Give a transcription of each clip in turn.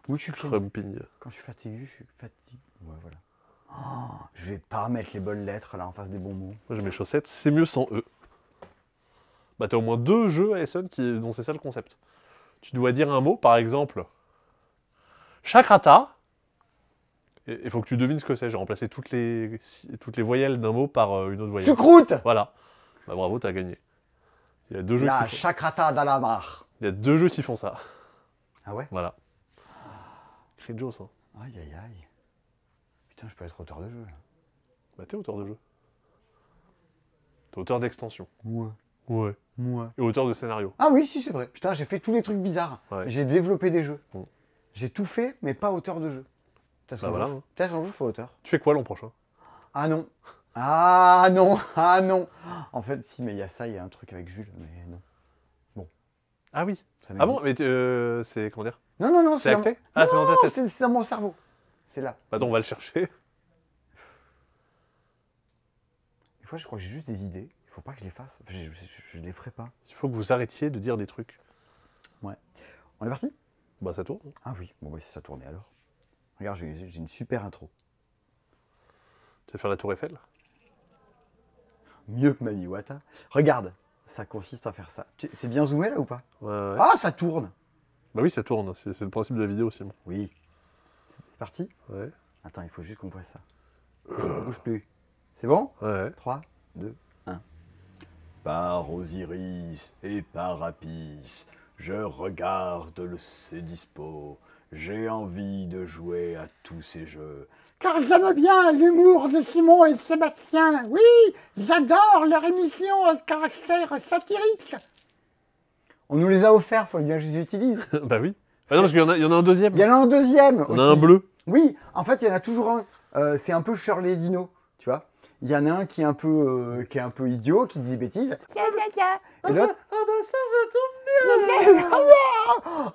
Oui, je suis pieds nus. Trumping. Quand je suis fatigué, je suis fatigué. Ouais, voilà. Oh, je vais pas mettre les bonnes lettres là en face des bons mots. Moi j'ai mes chaussettes, c'est mieux sans eux. Bah t'as au moins 2 jeux ASN dont c'est ça le concept. Tu dois dire un mot, par exemple, chakrata. Et il faut que tu devines ce que c'est. J'ai remplacé toutes les voyelles d'un mot par une autre voyelle. Choucroute. Voilà. Bah bravo, t'as gagné. Il y a 2 jeux La qui font... chakrata d'alamar. Il y a 2 jeux qui font ça. Ah ouais? Voilà. Cringeos, hein. Aïe aïe aïe. Putain, je peux être auteur de jeu là. Bah t'es auteur de jeu. T'es auteur d'extension. Ouais. Ouais. Ouais. Et auteur de scénario. Ah oui, si, c'est vrai. Putain, j'ai fait tous les trucs bizarres. Ouais. J'ai développé des jeux. Mm. J'ai tout fait, mais pas auteur de jeu. Peut-être Bah qu'un voilà, jour, hein. peut-être un jour, je ferai auteur. Tu fais quoi l'an prochain? Ah non. Ah non. Ah non. En fait, si, mais il y a ça, il y a un truc avec Jules, mais non. Ah oui. Ça Ah bon, m'existe. mais c'est... Comment dire? Non, non, non, C'est dans- acté? Ah, c'est dans ta Non, tête. c'est dans mon cerveau. C'est là. Attends, on va le chercher. Des fois, je crois que j'ai juste des idées. Il faut pas que je les fasse. Je les ferai pas. Il faut que vous arrêtiez de dire des trucs. On est parti? Bah ça tourne. Ah oui, bon, bah, ça tournait alors. Regarde, j'ai une super intro. Tu vas faire la tour Eiffel? Mieux que Mami Wata. Regarde, ça consiste à faire ça. C'est bien zoomé là ou pas? Ouais, ouais. Ah, ça tourne. Bah oui, ça tourne. C'est le principe de la vidéo, Simon. Oui. C'est parti? Ouais. Attends, il faut juste qu'on voit ça. Bouge plus. C'est bon? Ouais. 3, 2, 1. Par Osiris et par Apis, je regarde le Cédispo. J'ai envie de jouer à tous ces jeux. Car j'aime bien l'humour de Simon et Sébastien. Oui, j'adore leur émission à caractère satirique. On nous les a offerts, faut bien que je les utilise. Bah oui. Ah non, parce qu'il y en a un deuxième. Il y en a un deuxième On aussi. a un bleu. Oui, en fait, il y en a toujours un. C'est un peu Shirley Dino, tu vois. Il y en a un qui est un peu idiot, qui dit des bêtises. Et l'autre, Ah bah ça tombe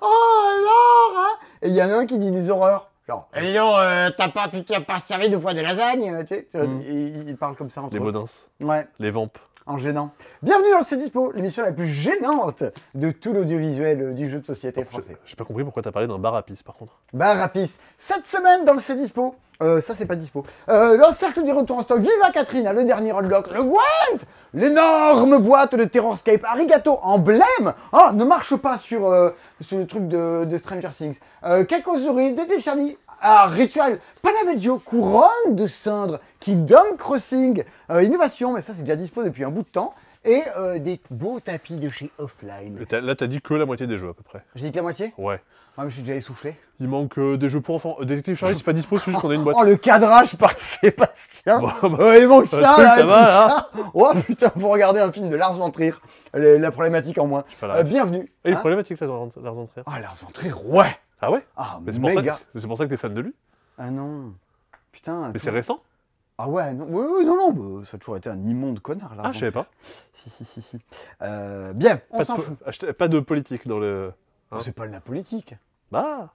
oh alors, hein. Et il y en a un qui dit des horreurs. Genre, dis donc, tu t'es pas servi 2 fois de lasagne, tu sais. Il parle comme ça entre Les eux. Baudins. Ouais, Les Vampes. en gênant. Bienvenue dans le C'est Dispo, l'émission la plus gênante de tout l'audiovisuel du jeu de société français. J'ai pas compris pourquoi t'as parlé d'un bar à pisse, par contre. Bah rapide. Cette semaine dans le C'est Dispo, ça c'est pas dispo. Le cercle des retours en stock, Viva Katrina, le dernier unlock, le Gwent, l'énorme boîte de Terrorscape, Arigato, emblème. Oh, ne marche pas sur le truc de Stranger Things. Kakosuri, Dédé Charlie, Ritual, Panaveggio, couronne de cendres, Kingdom Crossing, innovation, mais ça c'est déjà dispo depuis un bout de temps. Et des beaux tapis de chez Offline. Et là, t'as dit que la moitié des jeux, à peu près. J'ai dit que la moitié? Ouais. Ah mais je suis déjà essoufflé. Il manque des jeux pour enfants. Détective Charlie, c'est pas dispo, c'est juste qu'on a une boîte. Oh le cadrage par Sébastien. Bon, Il manque ça truc, là, ça et va, puis là. ça. Oh putain, vous regardez un film de Lars von Trier. La problématique en moins. pas la- Bienvenue. Et les Hein problématiques, Lars von Trier. Ah Lars von Trier, ouais. Ah ouais? Ah Mais c'est pour, méga. c'est pour ça que t'es fan de lui. Ah non. Putain. Mais c'est récent. Ah ouais, non, oui, non, non, bah, ça a toujours été un immonde connard Lars Ah, von je savais pas. Trier. Si. Bien, on Pas s'en de, fout. pas de politique dans le... Hein C'est pas de la politique. Bah.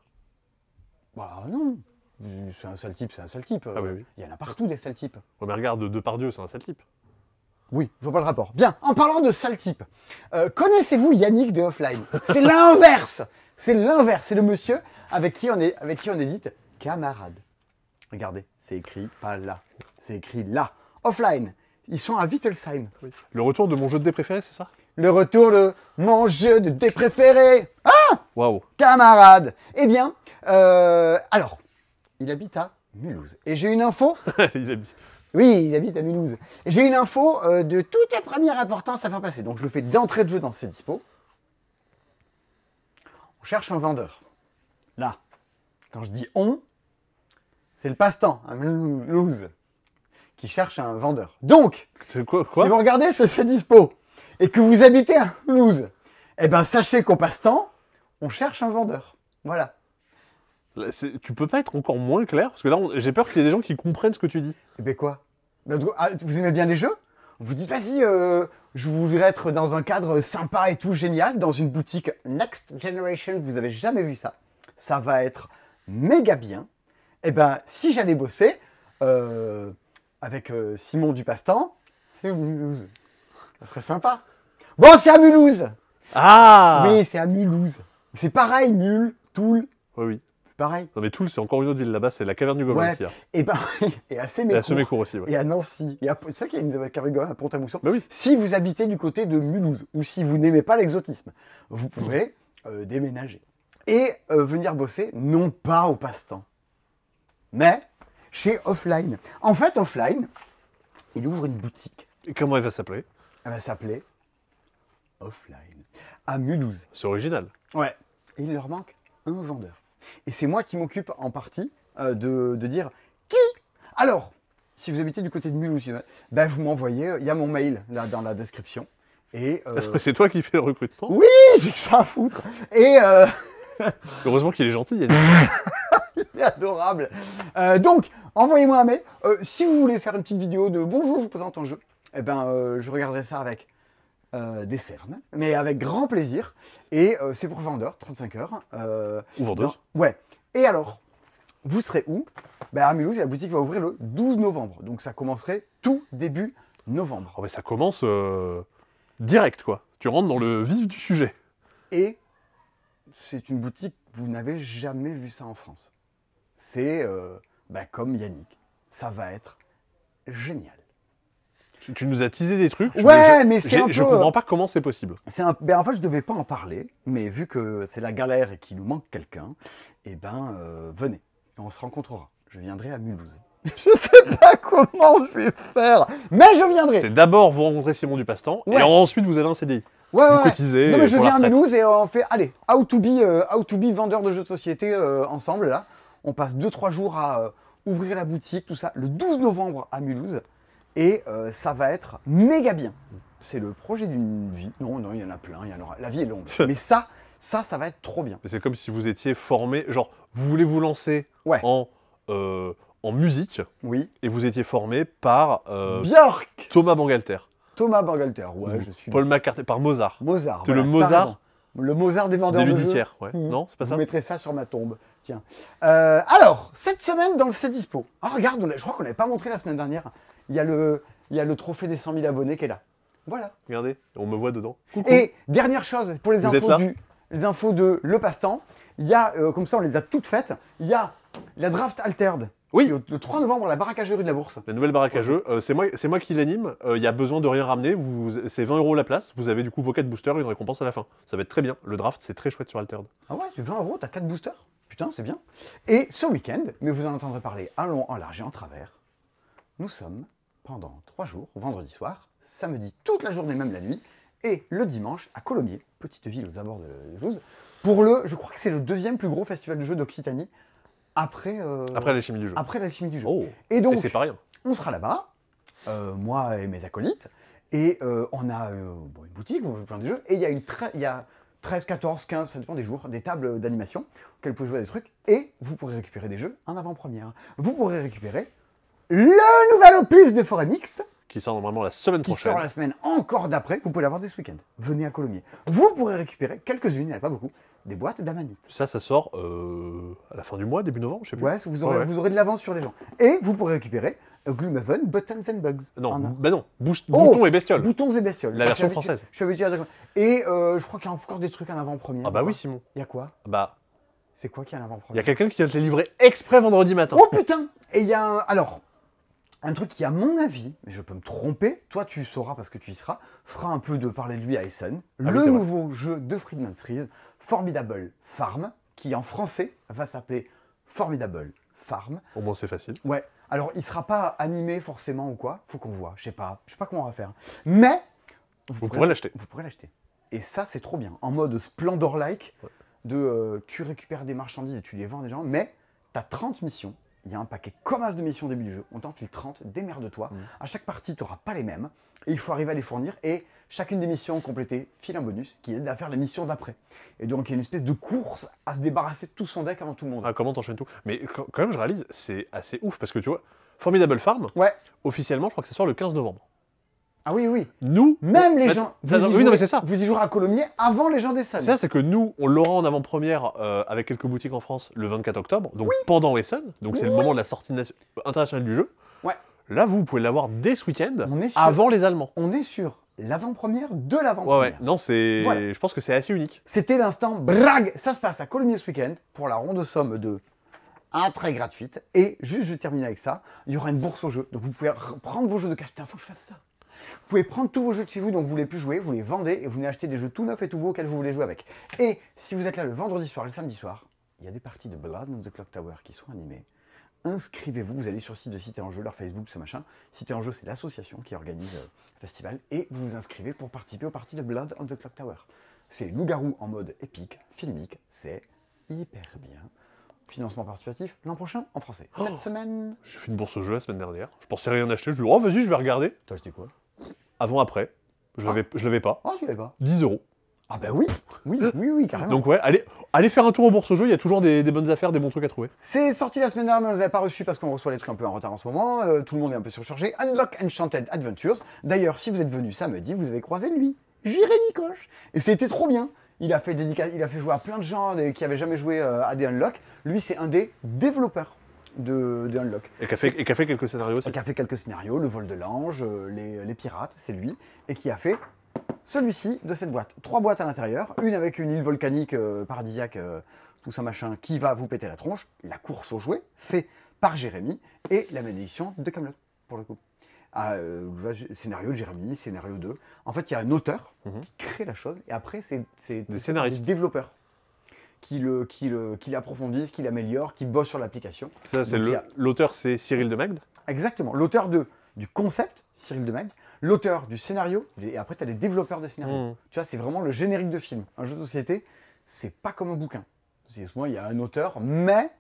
Bah non. C'est un sale type, c'est un sale type. Ah oui, oui. Il y en a partout des sales types. Ouais, mais regarde, Depardieu, c'est un sale type. Oui, je vois pas le rapport. Bien, en parlant de sale type, connaissez-vous Yannick de Offline? C'est l'inverse. C'est l'inverse. C'est le monsieur avec qui on est dit camarade. Regardez, c'est écrit pas là. C'est écrit là. Offline. Ils sont à Wittelsheim. Oui. Le retour de mon jeu de dés préféré, c'est ça? Le retour de mon jeu de dés préféré. Ah, Waouh. camarade. Eh bien, alors, il habite à Mulhouse. Et j'ai une info. Il a mis... Oui, il habite à Mulhouse. Et j'ai une info de toute première importance à faire passer. Donc je le fais d'entrée de jeu dans C'est Dispo. On cherche un vendeur. Là. Quand je dis on, c'est le passe-temps à Mulhouse qui cherche un vendeur. Donc, C'est quoi si vous regardez ce C'est Dispo et que vous habitez à Mulhouse, eh ben sachez qu'au passe-temps, on cherche un vendeur. Voilà. Là, tu peux pas être encore moins clair? Parce que là, j'ai peur qu'il y ait des gens qui comprennent ce que tu dis. Et ben quoi? Vous aimez bien les jeux? Vous dites, vas-y, je vous verrai être dans un cadre sympa et tout, génial, dans une boutique Next Generation, vous avez jamais vu ça. Ça va être méga bien. Et ben, si j'allais bosser avec Simon du Passe-Temps, c'est Mulhouse. Ça serait sympa. Bon, c'est à Mulhouse. Ah. Oui, c'est à Mulhouse. C'est pareil, Mul, Toul, Oui, oui. pareil. Non mais Toul, c'est encore une autre ville là-bas, c'est la caverne du Gobelin Ouais. qu'il y a. Et ben, et à Et à Sémécourt, Semécourt aussi, ouais. et à Nancy, et à... tu sais qu'il y a une caverne à Pont-à-Mousson. Bah oui. Si vous habitez du côté de Mulhouse, ou si vous n'aimez pas l'exotisme, vous pouvez déménager. Et venir bosser, non pas au passe-temps, mais chez Offline. En fait, Offline, il ouvre une boutique. Et comment elle va s'appeler? Elle va s'appeler Offline, à Mulhouse. C'est original. Ouais. Et il leur manque un vendeur. Et c'est moi qui m'occupe en partie de dire qui. Alors, si vous habitez du côté de Mulhouse, ben vous m'envoyez, il y a mon mail là dans la description. Et C'est toi qui fais le recrutement? oui, j'ai que ça à foutre. Et Heureusement qu'il est gentil, Yannick. il est adorable. Donc, envoyez-moi un mail. Si vous voulez faire une petite vidéo de bonjour, je vous présente un jeu, eh ben, je regarderai ça avec des cernes, mais avec grand plaisir. Et c'est pour vendeur, 35 heures. Ou vendeuse. Ouais. Et alors, vous serez où? Ben, à Mulhouse, la boutique va ouvrir le 12 novembre. Donc, ça commencerait tout début novembre. Oh, mais ça commence direct, quoi. Tu rentres dans le vif du sujet. Et c'est une boutique, vous n'avez jamais vu ça en France. C'est comme Yannick. Ça va être génial. Tu nous as teasé des trucs. Ouais, mais c'est un peu... Je comprends pas comment c'est possible. En fait, je devais pas en parler, mais vu que c'est la galère et qu'il nous manque quelqu'un, eh ben, venez, on se rencontrera. Je viendrai à Mulhouse. Je sais pas comment je vais faire, mais je viendrai. C'est d'abord vous rencontrer Simon du Passe-Temps, Ouais. et ensuite vous avez un CDI. Ouais, Vous cotisez. Non, mais je pour la viens à retraite. Mulhouse et on fait, allez, how to be vendeur de jeux de société ensemble, là. On passe 2-3 jours à ouvrir la boutique, tout ça, le 12 novembre à Mulhouse. Et ça va être méga bien. C'est le projet d'une vie. Non, il y en a plein, il y en aura. La vie est longue. Mais ça va être trop bien. C'est comme si vous étiez formé, genre, vous voulez vous lancer Ouais. en musique, Oui. et vous étiez formé par Björk. Thomas Bangalter, Thomas Bangalter, ouais, ou je suis... Paul McCartney, par Mozart. Mozart. C'est le t'as Mozart raison. Le Mozart des vendeurs des de jeux. ludicaires, ouais. Mhm. Non, c'est pas Vous ça? mettrez ça sur ma tombe. Tiens. Alors, cette semaine dans le C'est Dispo. Ah, regarde, je crois qu'on n'avait pas montré la semaine dernière. Il y a le trophée des 100 000 abonnés qui est là. Voilà. Regardez, on me voit dedans. Coucou. Et dernière chose, pour les Vous êtes là les infos de Le Passe-Temps, il y a, comme ça on les a toutes faites, il y a la Draft Altered. Oui. Le 3 novembre, à la baraquagerie de la Bourse. La nouvelle baraque à jeux, c'est moi qui l'anime. Il y a besoin de rien ramener. C'est 20 € la place. Vous avez du coup vos 4 boosters et une récompense à la fin. Ça va être très bien. Le draft, c'est très chouette sur Altered. Ah ouais, c'est 20 €, t'as 4 boosters. Putain, c'est bien. Et ce week-end, mais vous en entendrez parler en long, en large et en travers, nous sommes pendant 3 jours, vendredi soir, samedi toute la journée, même la nuit, et le dimanche à Colomiers, petite ville aux abords de Toulouse, pour je crois que c'est le deuxième plus gros festival de jeux d'Occitanie, après l'alchimie du jeu. après l'alchimie du jeu. Oh. Et donc, Et c'est pas rien. on sera là-bas, moi et mes acolytes, et on a une boutique, on fait plein de jeux, et il y a 13, 14, 15, ça dépend des jours, des tables d'animation, auxquelles vous pouvez jouer à des trucs, et vous pourrez récupérer des jeux en avant-première. Vous pourrez récupérer le nouvel opus de Forêt Mixte, Qui sort normalement la semaine qui prochaine. sort la semaine encore d'après, vous pouvez l'avoir dès ce week-end. Venez à Colomiers. Vous pourrez récupérer quelques-unes, il n'y en a pas beaucoup, des boîtes d'Amanite. Ça sort à la fin du mois, début novembre, je sais plus. Ouais, vous aurez de l'avance sur les gens. Et vous pourrez récupérer Gloomhaven, Buttons and Bugs. Non, En bah non. Boutons et bestioles. Boutons et bestioles. La version Je suis habitué- française. Je suis habitué à dire. Et je crois qu'il y a encore des trucs en avant-première. Ah bah ou oui, pas. Simon. Il y a quoi? Bah, C'est quoi qui est en il y avant-première? a quelqu'un qui vient te les livrer exprès vendredi matin. Oh putain! Et il y a alors, un truc qui, à mon avis, mais je peux me tromper, toi tu sauras parce que tu y seras, fera un peu de parler de lui à Essen, oui, le c'est vrai. nouveau jeu de Friedman Trees, Formidable Farm, qui en français va s'appeler Formidable Farm. Au moins, c'est facile. Ouais, alors il sera pas animé forcément ou quoi, faut qu'on voit, je sais pas comment on va faire. Mais Vous pourrez l'acheter. Vous pourrez l'acheter. Et ça, c'est trop bien. En mode Splendor-like, tu récupères des marchandises et tu les vends à des gens, mais tu as 30 missions. Il y a un paquet comme as de missions au début du jeu. On t'en file 30, démerde-toi. À chaque partie, tu n'auras pas les mêmes. Et il faut arriver à les fournir. Et chacune des missions complétées file un bonus qui aide à faire la mission d'après. Et donc, il y a une espèce de course à se débarrasser de tout son deck avant tout le monde. Ah, comment t'enchaînes tout? Mais quand même, je réalise, c'est assez ouf parce que tu vois, Formidable Farm, Ouais. officiellement, je crois que ça sort le 15 novembre. Ah oui, oui. Nous, Même les Attends, gens. oui, non, mais c'est ça. Vous y jouerez à Colomiers avant les gens des Suns. Ça, c'est que nous, on l'aura en avant-première avec quelques boutiques en France le 24 octobre, donc pendant Essen, donc c'est le moment de la sortie internationale du jeu. Ouais. Là, vous pouvez l'avoir dès ce week-end, On est sur- avant les Allemands. On est sur l'avant-première de Ouais, l'avant-première. ouais. Non, Voilà. je pense que c'est assez unique. C'était l'instant brag. Ça se passe à Colomiers ce week-end pour la ronde somme de un très gratuite. Et juste, je termine avec ça, il y aura une bourse aux jeux. Donc vous pouvez prendre vos jeux de cartes. Putain, faut que je fasse ça. Vous pouvez prendre tous vos jeux de chez vous dont vous voulez plus jouer, vous les vendez et vous venez acheter des jeux tout neufs et tout beaux auxquels vous voulez jouer avec. Et si vous êtes là le vendredi soir et le samedi soir, il y a des parties de Blood on the Clock Tower qui sont animées. Inscrivez-vous, vous allez sur le site de Cité en Jeu, leur Facebook, ce machin. Cité en Jeu, c'est l'association qui organise le festival et vous vous inscrivez pour participer aux parties de Blood on the Clock Tower. C'est loup-garou en mode épique, filmique, c'est hyper bien. Financement participatif l'an prochain en français. Cette semaine. J'ai fait une bourse au jeu la semaine dernière. Je pensais rien acheter. Je lui ai dit, oh, vas-y, je vais regarder. T'as acheté quoi? Avant, après. Je l'avais pas. Oh, tu l'avais pas. 10 €. Ah bah oui, oui, carrément. Donc ouais, allez faire un tour aux bourses au jeu, il y a toujours des bonnes affaires, des bons trucs à trouver. C'est sorti la semaine dernière, mais on ne les avait pas reçus parce qu'on reçoit les trucs un peu en retard en ce moment. Tout le monde est un peu surchargé. Unlock Enchanted Adventures. D'ailleurs, si vous êtes venu samedi, vous avez croisé lui, Jérémy Coche. Et c'était trop bien. Il a fait jouer à plein de gens qui n'avaient jamais joué à des Unlock. Lui, c'est un des développeurs de Unlock. Et qui a fait quelques scénarios aussi. Et qui a fait quelques scénarios, le vol de l'ange, les pirates, c'est lui. Et qui a fait celui-ci de cette boîte. 3 boîtes à l'intérieur, une avec une île volcanique paradisiaque, tout ça machin, qui va vous péter la tronche, la course aux jouets, fait par Jérémy, et la malédiction de Camelot, pour le coup. Scénario de Jérémy, scénario 2. En fait, il y a un auteur qui crée la chose, et après, c'est des scénaristes, des développeurs qui l'approfondissent, qui l'améliorent, qui bossent sur l'application. Ça, c'est l'auteur, c'est Cyril Demagde. Exactement, l'auteur du concept, Cyril Demagde, l'auteur du scénario, et après tu as les développeurs des scénarios. Tu vois, c'est vraiment le générique de film. Un jeu de société, c'est pas comme un bouquin. Souvent, il y a un auteur, mais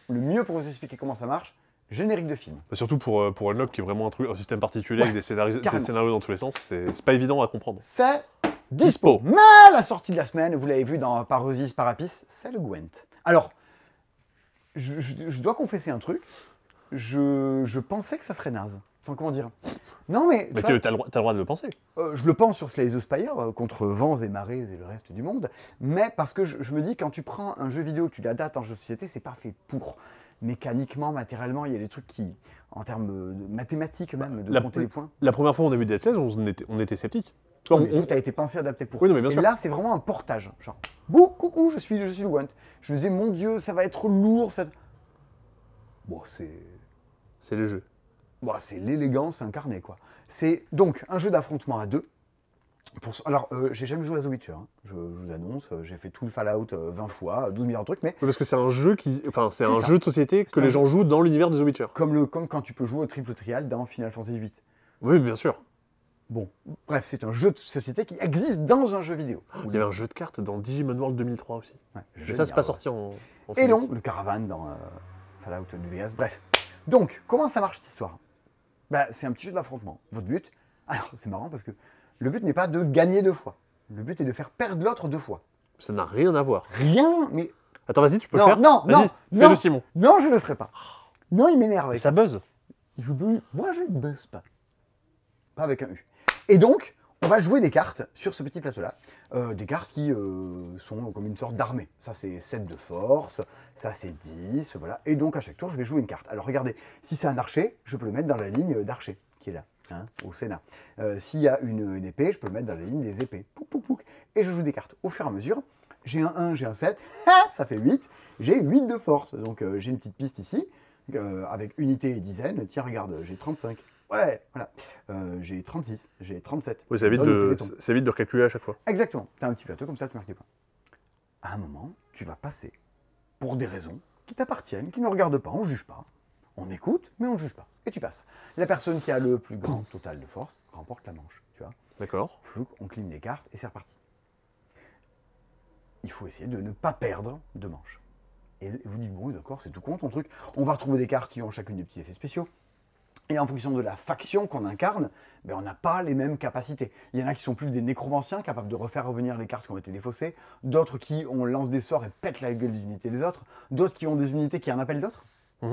le mieux pour vous expliquer comment ça marche, générique de film. Surtout pour Unlock, qui est vraiment un système particulier avec des scénarios dans tous les sens, c'est pas évident à comprendre. C'est dispo. Mais la sortie de la semaine, vous l'avez vu dans Parosis Parapis, c'est le Gwent. Alors, je dois confesser un truc, je pensais que ça serait naze. Enfin, comment dire? Non, mais... Mais t'as le droit de le penser. Je le pense sur Slay the Spire, contre vents et marées et le reste du monde. Mais parce que je me dis, quand tu prends un jeu vidéo, tu l'adaptes en jeu de société, c'est pas fait pour. Mécaniquement, matériellement, il y a des trucs qui, en termes de mathématiques même, de compter les points. La première fois qu'on a vu Dead Cells, on était sceptiques. Tout a été pensé, adapté pour. Oui, non, mais bien et sûr. là, c'est vraiment un portage. Genre, bouh, coucou, je suis le Gwent. Je me disais, mon Dieu, ça va être lourd. Bon, c'est le jeu. Bon, c'est l'élégance incarnée, quoi. C'est donc un jeu d'affrontement à deux. Alors, j'ai jamais joué à The Witcher, hein. Je vous annonce, j'ai fait tout le Fallout 20 fois, 12 milliards de trucs, mais... Oui, parce que c'est un jeu c'est un jeu de société que les gens jouent dans l'univers de The Witcher. Comme quand tu peux jouer au triple trial dans Final Fantasy VIII. Oui, bien sûr. Bon, bref, c'est un jeu de société qui existe dans un jeu vidéo. Il y avait un jeu de cartes dans Digimon World 2003 aussi. Ouais, mais ça, c'est pas sorti en Et donc, le Caravane dans Fallout New Vegas, bref. Donc, comment ça marche cette histoire? Bah, c'est un petit jeu d'affrontement. Votre but, alors c'est marrant parce que le but n'est pas de gagner 2 fois. Le but est de faire perdre l'autre 2 fois. Ça n'a rien à voir. Rien, mais... Attends, vas-y, tu peux le faire. Non, fais-le, Simon. Non, je le ferai pas. Non, il m'énerve. Mais ça buzz. Moi, je ne buzz pas. Pas avec un U. Et donc, on va jouer des cartes sur ce petit plateau-là. Des cartes qui sont comme une sorte d'armée. Ça, c'est 7 de force. Ça, c'est 10. Voilà. Et donc, à chaque tour, je vais jouer une carte. Alors, regardez, si c'est un archer, je peux le mettre dans la ligne d'archer, qui est là, hein, au Sénat. S'il y a une épée, je peux le mettre dans la ligne des épées. Pouc, pouc, pouc. Et je joue des cartes au fur et à mesure. J'ai un 1, j'ai un 7. Ça fait 8. J'ai 8 de force. Donc, j'ai une petite piste ici, avec unité et dizaines. Tiens, regarde, j'ai 35. Ouais, voilà. J'ai 36, j'ai 37. Oui, ça évite de recalculer à chaque fois. Exactement. Tu as un petit plateau, comme ça, tu marques les points. À un moment, tu vas passer pour des raisons qui t'appartiennent, qui ne regardent pas, on ne juge pas. On écoute, mais on ne juge pas. Et tu passes. La personne qui a le plus grand total de force remporte la manche, tu vois. D'accord. On cligne les cartes et c'est reparti. Il faut essayer de ne pas perdre de manches. Et vous dites, bon, d'accord, c'est tout con ton truc. On va retrouver des cartes qui ont chacune des petits effets spéciaux. Et en fonction de la faction qu'on incarne, ben on n'a pas les mêmes capacités. Il y en a qui sont plus des nécromanciens, capables de refaire revenir les cartes qui ont été défaussées. D'autres qui lance des sorts et pètent la gueule des unités des autres. D'autres qui ont des unités qui en appellent d'autres.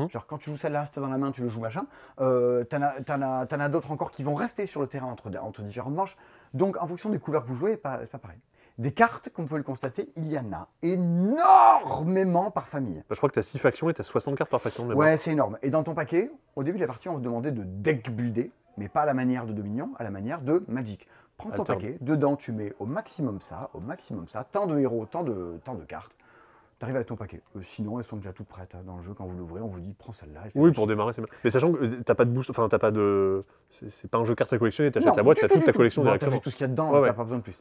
Genre quand tu joues celle-là, si t'as dans la main, tu le joues machin. T'en as d'autres encore qui vont rester sur le terrain entre différentes manches. Donc en fonction des couleurs que vous jouez, c'est pas pareil. Des cartes, comme vous pouvez le constater, il y en a énormément par famille. Bah, je crois que tu as 6 factions et tu as 60 cartes par faction de mémoire. Ouais, c'est énorme. Et dans ton paquet, au début de la partie, on va te demander de deck builder, mais pas à la manière de Dominion, à la manière de Magic. Prends ton paquet, dedans tu mets au maximum ça, tant de héros, tant de cartes. T'arrives avec ton paquet. Sinon, elles sont déjà toutes prêtes hein, dans le jeu. Quand vous l'ouvrez, on vous dit prends celle-là. Oui, pour démarrer, c'est bien. Mais sachant que t'as pas de boost, enfin, t'as pas de. C'est pas un jeu carte à collectionner, t'achètes la boîte, t'as toute ta collection T'as directement. vu tout ce qu'il y a dedans, Ouais, t'as ouais. pas besoin de plus.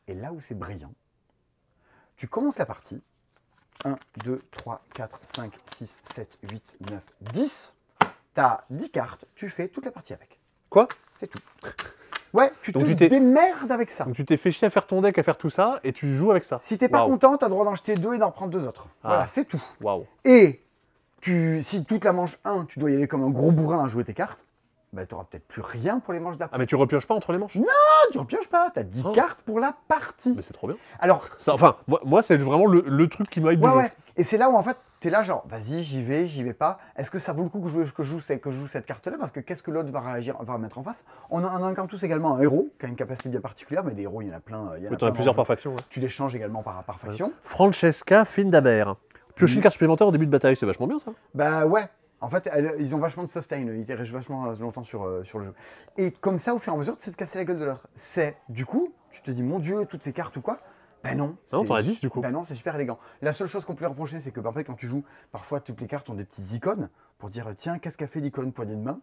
Et là où c'est brillant, tu commences la partie. 1, 2, 3, 4, 5, 6, 7, 8, 9, 10. T'as 10 cartes, tu fais toute la partie avec. Quoi? C'est tout. Ouais, tu Donc te tu t'es- démerdes avec ça. Donc tu t'es fait chier à faire ton deck, à faire tout ça, et tu joues avec ça. Si t'es pas Waouh. content, t'as le droit d'en jeter 2 et d'en reprendre 2 autres. Ah. Voilà, c'est tout. Waouh. Et si toute la manche 1, tu dois y aller comme un gros bourrin à jouer tes cartes, bah t'auras peut-être plus rien pour les manches d'après. Ah, mais tu repioches pas entre les manches? Ah, tu repioches pas, t'as 10 Oh. cartes pour la partie. Mais c'est trop bien. Alors, Ça, enfin, moi c'est vraiment le truc qui m'a hype du ouais, jeu. ouais. Et c'est là où en fait, t'es là genre, vas-y, j'y vais pas. Est-ce que ça vaut le coup que je joue cette carte-là? Parce que qu'est-ce que l'autre va réagir, va mettre en face? On incarne tous également un héros qui a une capacité bien particulière, mais des héros, il y en a plein. Il y en a Mais t'en as plein plusieurs dans le par faction. Ouais. jeu. Tu les changes également par faction. Francesca Findaber. Piocher une carte supplémentaire au début de bataille, c'est vachement bien ça. Bah ouais. En fait, ils ont vachement de sustain, ils restent vachement longtemps sur le jeu. Et comme ça, au fur et à mesure, c'est de casser la gueule de l'autre. Du coup, tu te dis, mon Dieu, toutes ces cartes ou quoi? Ben non. Non, c'est- t'en as 10 du coup. Ben non, c'est super élégant. La seule chose qu'on peut lui reprocher, c'est que en fait, quand tu joues, parfois, toutes les cartes ont des petites icônes pour dire, tiens, qu'est-ce qu'a fait l'icône poignée de main?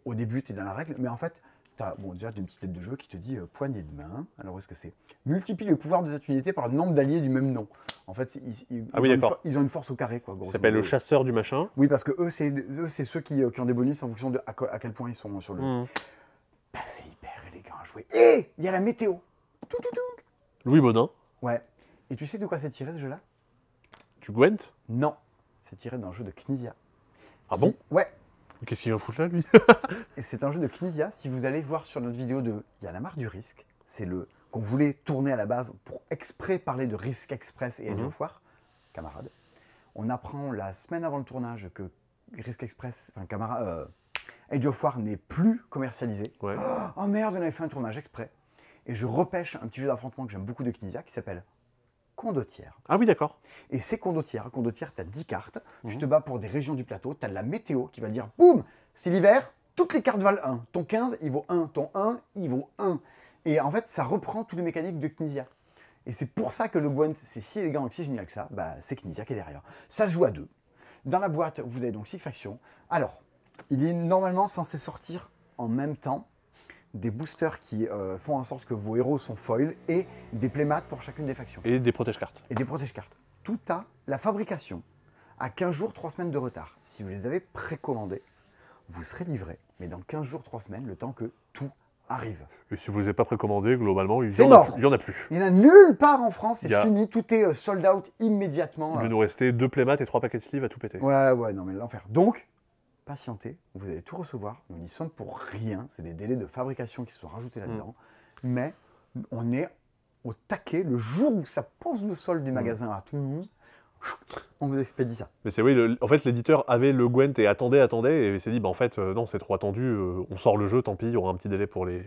Au début, tu es dans la règle, mais en fait, tu as déjà une petite tête de jeu qui te dit poignée de main. Alors, où est-ce que c'est? Multiplie le pouvoir de cette unité par le nombre d'alliés du même nom. En fait, Ah oui, d'accord. ils ont une force au carré, quoi. Ça grosso s'appelle le modo. chasseur du machin. Oui, parce que eux, c'est ceux qui ont des bonus en fonction de à quel point ils sont sur le. Hmm. Bah, c'est hyper élégant à jouer. Et il y a la météo. Tout, tout, tout. Louis Baudin. Ouais. Et tu sais de quoi c'est tiré ce jeu-là? Tu Gwent. Non. C'est tiré d'un jeu de Knizia. Ah bon? Ouais. Qu'est-ce qu'il vient foutre là lui? Et c'est un jeu de Knizia. Si vous allez voir sur notre vidéo de Il y en a marre du risque, c'est le qu'on voulait tourner à la base pour exprès parler de Risk Express et Age of War, camarades. On apprend la semaine avant le tournage que Risk Express, enfin camarade, Age of War n'est plus commercialisé. Ouais. Oh merde, on avait fait un tournage exprès. Et je repêche un petit jeu d'affrontement que j'aime beaucoup de Knizia qui s'appelle Condottière. Ah oui, d'accord. Et c'est Condottière. Condottière, tu as 10 cartes. Tu te bats pour des régions du plateau. Tu as de la météo qui va dire boum, c'est l'hiver, toutes les cartes valent 1. Ton 15, il vaut 1. Ton 1, il vaut 1. Et en fait, ça reprend toutes les mécaniques de Knizia. Et c'est pour ça que le Gwent, c'est si élégant et si génial que ça. Bah, c'est Knizia qui est derrière. Ça se joue à 2. Dans la boîte, vous avez donc 6 factions. Alors, il est normalement censé sortir en même temps des boosters qui font en sorte que vos héros sont foil et des playmats pour chacune des factions. Et des protège-cartes. Et des protège-cartes. Tout a la fabrication à 15 jours, 3 semaines de retard. Si vous les avez précommandés, vous serez livrés, mais dans 15 jours, 3 semaines, le temps que tout arrive. Et si vous ne les avez pas précommandés, globalement, C'est mort. il y en a plus. Il n'y en a nulle part en France, c'est Il y a- fini, tout est sold out immédiatement. Il va nous rester 2 playmats et 3 paquets de sleeves à tout péter. Ouais, non mais l'enfer. Donc, patientez, vous allez tout recevoir, on n'y sonne pour rien, c'est des délais de fabrication qui se sont rajoutés là-dedans, mais on est au taquet, le jour où ça pose le sol du magasin à Toulouse, on vous expédie ça. Mais c'est oui, en fait, l'éditeur avait le Gwent et attendait, et s'est dit, bah en fait, non, c'est trop attendu, on sort le jeu, tant pis, il y aura un petit délai pour les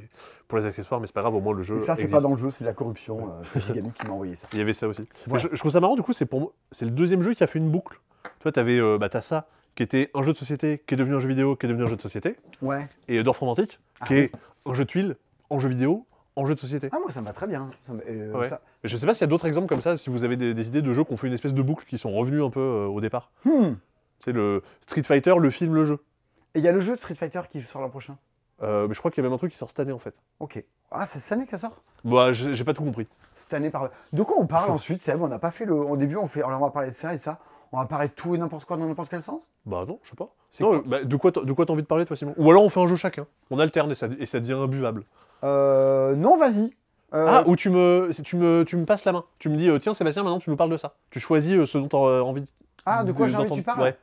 accessoires, mais c'est pas grave, au moins le jeu Et ça, c'est existe. pas dans le jeu, c'est de la corruption, c'est Gigamic qui m'a envoyé ça. Il y avait ça aussi. Mais Voilà. je trouve ça marrant, du coup, c'est le deuxième jeu qui a fait une boucle. Tu vois, t'as ça, qui était un jeu de société, qui est devenu un jeu vidéo, qui est devenu un jeu de société, Ouais. et Dorf Romantique, qui oui. est un jeu de tuiles, en jeu vidéo, en jeu de société. Ah, moi, ça me va très bien. Ouais. Ça- Et je sais pas s'il y a d'autres exemples comme ça, si vous avez des idées de jeux qui ont fait une espèce de boucle, qui sont revenus un peu au départ. C'est le Street Fighter, le film, le jeu. Et il y a le jeu de Street Fighter qui sort l'an prochain. Mais je crois qu'il y a même un truc qui sort cette année, en fait. Ok. Ah, c'est cette année que ça sort? Bah, j'ai pas tout compris. Cette année par. De quoi on parle ensuite, Seb? On n'a pas fait le. Au début, on fait. Alors, on va parler de ça et ça. On va parler de tout et n'importe quoi dans n'importe quel sens? Bah non, je sais pas. C'est Non, quoi bah, de quoi t'as envie de parler, toi, Simon? Ou alors on fait un jeu chacun. On alterne et ça devient imbuvable. Non, vas-y. Ou tu me passes la main. Tu me dis, tiens, Sébastien, maintenant tu nous parles de ça. Tu choisis ce dont tu as envie. De quoi j'ai envie que tu parles? Ouais.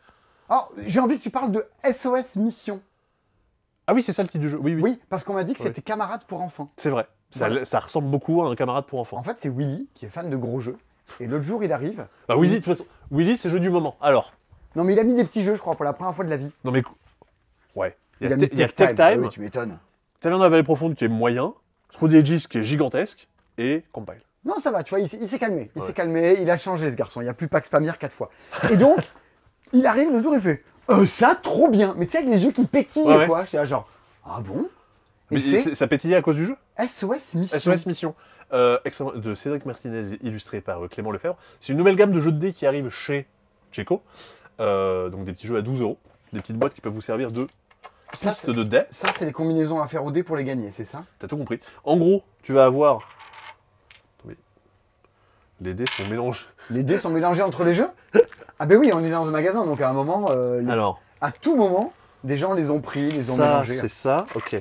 Alors, j'ai envie que tu parles de SOS Mission. Ah oui, c'est ça le titre du jeu. Oui, oui. Oui, parce qu'on m'a dit que Ouais. c'était camarade pour enfants. C'est vrai. Ça ressemble beaucoup à un camarade pour enfants. En fait, c'est Willy qui est fan de gros jeux. Et l'autre jour, il arrive. Bah Willy, de toute façon, Willy, c'est jeu du moment. Alors. Non, mais il a mis des petits jeux, je crois, pour la première fois de la vie. Non mais. Ouais. Il a mis Il y a Tech Tech Time. Oui, tu m'étonnes. Taverne dans la vallée profonde qui est moyen. Through the Ages qui est gigantesque. Et Compile. Non, ça va, tu vois, il s'est calmé. Il Ouais. s'est calmé, il a changé ce garçon. Il n'y a plus Pax Pamir 4 fois. Et donc, il arrive le jour, il fait ça, trop bien. Mais tu sais, avec les yeux qui pétillent, Ouais, ouais. quoi. J'étais là, genre, ah bon? Et Mais c'est ça pétillait à cause du jeu. SOS Mission. SOS Mission. De Cédric Martinez, illustré par Clément Lefebvre. C'est une nouvelle gamme de jeux de dés qui arrive chez Checo. Donc des petits jeux à 12 €. Des petites boîtes qui peuvent vous servir de piste de dés. Ça, c'est les combinaisons à faire au dé pour les gagner, c'est ça? T'as tout compris. En gros, tu vas avoir... Attendez. Les dés sont mélangés. Les dés sont mélangés entre les jeux? Ah ben oui, on est dans un magasin, donc à un moment, Alors, à tout moment, des gens les ont pris, les ont ça, mélangés. c'est ça. Ok.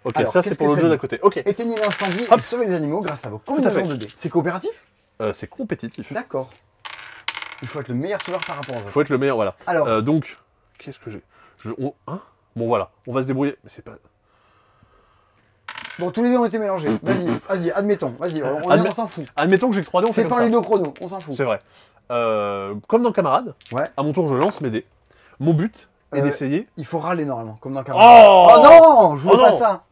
Ok, Alors, ça qu'est-ce c'est pour que l'autre ça jeu dit d'à côté. Ok. Éteignez l'incendie Hop. et sauvez les animaux grâce à vos à combinaisons fait. de dés. C'est coopératif? C'est compétitif. D'accord. Il faut être le meilleur sauveur par rapport aux autres. Faut être le meilleur, voilà. Alors, Donc, qu'est-ce que j'ai hein. Bon voilà, on va se débrouiller. Mais c'est pas... bon, tous les dés ont été mélangés. Vas-y, admettons. Vas-y, on s'en fout. Admettons que j'ai que 3 dés, on fait C'est comme pas ça. ludo chrono, on s'en fout. C'est vrai. Comme dans Camarade, Ouais. à mon tour, je lance mes dés. Mon but est d'essayer... Il faut râler normalement, comme dans Camarade. Oh, Oh non, je voulais Oh pas non. ça.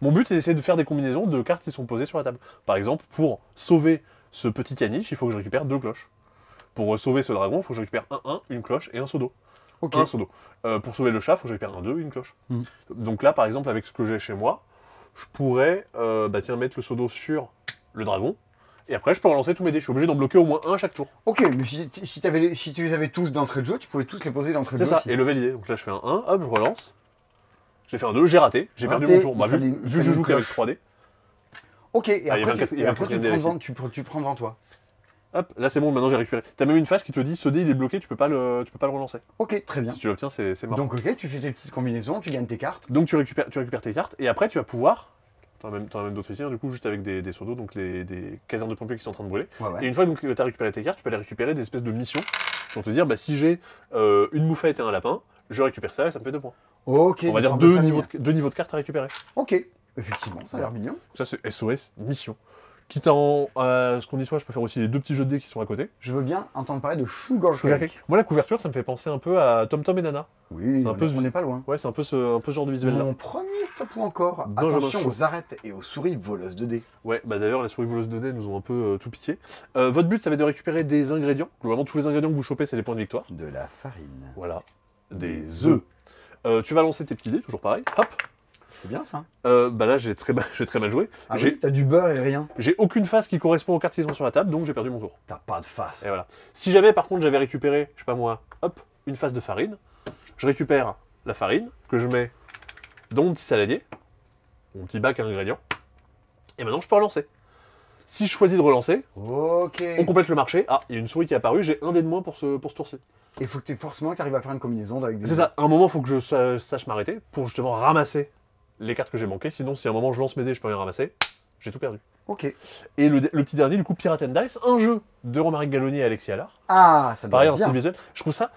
Mon but est d'essayer de faire des combinaisons de cartes qui sont posées sur la table. Par exemple, pour sauver ce petit caniche, il faut que je récupère 2 cloches. Pour sauver ce dragon, il faut que je récupère un 1, une cloche et un seau d'eau. Ok. Un seau d'eau. Pour sauver le chat, il faut que je récupère un 2, une cloche. Mm. Donc là, par exemple, avec ce que j'ai chez moi, je pourrais mettre le seau d'eau sur le dragon. Et après, je peux relancer tous mes dés. Je suis obligé d'en bloquer au moins un à chaque tour. Ok, mais si tu les avais tous d'entrée de jeu, tu pouvais tous les poser d'entrée de C'est jeu. ça, aussi. et lever l'idée. Donc là, je fais un 1, hop, je relance. J'ai fait un 2, j'ai raté. J'ai perdu Raté, mon tour. Bah, il fallait- vu il que je fallait joue une qu'avec cloche. 3 dés. Ok, et Ah, il y a après, 24 et après tu, 24 prends dés devant, tu prends devant toi. Hop, là c'est bon, maintenant j'ai récupéré. T'as même une phase qui te dit ce dé il est bloqué, tu peux pas le relancer. Ok, très bien. Si tu l'obtiens, c'est marrant. Donc ok, tu fais tes petites combinaisons, tu gagnes tes cartes. Donc tu récupères tes cartes, et après tu vas pouvoir. T'en as même d'autres ici, hein, du coup, juste avec des seaux d'eau, donc des casernes de pompiers qui sont en train de brûler. Ouais, ouais. Et une fois que tu as récupéré tes cartes, tu peux aller récupérer des espèces de missions qui vont te dire, bah si j'ai une moufette et un lapin, je récupère ça et ça me fait 2 points. Ok, On va des dire sortes 2 familles. niveaux de cartes à récupérer. Ok, effectivement, ça a l'air mignon. Ça c'est SOS mission. Quitte à ce qu'on dit soit, je peux faire aussi les 2 petits jeux de dés qui sont à côté. Je veux bien entendre parler de Sugar Cake. Moi la couverture, ça me fait penser un peu à Tom Tom et Nana. Oui, C'est un peu on n'est pas loin. Ouais, c'est un peu ce genre de visuel là. Mon premier stop ou encore. Benjamin Attention Chaud. aux arêtes et aux souris voleuses de dés. Ouais, bah d'ailleurs, les souris voleuses de dés nous ont un peu tout piqué. Votre but, ça va être de récupérer des ingrédients. Globalement, tous les ingrédients que vous chopez, c'est des points de victoire. De la farine. Voilà. Des œufs. Tu vas lancer tes petits dés, toujours pareil. Hop. C'est bien ça. Bah là, j'ai très mal joué. Ah J'ai oui, t'as du beurre et rien. j'ai aucune face qui correspond aux cartes qui sont sur la table, donc j'ai perdu mon tour. T'as pas de face. Et voilà. Si jamais, par contre, j'avais récupéré, je sais pas moi, hop, une face de farine, je récupère la farine que je mets dans mon petit saladier, mon petit bac à ingrédients, et maintenant je peux relancer. Si je choisis de relancer, Ok. on complète le marché. Ah, il y a une souris qui est apparue, j'ai un dé de moins pour ce tour-ci. Il faut que tu forcément arrives à faire une combinaison avec des. C'est ça, à un moment, il faut que je sache m'arrêter pour justement ramasser les cartes que j'ai manquées. Sinon, si à un moment je lance mes dés, je peux rien ramasser, j'ai tout perdu. Ok. Et le petit dernier, du coup, Pirate and Dice, un jeu de Romaric Galloni et Alexis Allard. Ah, ça doit Pareil, être en style bien. visuel. Je trouve ça,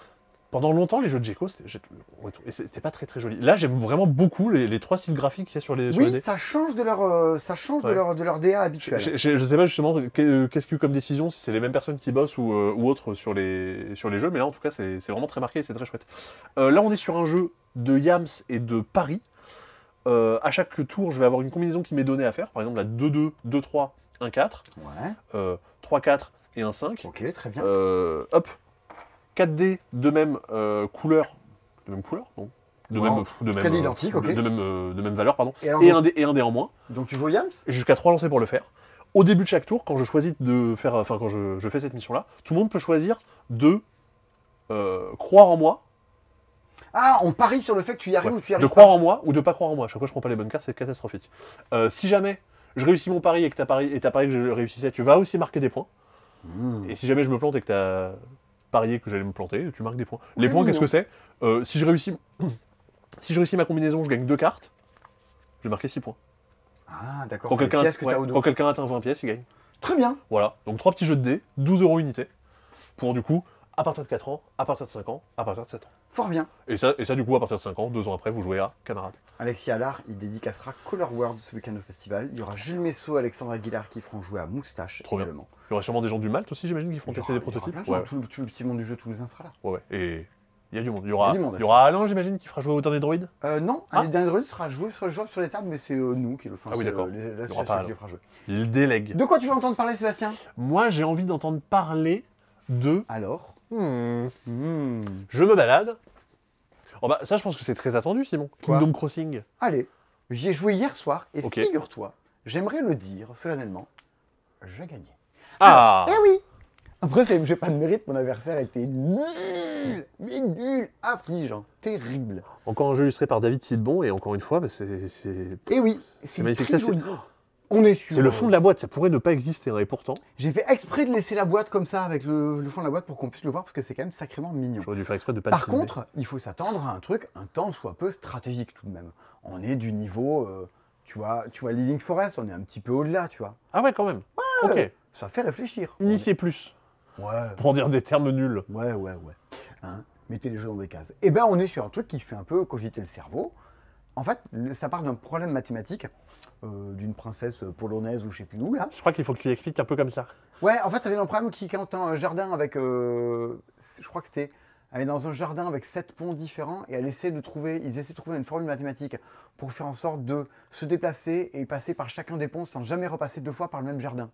pendant longtemps, les jeux de Gecko, c'était pas très très joli. Là, j'aime vraiment beaucoup les 3 styles graphiques qu'il y a sur les Oui, dés. ça change de leur, Ouais. de leur DA habituel. Je sais pas justement qu'est-ce qu'il y a eu comme décision, si c'est les mêmes personnes qui bossent ou autres sur les jeux, mais là en tout cas c'est vraiment très marqué et c'est très chouette. Là on est sur un jeu de Yams et de Paris. À chaque tour je vais avoir une combinaison qui m'est donnée à faire, par exemple la 2-2, 2-3, 1-4, Ouais. 3-4 et 1-5. Ok, très bien. Hop, 4 dés de même couleur, non de Wow. même, cas identique, ok. de même valeur, pardon, Et alors, et un dé en moins. donc tu joues au Yams? Jusqu'à 3 lancers pour le faire. Au début de chaque tour, quand je choisis de faire, enfin quand je fais cette mission-là, tout le monde peut choisir de croire en moi, Ah, on parie sur le fait que tu y arrives ou tu y arrives de croire en moi ou de pas croire en moi. À chaque fois, je prends pas les bonnes cartes, c'est catastrophique. Si jamais je réussis mon pari et que t'as parié que je réussissais, tu vas aussi marquer des points. pas. Mmh. Et si jamais je me plante et que t'as parié que j'allais me planter, tu marques des points. Les Oui, points, oui, qu'est-ce non. que c'est Si je réussis ma combinaison, je gagne 2 cartes. Je vais marquer 6 points. Ah, d'accord. Quand C'est les quelqu'un pièces que t'as au dos. quand quelqu'un atteint 20 pièces, il gagne. Très bien. Voilà, donc 3 petits jeux de dés, 12 € unité, pour du coup, à partir de 4 ans, à partir de 5 ans, à partir de 7 ans. Fort bien. Et ça du coup, à partir de 5 ans, 2 ans après, vous jouez à Camarade. Alexis Allard, il dédicacera Color World ce week-end au festival. Il y aura Jules Messot, Alexandre Aguilar qui feront jouer à Moustache Trop bien. également. Il y aura sûrement des gens du Malte aussi, j'imagine, qui feront Il y tester aura- des il y aura prototypes. plein de Ouais, gens, tout le petit monde du jeu toulousain sera là. ouais. Et il y a du monde. Il y Il y aura, a du monde, il y aura Alain, j'imagine, qui fera jouer au dernier droïde. Non, Ah. les derniers druides sera jouable sur les tables, mais c'est nous qui le faisons. Ah oui, d'accord. L'association pas, qui le fera jouer. Il délègue. De quoi tu veux entendre parler, Sébastien? Moi, j'ai envie d'entendre parler de... Alors Je me balade. Oh bah, ça, je pense que c'est très attendu, Simon. Quoi Kingdom Crossing. Allez. J'y ai joué hier soir et Ok. figure-toi, j'aimerais le dire solennellement, j'ai gagné. Ah Eh oui. Après, j'ai pas de mérite, mon adversaire était nul, mais nul, affligeant, terrible. Encore un jeu illustré par David Sidbon, et encore une fois, bah, c'est Et oui, c'est magnifique. très Ça, c'est joli. On est sûr. c'est le fond de la boîte, ça pourrait ne pas exister, hein, et pourtant, J'ai fait exprès de laisser la boîte comme ça avec le fond de la boîte pour qu'on puisse le voir parce que c'est quand même sacrément mignon. j'aurais dû faire exprès de pas le Par filmer. contre, il faut s'attendre à un truc un tant soit peu stratégique tout de même. On est du niveau, tu vois Living Forest, on est un petit peu au-delà, tu vois. Ah ouais, quand même. Ok. Ça fait réfléchir. Initier plus, Ouais, pour dire des termes nuls. ouais. Hein, mettez les jeux dans des cases. Eh ben, on est sur un truc qui fait un peu cogiter le cerveau. En fait, ça part d'un problème mathématique d'une princesse polonaise ou je sais plus où, là. Je crois qu'il faut que tu expliques un peu comme ça. Ouais, en fait, ça vient d'un problème qui, quand un jardin avec. Je crois que c'était. Elle est dans un jardin avec 7 ponts différents et ils essaient de trouver une formule mathématique pour faire en sorte de se déplacer et passer par chacun des ponts sans jamais repasser 2 fois par le même jardin.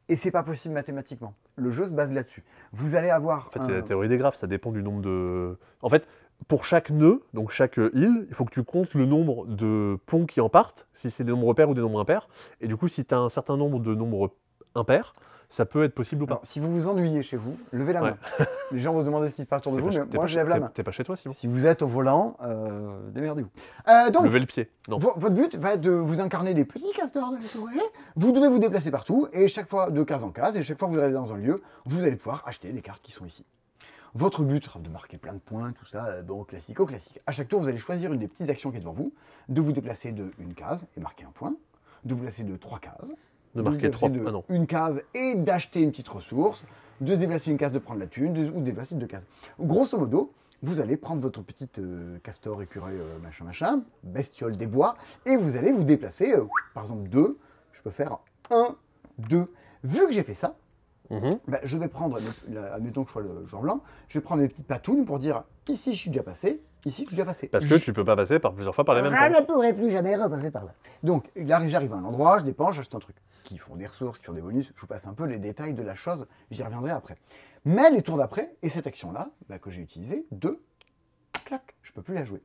Et c'est pas possible mathématiquement. Le jeu se base là-dessus. Vous allez avoir. En fait, c'est la théorie des graphes, ça dépend du nombre de... En fait, pour chaque nœud, donc chaque île, il faut que tu comptes le nombre de ponts qui en partent, si c'est des nombres pairs ou des nombres impairs. Et du coup, si tu as un certain nombre de nombres impairs, ça peut être possible ou pas. Alors, si vous vous ennuyez chez vous, levez la main. Les gens vont se demander ce qui se passe autour de vous, mais moi je lève la main. T'es pas chez toi, Simon? Si vous êtes au volant, démerdez-vous. Donc, Levez le pied. Non. votre but va être de vous incarner des petits castors de la forêt. Vous devez vous déplacer partout, et chaque fois de case en case, et chaque fois que vous arrivez dans un lieu, vous allez pouvoir acheter des cartes qui sont ici. Votre but sera de marquer plein de points, tout ça, bon, au classique. À chaque tour, vous allez choisir une des petites actions qui est devant vous, de vous déplacer de une case et marquer un point, de vous déplacer de 3 cases, De marquer 3 de points. Ah non. une case et d'acheter une petite ressource, de se déplacer une case, de prendre la thune, ou de déplacer 2 cases. Grosso modo, vous allez prendre votre petite castor, écureuil, machin, bestiole des bois, et vous allez vous déplacer, par exemple 2, je peux faire 1, 2. Vu que j'ai fait ça, bah, je vais prendre, admettons que je sois le joueur blanc, je vais prendre mes petites patounes pour dire ici je suis déjà passé, ici je suis déjà passé. Parce que tu peux pas passer par plusieurs fois par les mêmes Je ponts. ne pourrai plus jamais repasser par là. Donc là, j'arrive à un endroit, je dépense, j'achète un truc. Qui font des ressources, qui font des bonus. Je vous passe un peu les détails de la chose, j'y reviendrai après. Mais les tours d'après, et cette action-là, bah, que j'ai utilisée, 2, clac, je peux plus la jouer.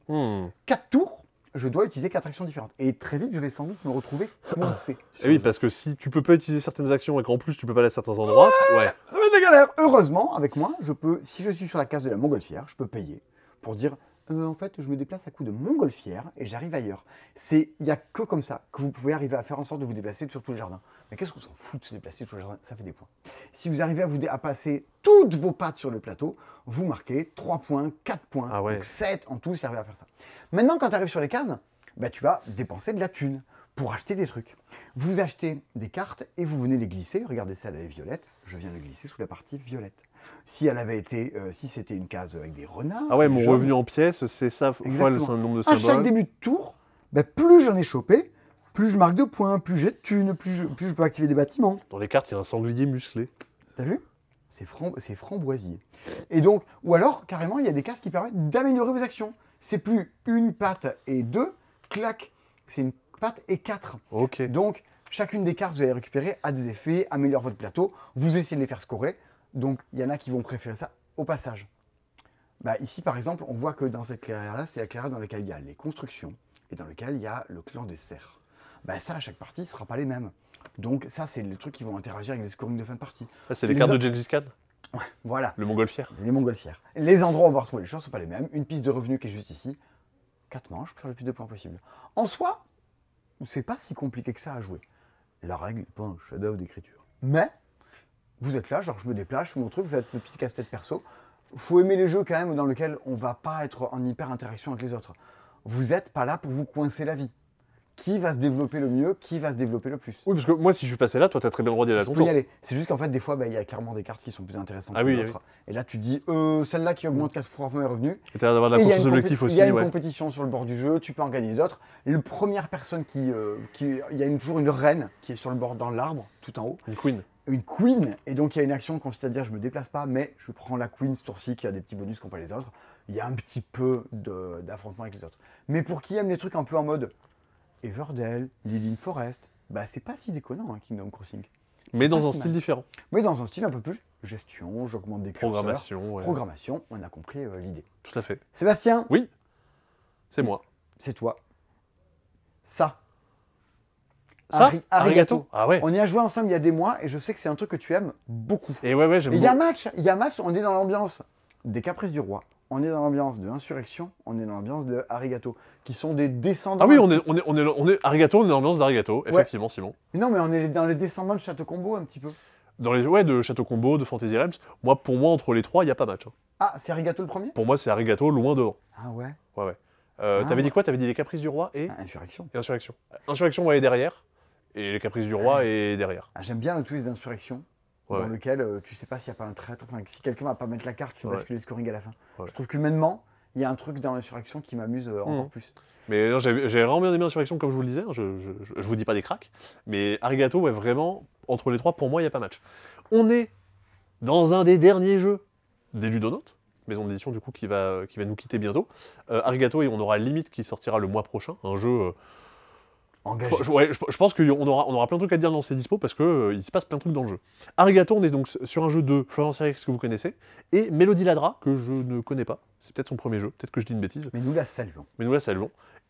4 tours, je dois utiliser 4 actions différentes. Et très vite, je vais sans doute me retrouver coincé. Et oui, parce que si tu peux pas utiliser certaines actions et qu'en plus tu peux pas aller à certains endroits, ouais. Ça va être la galère. Heureusement, avec moi, je peux, si je suis sur la case de la montgolfière, je peux payer pour dire, en fait, je me déplace à coup de montgolfière et j'arrive ailleurs. Il n'y a que comme ça que vous pouvez arriver à faire en sorte de vous déplacer sur tout le jardin. Mais qu'est-ce qu'on s'en fout de se déplacer sur le jardin? Ça fait des points. Si vous arrivez à passer toutes vos pattes sur le plateau, vous marquez 3 points, 4 points, Ah ouais. donc 7 en tout, si vous arrivez à faire ça. Maintenant, quand tu arrives sur les cases, bah, tu vas dépenser de la thune pour acheter des trucs. Vous achetez des cartes et vous venez les glisser. Regardez ça, elle est violette. Je viens de glisser sous la partie violette. Si elle avait été, si c'était une case avec des renards. Ah ouais, des mon jaunes, revenu en pièces, c'est ça, fois le Exactement. nombre de À chaque symboles. début de tour, bah, plus j'en ai chopé, plus je marque de points, plus j'ai de thunes, plus je peux activer des bâtiments. Dans les cartes, il y a un sanglier musclé. T'as vu? C'est framboisier. Et donc, ou alors, carrément, il y a des cases qui permettent d'améliorer vos actions. C'est plus une patte et 2, clac, c'est une patte et 4. Ok. Donc, chacune des cartes, vous allez récupérer, a des effets, améliore votre plateau, vous essayez de les faire scorer. Donc, il y en a qui vont préférer ça au passage. Bah, ici, par exemple, on voit que dans cette clairière-là, c'est la clairière dans laquelle il y a les constructions et dans laquelle il y a le clan des cerfs. Bah, ça, à chaque partie, ce ne sera pas les mêmes. Donc, ça, c'est les trucs qui vont interagir avec les scorings de fin de partie. Ça, c'est les Les cartes a- de Gengis Khan, Voilà, le montgolfière. les montgolfières. Les endroits où on va retrouver les choses ne sont pas les mêmes. Une piste de revenu qui est juste ici. 4 manches pour faire le plus de points possible. En soi, c'est pas si compliqué que ça à jouer. La règle n'est pas un chef-d'œuvre d'écriture. Mais, vous êtes là, genre je me déplace, je fais mon truc, vous faites le petit casse-tête perso. Faut aimer les jeux quand même dans lesquels on va pas être en hyper interaction avec les autres. Vous n'êtes pas là pour vous coincer la vie. Qui va se développer le mieux, qui va se développer le plus. Oui, parce que moi, si je suis passé là, toi, t'as très bien le droit d'y aller à Je ton peux y tour. aller. C'est juste qu'en fait, des fois, bah, il y a clairement des cartes qui sont plus intéressantes Ah que oui, d'autres. Et là, tu te dis, celle-là qui augmente 4 fois mes revenus. Et t'as l'air d'avoir de la Et il y a course une d'objectifs compé- aussi, il y a une ouais. compétition sur le bord du jeu, tu peux en gagner d'autres. La première personne il y a toujours une reine qui est sur le bord dans l'arbre, tout en haut. Une queen. Une queen, et donc il y a une action qui consiste à dire je me déplace pas, mais je prends la queen ce tour-ci qui a des petits bonus qu'ont pas les autres. Il y a un petit peu d'affrontement avec les autres. Mais pour qui aime les trucs un peu en mode Everdell, Living Forest, bah c'est pas si déconnant hein, Kingdom Crossing. Mais pas dans un si style mal. différent. Mais dans un style un peu plus gestion, j'augmente des curseurs. Programmation, ouais. Programmation, on a compris l'idée. Tout à fait. Sébastien, Oui, c'est moi. c'est toi. Ça. Ça Arigato. Arigato. Ah ouais. On y a joué ensemble il y a des mois et je sais que c'est un truc que tu aimes beaucoup. Et ouais, j'aime Il beaucoup. y a match, on est dans l'ambiance des Caprices du Roi, on est dans l'ambiance de Insurrection, on est dans l'ambiance de Arigato, qui sont des descendants. Ah oui, on est Arigato, on est dans l'ambiance d'Arigato, effectivement, Simon. Non, mais on est dans les descendants de Château Combo un petit peu. Dans les de Château Combo, de Fantasy Realms, pour moi, entre les trois, il n'y a pas match. Hein. Ah, c'est Arigato le premier? Pour moi, c'est Arigato loin devant. Ah ouais. Ouais. T'avais dit quoi? T'avais dit les Caprices du Roi et Insurrection. Insurrection. Insurrection, ouais, est derrière. Et les Caprices du Roi est derrière. Ah, j'aime bien le twist d'Insurrection, dans lequel tu sais pas s'il n'y a pas un traître, enfin si quelqu'un va pas mettre la carte qui fait basculer le scoring à la fin. Ouais. Je trouve qu'humainement, il y a un truc dans l'Insurrection qui m'amuse encore plus. Mais non, j'ai vraiment bien aimé Insurrection, comme je vous le disais. Hein, je vous dis pas des cracks. Mais Arigato, ouais, vraiment, entre les trois, pour moi, il n'y a pas match. On est dans un des derniers jeux des Ludonautes, maison d'édition du coup qui va nous quitter bientôt. Arigato, et on aura Limite qui sortira le mois prochain, un jeu... Engagé. Je pense qu'on aura plein de trucs à dire dans ces dispos parce qu'il se passe plein de trucs dans le jeu. Arigato, on est donc sur un jeu de Florence Rix que vous connaissez, et Mélodie Ladra, que je ne connais pas. C'est peut-être son premier jeu, peut-être que je dis une bêtise. Mais nous la saluons.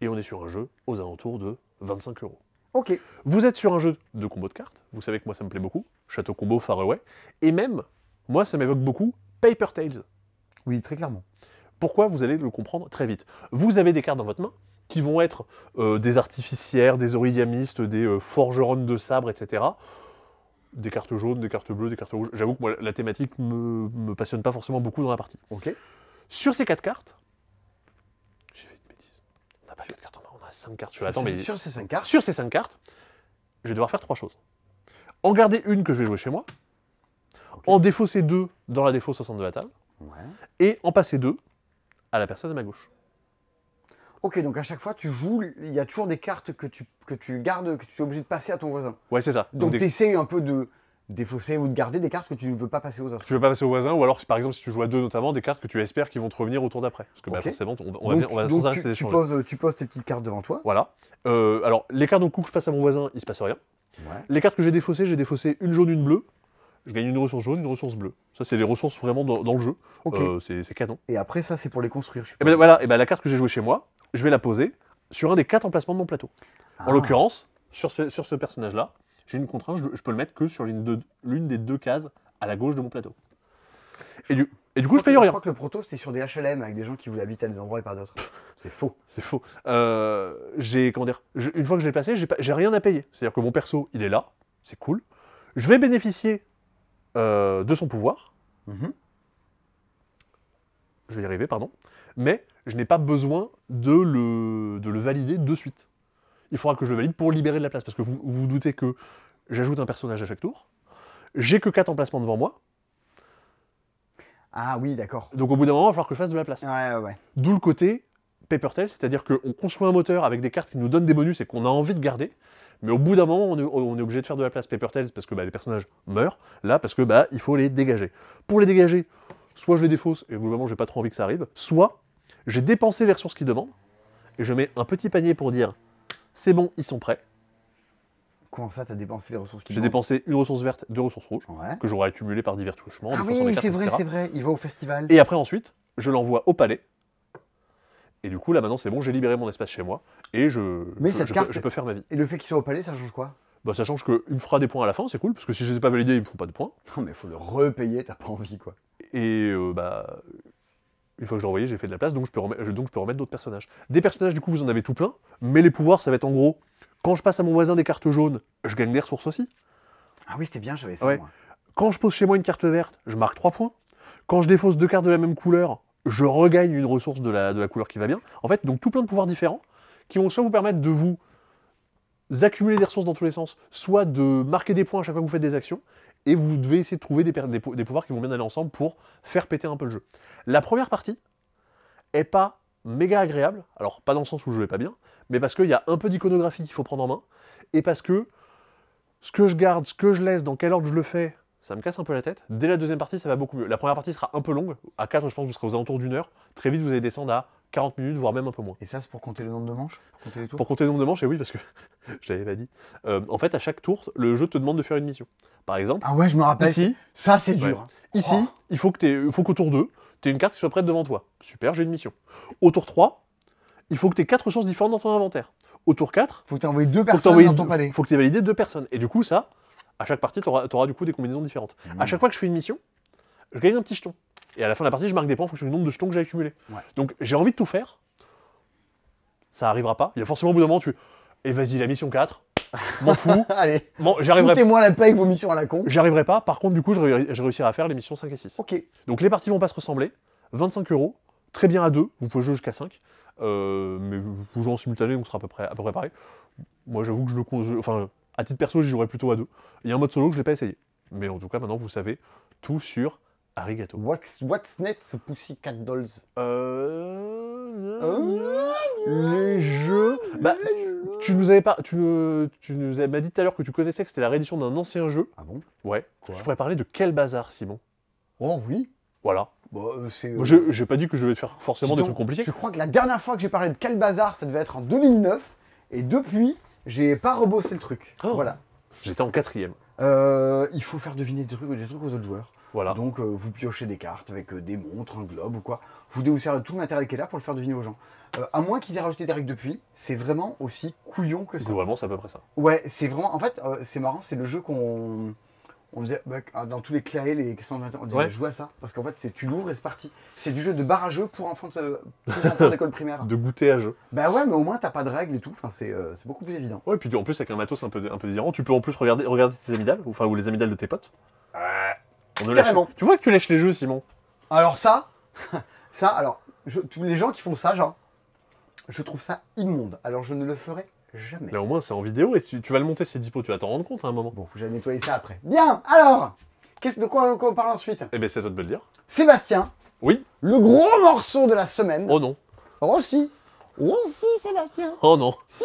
Et on est sur un jeu aux alentours de 25 €. Ok. Vous êtes sur un jeu de combo de cartes, vous savez que moi ça me plaît beaucoup, Château Combo, Far Away, et même, moi ça m'évoque beaucoup Paper Tales. Oui, très clairement. Pourquoi? Vous allez le comprendre très vite. Vous avez des cartes dans votre main, qui vont être des artificières, des origamistes, des forgerons de sabre, etc. Des cartes jaunes, des cartes bleues, des cartes rouges. J'avoue que moi, la thématique me passionne pas forcément beaucoup dans la partie. Ok. Sur ces 4 cartes, j'ai fait une bêtise. On n'a pas 4 cartes en main, on a 5 cartes. Sur ces 5 cartes. Sur ces 5 cartes, je vais devoir faire 3 choses. En garder une que je vais jouer chez moi, en défausser 2 dans la défausse au centre de la table, et en passer 2 à la personne à ma gauche. Ok, donc à chaque fois, tu joues, il y a toujours des cartes que tu gardes, que tu es obligé de passer à ton voisin. Ouais, c'est ça. Donc tu essaies un peu de défausser ou de garder des cartes que tu ne veux pas passer aux autres. Tu veux pas passer au voisin, ou alors par exemple si tu joues à 2 notamment, des cartes que tu espères qui vont te revenir au tour d'après. Parce que forcément, on va sans arrêt s'échanger. Tu poses tes petites cartes devant toi. Voilà. Alors les cartes donc coup que je passe à mon voisin, il se passe rien. Ouais. Les cartes que j'ai défaussé une jaune, une bleue. Je gagne une ressource jaune, une ressource bleue. Ça, c'est les ressources vraiment dans le jeu. Ok. C'est canon. Et après, ça, c'est pour les construire. Et ben voilà, la carte que j'ai jouée chez moi, je vais la poser sur un des 4 emplacements de mon plateau. En l'occurrence, sur ce personnage-là, j'ai une contrainte, je peux le mettre que sur l'une des 2 cases à la gauche de mon plateau. Et du coup, je paye rien. Je crois que le proto, c'était sur des HLM avec des gens qui voulaient habiter à des endroits et pas d'autres. C'est faux. C'est faux. Une fois que je l'ai placé, j'ai rien à payer. C'est-à-dire que mon perso, il est là, c'est cool. Je vais bénéficier de son pouvoir. Je vais y arriver, pardon. Mais je n'ai pas besoin de le valider de suite. Il faudra que je le valide pour libérer de la place. Parce que vous vous doutez que j'ajoute un personnage à chaque tour. J'ai que 4 emplacements devant moi. Ah oui, d'accord. Donc au bout d'un moment, il va falloir que je fasse de la place. Ouais. D'où le côté Paper Tales, c'est-à-dire qu'on construit un moteur avec des cartes qui nous donnent des bonus et qu'on a envie de garder. Mais au bout d'un moment, on est obligé de faire de la place. Paper Tales parce que les personnages meurent. Là, parce que il faut les dégager. Pour les dégager, soit je les défausse, et globalement, j'ai pas trop envie que ça arrive, soit j'ai dépensé les ressources qu'ils demandent, et je mets un petit panier pour dire c'est bon, ils sont prêts. Comment ça, t'as dépensé les ressources qu'ils J'ai demandent? dépensé une ressource verte, 2 ressources rouges, Ouais. que j'aurais accumulées par divers touchements. Ah oui, c'est vrai, il va au festival. Et après, ensuite, je l'envoie au palais. Et du coup, là, maintenant, c'est bon, j'ai libéré mon espace chez moi, et je peux faire ma vie. Et le fait qu'il soit au palais, ça change quoi? Ça change qu'il me fera des points à la fin, c'est cool, parce que si je les ai pas validés, ils me font pas de points. Non, mais il faut le repayer, t'as pas envie, quoi. Et une fois que je l'ai envoyé, j'ai fait de la place, donc je peux remettre d'autres personnages. Des personnages, du coup, vous en avez tout plein, mais les pouvoirs, ça va être en gros, quand je passe à mon voisin des cartes jaunes, je gagne des ressources aussi. Ah oui, c'était bien, j'avais ça, Ouais. moi. Quand je pose chez moi une carte verte, je marque 3 points. Quand je défausse 2 cartes de la même couleur, je regagne une ressource de la couleur qui va bien. En fait, donc tout plein de pouvoirs différents, qui vont soit vous permettre de vous accumuler des ressources dans tous les sens, soit de marquer des points à chaque fois que vous faites des actions, et vous devez essayer de trouver des pouvoirs qui vont bien aller ensemble pour faire péter un peu le jeu. La première partie est pas méga agréable, alors pas dans le sens où je jouais pas bien, mais parce qu'il y a un peu d'iconographie qu'il faut prendre en main, et parce que ce que je garde, ce que je laisse, dans quel ordre je le fais, ça me casse un peu la tête. Dès la deuxième partie, ça va beaucoup mieux. La première partie sera un peu longue, à 4, je pense que vous serez aux alentours d'1 heure. Très vite, vous allez descendre à 40 minutes, voire même un peu moins. Et ça, c'est pour compter le nombre de manches? Pour compter les tours? Pour compter le nombre de manches, et oui, parce que je l'avais pas dit. En fait, à chaque tour, le jeu te demande de faire une mission. Par exemple, Ah ouais, je me rappelle. ici, ça, c'est dur. ouais. Ici, il faut qu'au tour 2, tu aies une carte qui soit prête devant toi. Super, j'ai une mission. Au tour 3, il faut que tu aies 4 ressources différentes dans ton inventaire. au tour 4, Faut que tu envoies deux faut que personnes dans ton palais. faut que tu aies validé 2 personnes. Et du coup, ça, à chaque partie, tu auras du coup des combinaisons différentes. À chaque fois que je fais une mission, je gagne un petit jeton. Et à la fin de la partie, je marque des points en fonction du nombre de jetons que j'ai accumulé. Ouais. Donc j'ai envie de tout faire. Ça arrivera pas. Il y a forcément au bout d'un moment, et vas-y, la mission 4, m'en fous. Allez, Bon, j'arriverai foutez-moi la paix avec vos missions à la con. J'arriverai pas. Par contre, du coup, je réussirai à faire les missions 5 et 6. Ok. Donc les parties vont pas se ressembler. 25 €, très bien à 2. Vous pouvez jouer jusqu'à 5. Mais vous jouez en simultané, donc ce sera à peu près pareil. Moi, j'avoue que enfin, à titre perso, j'y jouerais plutôt à 2. Il y a un mode solo que je l'ai pas essayé. Mais en tout cas, maintenant, vous savez tout sur Arigato. What's next, Pussycat Dolls? Les jeux. Bah, tu nous m'as dit tout à l'heure que tu connaissais que c'était la réédition d'un ancien jeu. Ah bon? Ouais. Quoi? Tu pourrais parler de quel bazar, Simon? Oh oui. Voilà. Bon, c'est. J'ai pas dit que je vais te faire forcément Dis des donc, trucs compliqués. Je crois que la dernière fois que j'ai parlé de quel bazar, ça devait être en 2009. Et depuis, j'ai pas rebossé le truc. Oh. Voilà. J'étais en 4e. Il faut faire deviner des trucs aux autres joueurs. Voilà. Donc vous piochez des cartes avec des montres, un globe ou quoi. Vous devez vous servir de tout le matériel qui est là pour le faire deviner aux gens. À moins qu'ils aient rajouté des règles depuis, c'est vraiment aussi couillon que ça. Globalement, c'est à peu près ça. Ouais, c'est vraiment... En fait, c'est marrant, c'est le jeu on faisait dans tous les claés, les questions on disait jouer à ça. Parce qu'en fait, tu l'ouvres et c'est parti. C'est du jeu de bar à jeu pour enfants d'école primaire. De goûter à jeu. Bah ouais, mais au moins t'as pas de règles et tout. Enfin, c'est beaucoup plus évident. Ouais, et puis en plus, avec un matos un peu différent, tu peux en plus regarder tes amygdales, ou les amygdales de tes potes. On ne Carrément. Tu vois que tu lèches les jeux, Simon. Alors tous les gens qui font ça, genre, je trouve ça immonde. Alors je ne le ferai jamais. Mais au moins, c'est en vidéo et tu vas le monter, c'est dispo, tu vas t'en rendre compte à un moment. Bon, faut que j'aille nettoyer ça après. Bien, alors, de quoi on parle ensuite? Eh ben, c'est à toi de me le dire. Sébastien, Oui. le gros morceau de la semaine. Oh non. Aussi. Aussi, Sébastien. Oh non. Si.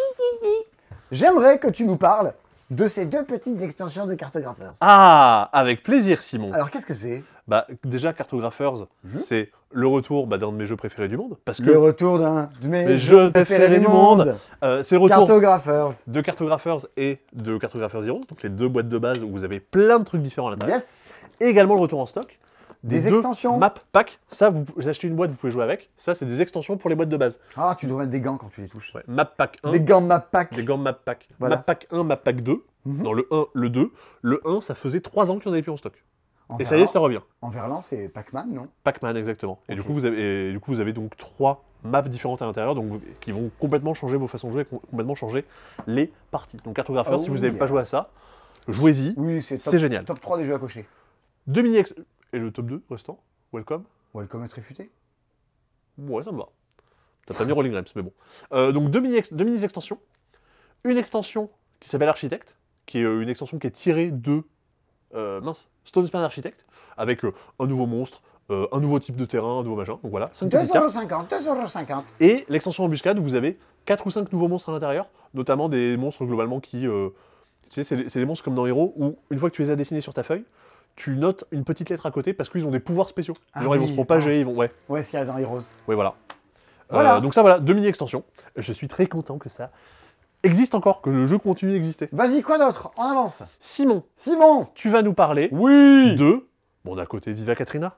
J'aimerais que tu nous parles de ces deux petites extensions de Cartographers. Ah, avec plaisir, Simon. Alors, qu'est-ce que c'est? Bah, déjà, Cartographers, c'est le retour d'un de mes jeux préférés du monde. Parce que Le retour d'un de mes jeux préférés du monde. C'est le retour Cartographers. de Cartographers et de Cartographers Heroes, donc les deux boîtes de base où vous avez plein de trucs différents à l'intérieur. Yes. Et également le retour en stock Des deux extensions. map pack. Ça, vous achetez une boîte, vous pouvez jouer avec. Ça, c'est des extensions pour les boîtes de base. Ah, tu dois mettre des gants quand tu les touches. Ouais. Map pack 1. Des gants map pack. Des gants map pack. Voilà. Map pack 1, map pack 2. Dans le 1, le 2. Le 1, ça faisait 3 ans qu'il n'y en avait plus en stock. Et ça y est, ça revient. En verlan, c'est Pac-Man, non? Pac-Man, exactement. Et Ok. du coup, vous avez donc 3 maps différentes à l'intérieur, donc qui vont complètement changer vos façons de jouer, et complètement changer les parties. Donc Cartographers, Oh si vous n'avez yeah. pas joué à ça, jouez-y. Oui, c'est génial. Top 3 des jeux à cocher. 2 mini ex et le top 2 restant. Welcome. Welcome être réfuté. Ouais, ça me va. T'as pas mis Rolling Grams, mais bon. Donc deux mini extensions. Une extension qui s'appelle Architect, qui est une extension qui est tirée de Stonespan Architect, avec un nouveau monstre, un nouveau type de terrain, un nouveau machin. Donc voilà, 5 petites cartes. 2,50 €, 2,50 €. Et l'extension Embuscade, où vous avez 4 ou 5 nouveaux monstres à l'intérieur, notamment des monstres globalement qui... tu sais, c'est les monstres comme dans Hero, où une fois que tu les as dessinés sur ta feuille, tu notes une petite lettre à côté parce qu'ils ont des pouvoirs spéciaux. Ah Genre ils vont oui, se propager, ah, ils vont... Ouais, Ouais, ce qu'il y a dans Heroes. ouais voilà. Voilà. Donc ça voilà, 2 mini-extensions. Je suis très content que ça existe encore, que le jeu continue d'exister. Vas-y, quoi d'autre? En avance. Simon, Simon. tu vas nous parler Oui. de... Bon, d'un côté, Viva Katrina.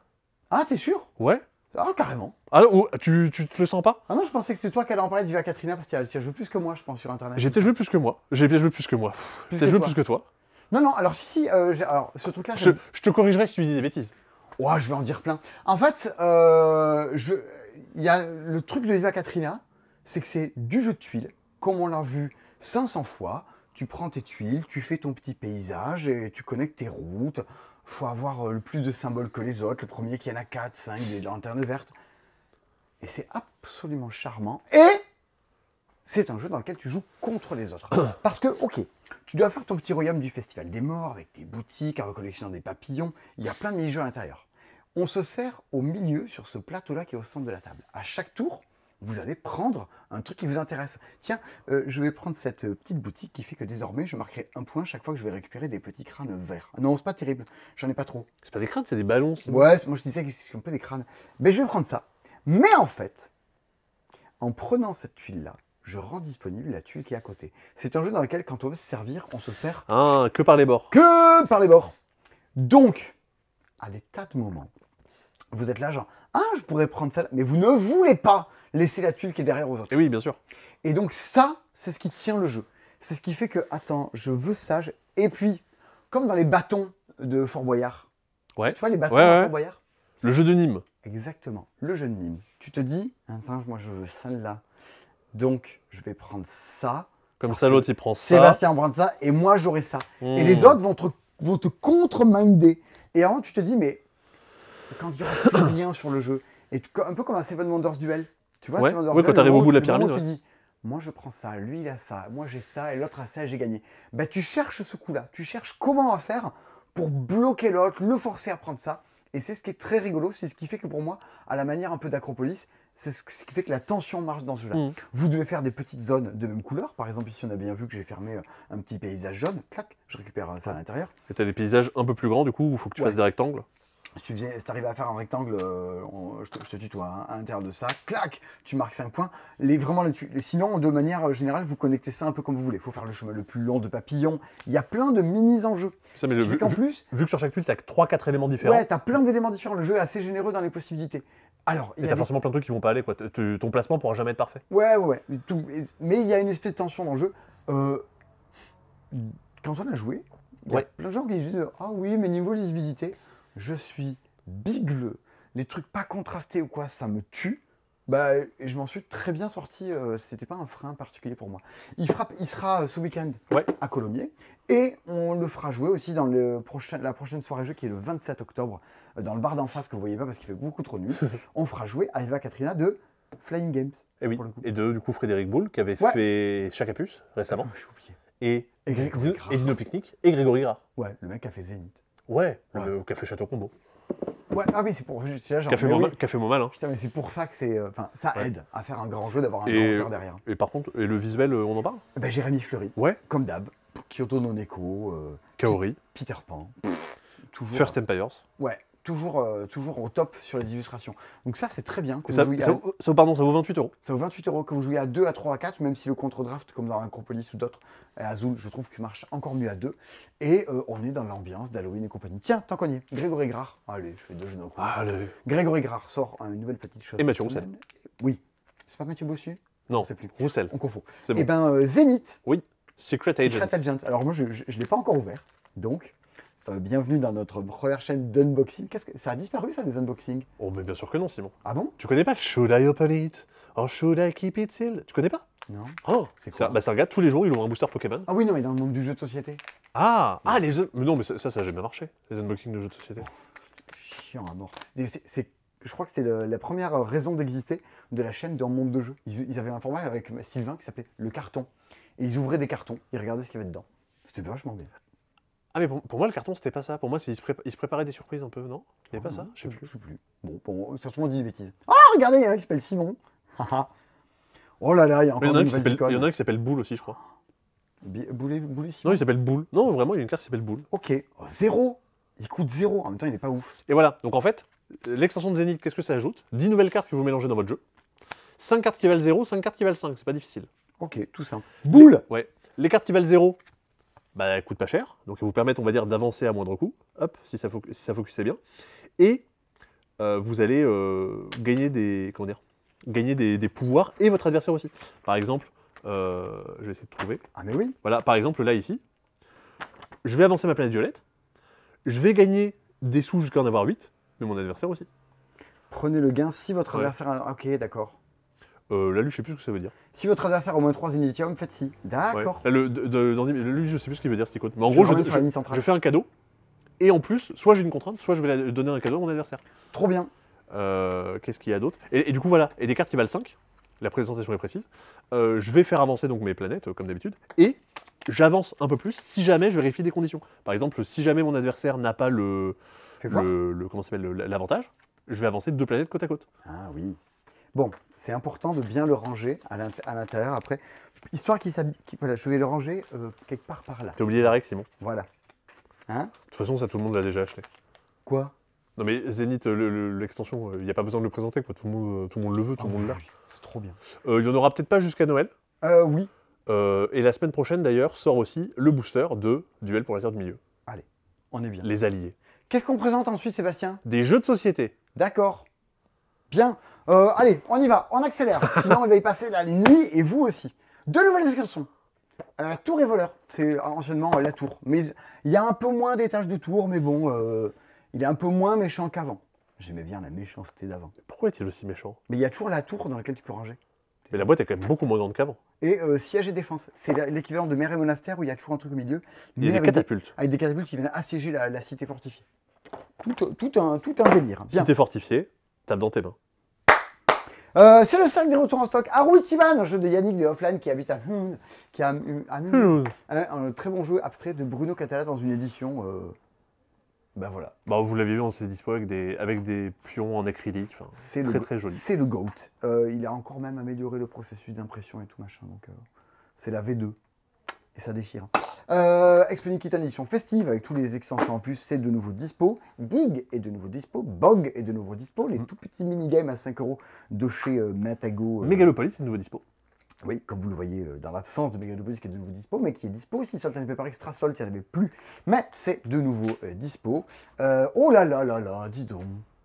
Ah, t'es sûr? Ouais. Ah, carrément. Ah, tu te le sens pas? Ah non, je pensais que c'était toi qui allais en parler de Viva Katrina parce que tu as joué plus que moi, je pense, sur Internet. J'ai peut-être joué plus que moi. J'ai peut-être joué plus que moi. Plus J'ai que joué toi. plus que toi. Non, non, alors si, alors ce truc-là, Je te corrigerai si tu dis des bêtises. ouah, je vais en dire plein. En fait, il y a le truc de Viva Katrina, c'est que c'est du jeu de tuiles, comme on l'a vu 500 fois. Tu prends tes tuiles, tu fais ton petit paysage et tu connectes tes routes. Faut avoir le plus de symboles que les autres. Le premier qui en a 4, 5, des lanternes vertes. Et c'est absolument charmant. Et c'est un jeu dans lequel tu joues contre les autres. Parce que, ok, tu dois faire ton petit royaume du Festival des Morts avec tes boutiques, en recollectionnant des papillons. Il y a plein de mini-jeux à l'intérieur. On se sert au milieu sur ce plateau-là qui est au centre de la table. À chaque tour, vous allez prendre un truc qui vous intéresse. Tiens, je vais prendre cette petite boutique qui fait que désormais, je marquerai un point chaque fois que je vais récupérer des petits crânes verts. Non, c'est pas terrible, j'en ai pas trop. C'est pas des crânes, c'est des ballons. Simon. Ouais, moi je disais que c'est un peu des crânes. Mais je vais prendre ça. Mais en fait, en prenant cette tuile-là, je rends disponible la tuile qui est à côté. C'est un jeu dans lequel, quand on veut se servir, on se sert Ah, que par les bords. que par les bords. Donc, à des tas de moments, vous êtes là genre, ah, je pourrais prendre ça, mais vous ne voulez pas. laisser la tuile qui est derrière aux autres. Et oui, bien sûr. Et donc ça, c'est ce qui tient le jeu. C'est ce qui fait que, attends, je veux ça. Et puis, comme dans les bâtons de Fort Boyard. Ouais. Tu vois les bâtons Ouais, de ouais. Fort Boyard? Le jeu de Nîmes. Exactement, le jeu de Nîmes. Tu te dis, attends, moi je veux celle-là. Donc, je vais prendre ça. Comme Parce ça, que l'autre, il prend ça. Sébastien prend ça et moi j'aurai ça. Et les autres vont te contre-minder. Et avant, tu te dis, mais quand il n'y aura plus rien sur le jeu, et un peu comme un Seven Wonders Duel. Tu vois, Ouais, Seven Wonders ouais, Duel, quand t'arrives le au bout de la moment où pyramide, tu dis, moi je prends ça, lui il a ça, moi j'ai ça, et l'autre a ça, et j'ai gagné. Bah, tu cherches ce coup-là, tu cherches comment faire pour bloquer l'autre, le forcer à prendre ça. Et c'est ce qui est très rigolo, c'est ce qui fait que pour moi, à la manière un peu d'Acropolis, c'est ce qui fait que la tension marche dans ce jeu-là. Vous devez faire des petites zones de même couleur. Par exemple, ici, on a bien vu que j'ai fermé un petit paysage jaune. Clac, je récupère ça à l'intérieur. Et t'as des paysages un peu plus grands, du coup, où il faut que tu fasses des rectangles. Si tu arrives à faire un rectangle, je te tutoie, hein, à l'intérieur de ça, clac, tu marques 5 points. Sinon, de manière générale, vous connectez ça un peu comme vous voulez. Il faut faire le chemin le plus long de papillon. Il y a plein de mini-enjeux. Ça, mais En plus, vu que sur chaque tuile, t'as 3-4 éléments différents. ouais, tu as plein d'éléments différents. Le jeu est assez généreux dans les possibilités. Alors, Et t'as forcément plein de trucs qui vont pas aller, quoi. Ton placement pourra jamais être parfait. Ouais. Mais il y a une espèce de tension dans le jeu. Quand on a joué, il y a plein de gens qui disent « Ah oui, mais niveau lisibilité, je suis bigleux. Les trucs pas contrastés ou quoi, ça me tue. » Bah, et je m'en suis très bien sorti. C'était pas un frein particulier pour moi. Il sera ce week-end à Colomiers. Et on le fera jouer aussi dans la prochaine soirée jeu qui est le 27 octobre, dans le bar d'en face que vous voyez pas parce qu'il fait beaucoup trop nuit. On fera jouer à Eva Katrina de Flying Games. Et oui. Et du coup, Frédéric Boule, qui avait fait Chacapus récemment. J'ai oublié. Et Dino Picnic. Et Grégory Grard. Ouais, le mec a fait Zénith. Ouais, le café Château Combo. Ouais, ah oui, c'est pour. Café Montmal. Hein. Putain, mais c'est pour ça que c'est. Ça aide à faire un grand jeu d'avoir un grand auteur derrière. Et par contre, le visuel, on en parle? Jérémy Fleury. Ouais. Comme d'hab. Kyoto non Echo. Kaori. Peter Pan. Toujours. First Empires. Ouais. Toujours au top sur les illustrations. Donc ça, c'est très bien. Ça vaut 28 €. Ça vaut 28 € que vous jouez à 2, à 3, à 4, même si le contre-draft, comme dans Acropolis ou d'autres, à Azul, je trouve qu'il marche encore mieux à 2. Et on est dans l'ambiance d'Halloween et compagnie. Tiens, tant qu'on y est, Grégory Grard. Allez, je fais 2 jeux d'un coup. Allez. Grégory Grard sort une nouvelle petite chose. Et Mathieu Roussel. Oui. C'est pas Mathieu Bossu? Non, c'est plus. Roussel. On confond. C'est bon. Et ben, Zénith. Oui. Secret Agent. Alors moi, je ne l'ai pas encore ouvert. Donc, bienvenue dans notre première chaîne d'unboxing. Ça a disparu, ça, les unboxings? Oh, mais bien sûr que non, Simon. Ah bon? Tu connais pas Should I Open It? Or Should I Keep It Sealed? Tu connais pas? Non. Oh, c'est quoi? C'est un gars, tous les jours, il ouvre un booster Pokémon. Ah oui, non, mais dans le monde du jeu de société. Ah, mais non, mais ça a jamais marché, les unboxings de jeux de société. Chiant à mort. Je crois que c'était la première raison d'exister de la chaîne dans le monde de jeu. Ils avaient un format avec Sylvain qui s'appelait Le Carton. Et ils ouvraient des cartons, ils regardaient ce qu'il y avait dedans. C'était vachement bien. Ah, mais pour moi, le carton, c'était pas ça. Pour moi, ils se préparaient des surprises un peu, non? Il n'y avait pas ça? Je sais plus. Bon, certainement on dit des bêtises. Ah, regardez, il y en a un qui s'appelle Simon. Oh là là, il y a encore une nouvelle icône. Il y en a un qui s'appelle Boule aussi, je crois. Boule Simon? Non, il s'appelle Boule. Non, vraiment, il y a une carte qui s'appelle Boule. Ok, 0. Il coûte 0. En même temps, il n'est pas ouf. Et voilà. Donc en fait, l'extension de Zénith, qu'est-ce que ça ajoute? 10 nouvelles cartes que vous mélangez dans votre jeu. 5 cartes qui valent 0, 5 cartes qui valent 5. C'est pas difficile. Ok, tout simple. Boule! Ouais. Les cartes qui valent 0, bah, elles coûtent pas cher. Donc elles vous permettent, on va dire, d'avancer à moindre coût. Hop, si ça focusait bien. Et vous allez gagner des pouvoirs et votre adversaire aussi. Par exemple, je vais essayer de trouver. Ah mais oui. Voilà, par exemple, là, ici, je vais avancer ma planète violette. Je vais gagner des sous jusqu'à en avoir 8, mais mon adversaire aussi. Prenez le gain si votre adversaire a... Ok, d'accord. Là, lui, je sais plus ce que ça veut dire. Si votre adversaire a au moins 3 Zenithium, faites si. D'accord. Ouais. Là, lui, je sais plus ce qu'il veut dire, cette icône. Mais en gros, je fais un cadeau. Et en plus, soit j'ai une contrainte, soit je vais donner un cadeau à mon adversaire. Trop bien. Qu'est-ce qu'il y a d'autre? Et du coup, voilà. Et des cartes qui valent 5. La présentation est précise. Je vais faire avancer donc mes planètes, comme d'habitude. Et j'avance un peu plus si jamais je vérifie des conditions. Par exemple, si jamais mon adversaire n'a pas l'avantage, je vais avancer 2 planètes côte à côte. Ah oui. Bon, c'est important de bien le ranger à l'intérieur après. Histoire voilà, je vais le ranger quelque part par là. T'as oublié la règle, Simon. Voilà. Hein? De toute façon, ça, tout le monde l'a déjà acheté. Quoi? Non mais Zénith, l'extension, il n'y a pas besoin de le présenter, quoi. Tout le monde le veut, tout le monde l'a. C'est trop bien. Il n'y en aura peut-être pas jusqu'à Noël. Oui. Et la semaine prochaine, d'ailleurs, sort aussi le booster de Duel pour la Terre du Milieu. Allez, on est bien. Les alliés. Qu'est-ce qu'on présente ensuite, Sébastien? Des jeux de société. D'accord. Bien. Allez, on y va, on accélère. Sinon, il va y passer la nuit et vous aussi. Deux nouvelles descriptions. Tour et voleur. C'est anciennement la tour. Mais il y a un peu moins d'étages de tour, mais bon, il est un peu moins méchant qu'avant. J'aimais bien la méchanceté d'avant. Pourquoi est-il aussi méchant? Mais il y a toujours la tour dans laquelle tu peux ranger. Mais la boîte est quand même beaucoup moins grande qu'avant. Et siège et défense. C'est l'équivalent de mer et monastère où il y a toujours un truc au milieu. Il y a mais des catapultes. avec des catapultes qui viennent assiéger la cité fortifiée. Tout un délire. Bien. Si t'es fortifié, tape dans tes mains. C'est le sac des retours en stock. Haru Ichiban, un jeu de Yannick de Offline qui habite à Mulhouse. Un très bon jeu abstrait de Bruno Catala dans une édition. Ben voilà. Bah, vous l'avez vu, on s'est dispo avec des pions en acrylique. Enfin, C'est très joli. C'est le GOAT. Il a encore même amélioré le processus d'impression et tout machin. Donc c'est la V2. Et ça déchire. Exploding Kitten édition festive avec tous les extensions en plus, c'est de nouveau dispo. Dig est de nouveau dispo. Bog est de nouveau dispo. Les tout petits minigames à 5 € de chez Matago. Megalopolis, c'est de nouveau dispo. Oui, comme vous le voyez dans l'absence de Megalopolis qui est de nouveau dispo, mais qui est dispo aussi sur le Paper Extra Salt, il n'y en avait plus. Mais c'est de nouveau dispo. Oh là là là là, dis donc.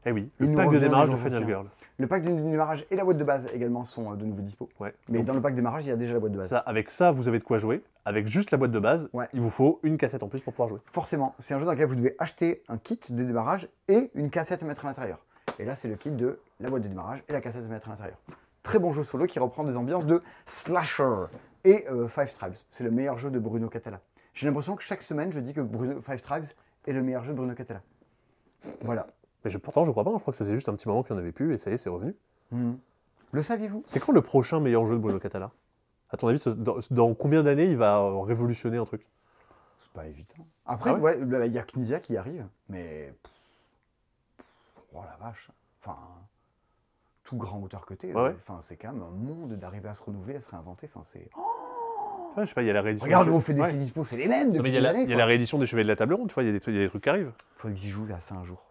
Eh oui, Il le nous pack de revient démarrage des de jours Final anciens. Girl. Le pack de démarrage et la boîte de base également sont de nouveau dispo. Ouais. Mais Donc, dans le pack de démarrage, il y a déjà la boîte de base. avec ça, vous avez de quoi jouer. Avec juste la boîte de base, Ouais. il vous faut une cassette en plus pour pouvoir jouer. Forcément, c'est un jeu dans lequel vous devez acheter un kit de démarrage et une cassette à mettre à l'intérieur. Et là, c'est le kit de la boîte de démarrage et la cassette à mettre à l'intérieur. Très bon jeu solo qui reprend des ambiances de slasher et Five Tribes. C'est le meilleur jeu de Bruno Catala. J'ai l'impression que chaque semaine, je dis que Five Tribes est le meilleur jeu de Bruno Catala. Voilà. Mais pourtant, je crois pas. Je crois que ça faisait juste un petit moment qu'il n'y en avait plus et ça y est, c'est revenu. Le saviez-vous? C'est quand le prochain meilleur jeu de Bruno Catala? À ton avis, dans combien d'années il va révolutionner un truc? C'est pas évident. Après, Ah ouais ouais, il y a Knizia qui arrive, mais... Oh la vache. Enfin, tout grand auteur que t'es, Ouais. enfin, c'est quand même un monde d'arriver à se renouveler, à se réinventer. Enfin, c'est... Ouais, je sais pas, il y a la réédition. Regarde, des on fait des ouais. dispo, c'est les mêmes Non, mais depuis il y a des années. il y a la réédition des Chevaliers de la Table Ronde, tu vois, il y a des trucs qui arrivent. Faut que j'y joue à ça un jour.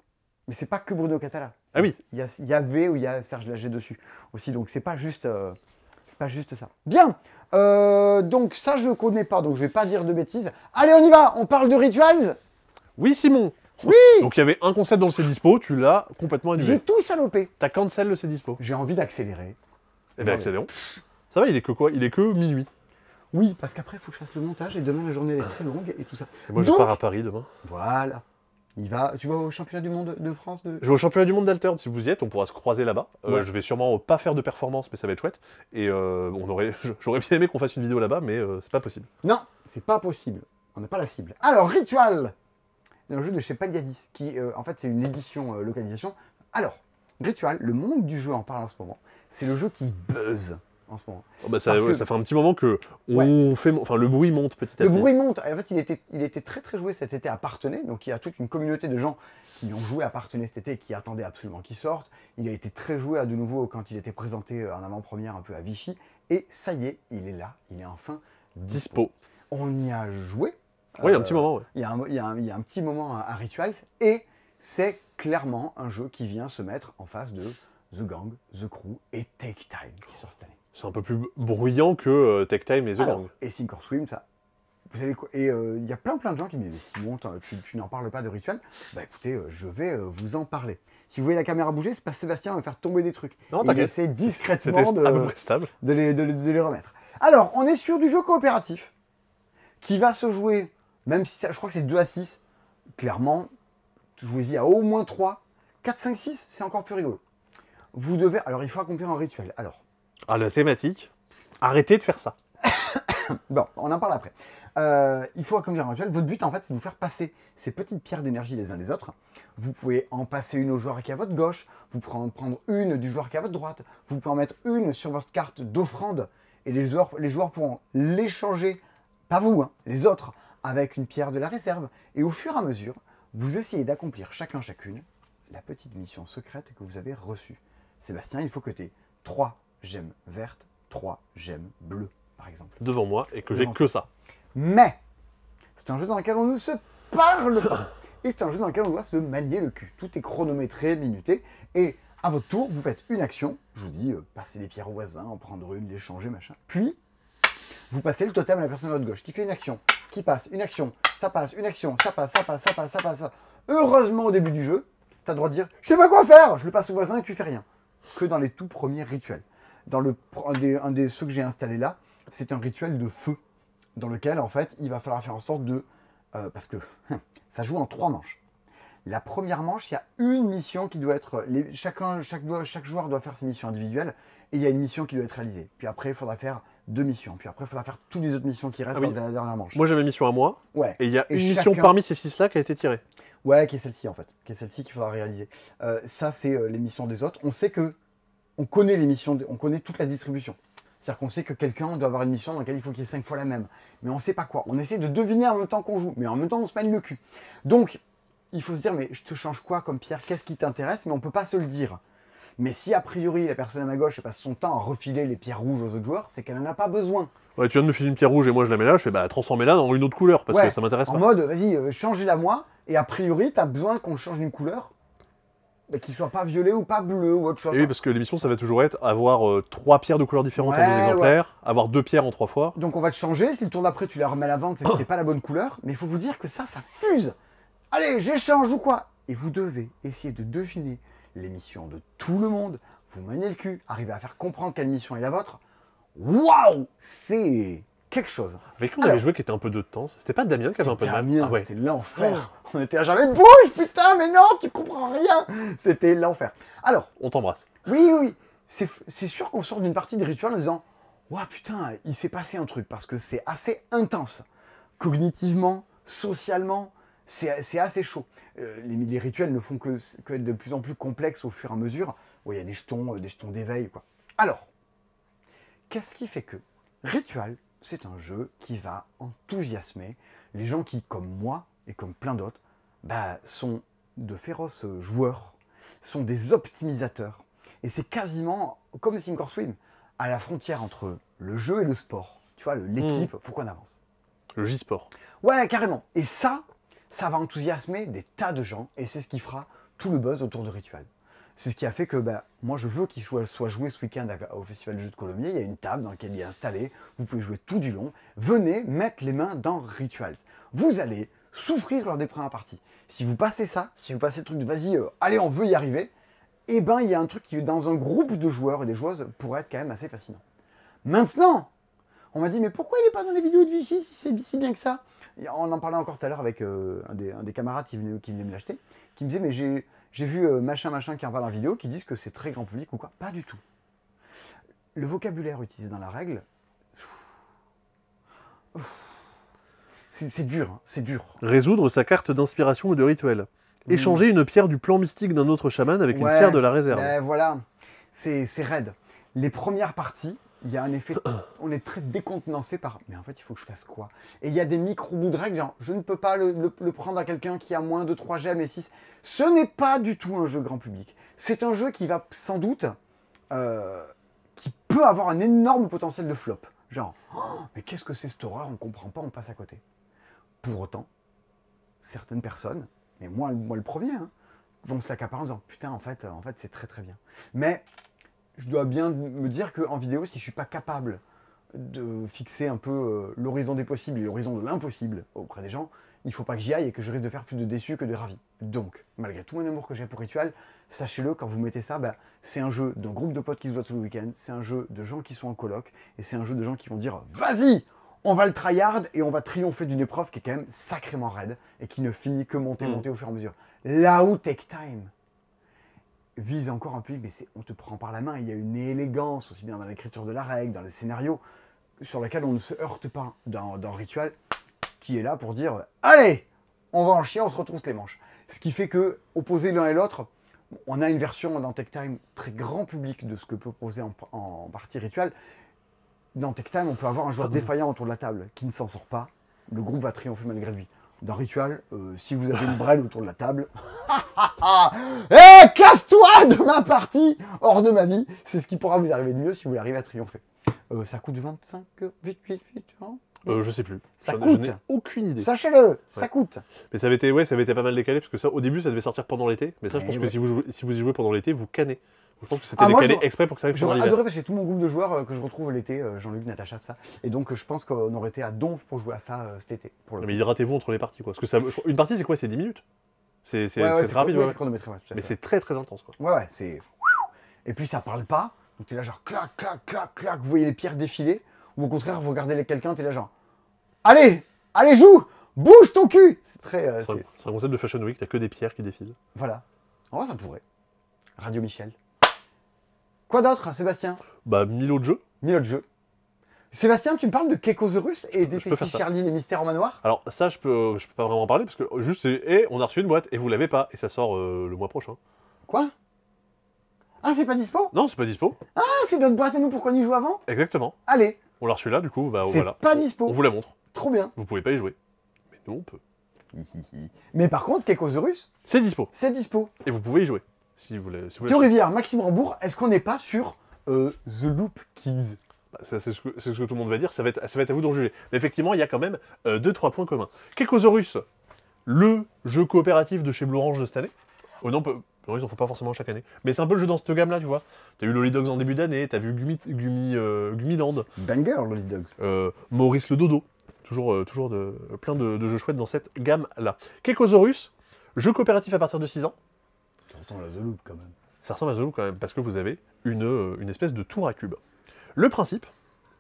Mais c'est pas que Bruno Catala. Ah oui. Il y a V ou il y a Serge Lager dessus aussi, donc c'est pas juste ça. Bien. Donc ça je connais pas, donc je vais pas dire de bêtises. Allez, on y va. On parle de Rituals. Oui, Simon. Oui. Donc il y avait un concept dans le C-Dispo, tu l'as complètement J'ai annulé. tout salopé. T'as cancel le C-Dispo. J'ai envie d'accélérer. Eh bien, accélérons. Ça va, il est que quoi? Il est que minuit. Oui, parce qu'après il faut que je fasse le montage et demain la journée elle est très longue et tout ça. Et moi, Donc, je pars à Paris demain. Voilà. Tu vas au championnat du monde de France de... Je vais au championnat du monde d'Alterne. Si vous y êtes, on pourra se croiser là-bas. Ouais. Je vais sûrement pas faire de performance, mais ça va être chouette. Et j'aurais bien aimé qu'on fasse une vidéo là-bas, mais c'est pas possible. Non, c'est pas possible. On n'a pas la cible. Alors, Ritual, un jeu de chez Paliadis, qui en fait c'est une édition localisation. Alors, Ritual, le monde du jeu en parle en ce moment. C'est le jeu qui buzz en ce moment. Oh, bah, ça Parce que- fait un petit moment que le bruit monte petit à Le petit. bruit monte. En fait, il était très très joué cet été à Parthenay. Donc il y a toute une communauté de gens qui ont joué à Parthenay cet été et qui attendaient absolument qu'il sorte. Il a été très joué à de nouveau quand il était présenté en avant-première un peu à Vichy. Et ça y est, il est là. Il est enfin dispo. Dispo. On y a joué. Oui, un petit moment, ouais. Il y a un petit moment à Rituals. Et c'est clairement un jeu qui vient se mettre en face de The Gang, The Crew et Take Time qui sort cette année. C'est un peu plus bruyant que Tech Time et The Alors, Gang. et Sink or Swim, ça. Vous savez quoi? Et il y a plein de gens qui me disent mais Simon, tu n'en parles pas de Ritual? Bah écoutez, je vais vous en parler. Si vous voyez la caméra bouger, c'est parce que Sébastien va faire tomber des trucs. Non, Il t'inquiète. essaie C'était discrètement à peu près stable. de les remettre. Alors, on est sur du jeu coopératif qui va se jouer, même si je crois que c'est 2 à 6, clairement, jouez-y à au moins 3. 4, 5, 6, c'est encore plus rigolo. Vous devez. Alors, il faut accomplir un rituel. Alors. Ah, la thématique. Arrêtez de faire ça. Bon, on en parle après. Il faut accomplir un rituel. Votre but, en fait, c'est de vous faire passer ces petites pierres d'énergie les uns les autres. Vous pouvez en passer une au joueur qui est à votre gauche. Vous pouvez en prendre une du joueur qui est à votre droite. Vous pouvez en mettre une sur votre carte d'offrande. Et les joueurs pourront l'échanger, pas vous, hein, les autres, avec une pierre de la réserve. Et au fur et à mesure, vous essayez d'accomplir chacune la petite mission secrète que vous avez reçue. Sébastien, il faut que tu aies 3 gemmes vertes, 3 gemmes bleues, par exemple. Devant moi et que j'ai Devant que ça. Mais, c'est un jeu dans lequel on ne se parle pas. Et c'est un jeu dans lequel on doit se manier le cul. Tout est chronométré, minuté. Et à votre tour, vous faites une action. Je vous dis, passer des pierres au voisin, en prendre une, l'échanger, machin. Puis, vous passez le totem à la personne à votre gauche qui fait une action, qui passe, une action, ça passe, une action, ça passe, ça passe, ça passe, ça passe. Heureusement, au début du jeu, tu as le droit de dire, je sais pas quoi faire, je le passe au voisin et tu fais rien. que dans les tout premiers rituels. Dans un des ceux que j'ai installé là, c'est un rituel de feu, dans lequel, en fait, il va falloir faire en sorte de... parce que ça joue en 3 manches. La première manche, il y a une mission qui doit être... chaque joueur doit faire ses missions individuelles, et il y a une mission qui doit être réalisée. Puis après, il faudra faire 2 missions. Puis après, il faudra faire toutes les autres missions qui restent dans la dernière manche. Moi, j'ai ma mission à moi, ouais. Et il y a une mission parmi ces 6-là qui a été tirée. Ouais, qui est celle-ci, en fait. Qui est celle-ci qu'il faudra réaliser. Ça, c'est les missions des autres. On sait que... On connaît les missions, on connaît toute la distribution. C'est-à-dire qu'on sait que quelqu'un doit avoir une mission dans laquelle il faut qu'il y ait 5 fois la même. Mais on ne sait pas quoi. On essaie de deviner en même temps qu'on joue. Mais en même temps, on se mène le cul. Donc, il faut se dire, mais je te change quoi comme pierre? Qu'est-ce qui t'intéresse? Mais on ne peut pas se le dire. Mais si, a priori, la personne à ma gauche passe son temps à refiler les pierres rouges aux autres joueurs, c'est qu'elle n'en a pas besoin. Ouais, tu viens de me filer une pierre rouge et moi je la mets là, je fais bah transformez-la dans une autre couleur parce que ça m'intéresse pas. En mode, vas-y, changez-la moi. Et a priori, tu as besoin qu'on change une couleur. Qu'il soit pas violet ou pas bleu ou autre chose. Et oui, parce que l'émission, ça va toujours être avoir 3 pierres de couleurs différentes en 2 exemplaires, avoir 2 pierres en 3 fois. Donc on va te changer, si le tour d'après tu la remets à la vente, c'est que c'est pas la bonne couleur, mais il faut vous dire que ça fuse. Allez, j'échange ou quoi? Et vous devez essayer de deviner les missions de tout le monde, vous maniez le cul, arriver à faire comprendre quelle mission est la vôtre. Waouh, c'est quelque chose. Avec qui on avait joué qui était un peu de temps? C'était pas Damien qui avait un peu de mal? Damien, c'était l'enfer. On était à jamais bouge, putain, mais non, tu comprends rien. C'était l'enfer. Alors, on t'embrasse. Oui. C'est sûr qu'on sort d'une partie des rituels en disant « Ouah, putain, il s'est passé un truc » parce que c'est assez intense. Cognitivement, socialement, c'est assez chaud. Les rituels ne font que être de plus en plus complexes au fur et à mesure. Il y a des jetons d'éveil, quoi. Alors, qu'est-ce qui fait que Ritual, c'est un jeu qui va enthousiasmer les gens qui, comme moi et comme plein d'autres, sont de féroces joueurs, sont des optimisateurs. Et c'est quasiment comme Sink or Swim, à la frontière entre le jeu et le sport. Tu vois, l'équipe, faut qu'on avance. Le J-Sport. Ouais, carrément. Et ça va enthousiasmer des tas de gens, et c'est ce qui fera tout le buzz autour de Ritual. C'est ce qui a fait que moi, je veux qu'il soit joué ce week-end au Festival de Jeux de Colomiers. Il y a une table dans laquelle il est installé. Vous pouvez jouer tout du long. Venez mettre les mains dans Rituals. Vous allez souffrir lors des premières parties. Si vous passez ça, si vous passez le truc de vas-y, allez, on veut y arriver, il y a un truc qui, dans un groupe de joueurs et des joueuses, pourrait être quand même assez fascinant. Maintenant, on m'a dit, mais pourquoi il n'est pas dans les vidéos de Vichy si c'est si bien que ça? On en parlait encore tout à l'heure avec un des camarades qui venait me l'acheter, qui me disait, mais j'ai vu machin qui en parle en vidéo, qui disent que c'est très grand public ou quoi. Pas du tout. Le vocabulaire utilisé dans la règle, c'est dur, hein, c'est dur. Résoudre sa carte d'inspiration ou de rituel. Échanger une pierre du plan mystique d'un autre chaman avec une pierre de la réserve. Voilà, c'est raide. Les premières parties, il y a un effet, on est très décontenancé par, mais en fait, il faut que je fasse quoi? Et il y a des micro-bouts de règles, genre, je ne peux pas le prendre à quelqu'un qui a moins de 3 gemmes et 6. Ce n'est pas du tout un jeu grand public. C'est un jeu qui va sans doute, qui peut avoir un énorme potentiel de flop. Genre, oh, mais qu'est-ce que c'est cette horreur? On comprend pas, on passe à côté. Pour autant, certaines personnes, et moi le premier, hein, vont se l'accaparer en disant, putain, en fait c'est très très bien. Mais je dois bien me dire qu'en vidéo, si je ne suis pas capable de fixer un peu l'horizon des possibles et l'horizon de l'impossible auprès des gens, il ne faut pas que j'y aille et que je risque de faire plus de déçus que de ravis. Donc, malgré tout mon amour que j'ai pour Ritual, sachez-le, quand vous mettez ça, c'est un jeu d'un groupe de potes qui se voient tout le week-end, c'est un jeu de gens qui sont en coloc, et c'est un jeu de gens qui vont dire « Vas-y, on va le tryhard et on va triompher d'une épreuve qui est quand même sacrément raide et qui ne finit que monter au fur et à mesure. » Là où Take Time vise encore un public, mais on te prend par la main, il y a une élégance aussi bien dans l'écriture de la règle, dans les scénarios, sur laquelle on ne se heurte pas dans Ritual, qui est là pour dire « Allez, on va en chier, on se retrousse les manches ». Ce qui fait que, opposés l'un et l'autre, on a une version dans Take Time très grand public de ce que peut proposer en partie Ritual. Dans Take Time, on peut avoir un joueur défaillant autour de la table qui ne s'en sort pas, le groupe va triompher malgré lui. Dans Ritual, si vous avez une brêle autour de la table, casse-toi de ma partie, hors de ma vie. C'est ce qui pourra vous arriver de mieux si vous voulez arriver à triompher. Ça coûte 25 €, vite, hein. Je sais plus. Ça coûte. Je n'ai aucune idée. Sachez-le, ça coûte. Mais ça avait été pas mal décalé, parce que ça, au début, ça devait sortir pendant l'été. Mais ça, je pense que si vous y jouez pendant l'été, vous cannez. Je pense que c'était décalé exprès pour que ça arrive pendant l'hiver. J'aurais adoré parce que j'ai tout mon groupe de joueurs que je retrouve l'été, Jean-Luc, Natacha, tout ça. Et donc je pense qu'on aurait été à Donf pour jouer à ça cet été. Mais hydratez-vous entre les parties, quoi. Parce que ça, une partie, c'est quoi? C'est 10 minutes. C'est très rapide. Ouais, c'est chronométré, ouais, mais c'est très très intense, quoi. Ouais, c'est... et puis ça parle pas, donc t'es là genre clac, clac, clac, clac, vous voyez les pierres défiler, ou au contraire, vous regardez quelqu'un, t'es là genre allez, allez, joue, bouge ton cul. C'est très. C'est un concept de Fashion Week, t'as que des pierres qui défilent. Voilà. En vrai, ça pourrait. Radio Michel. Quoi d'autre, Sébastien? Bah, 1000 autres jeux. 1000 autres jeux. Sébastien, tu me parles de Kekosaurus et peux faire Détective ça. Charlie, les mystères au manoir? Alors, ça, je peux pas vraiment en parler parce que juste, c'est. Eh, on a reçu une boîte et vous l'avez pas. Et ça sort le mois prochain. Quoi? Ah, c'est pas dispo? Non, c'est pas dispo. Ah, c'est notre boîte à nous pour qu'on y joue avant? Exactement. Allez, On l'a reçu là, du coup, bah c'est voilà. pas dispo. On vous la montre. Trop bien. Vous pouvez pas y jouer. Mais nous, on peut. Mais par contre, Kekosaurus, C'est dispo. c'est dispo. Et vous pouvez y jouer. Si vous voulez. Si vous voulez. Théo Rivière, Maxime Rambourg, est-ce qu'on n'est pas sur The Loop Kids? Bah, c'est ce que tout le monde va dire. Ça va être à vous d'en juger. Mais effectivement, il y a quand même 2-3 points communs. Kekosaurus, le jeu coopératif de chez Blue Orange de cette année. Oh non, ils en font pas forcément chaque année. Mais c'est un peu le jeu dans cette gamme-là, tu vois. T'as eu Lolly Dogs en début d'année, t'as vu Gumiland, Banger, Lolly Dogs. Maurice le Dodo. Toujours plein de jeux chouettes dans cette gamme-là. Kekosaurus, jeu coopératif à partir de 6 ans. Ça ressemble à The Loop quand même. Ça ressemble à The Loop quand même, parce que vous avez une espèce de tour à cube. Le principe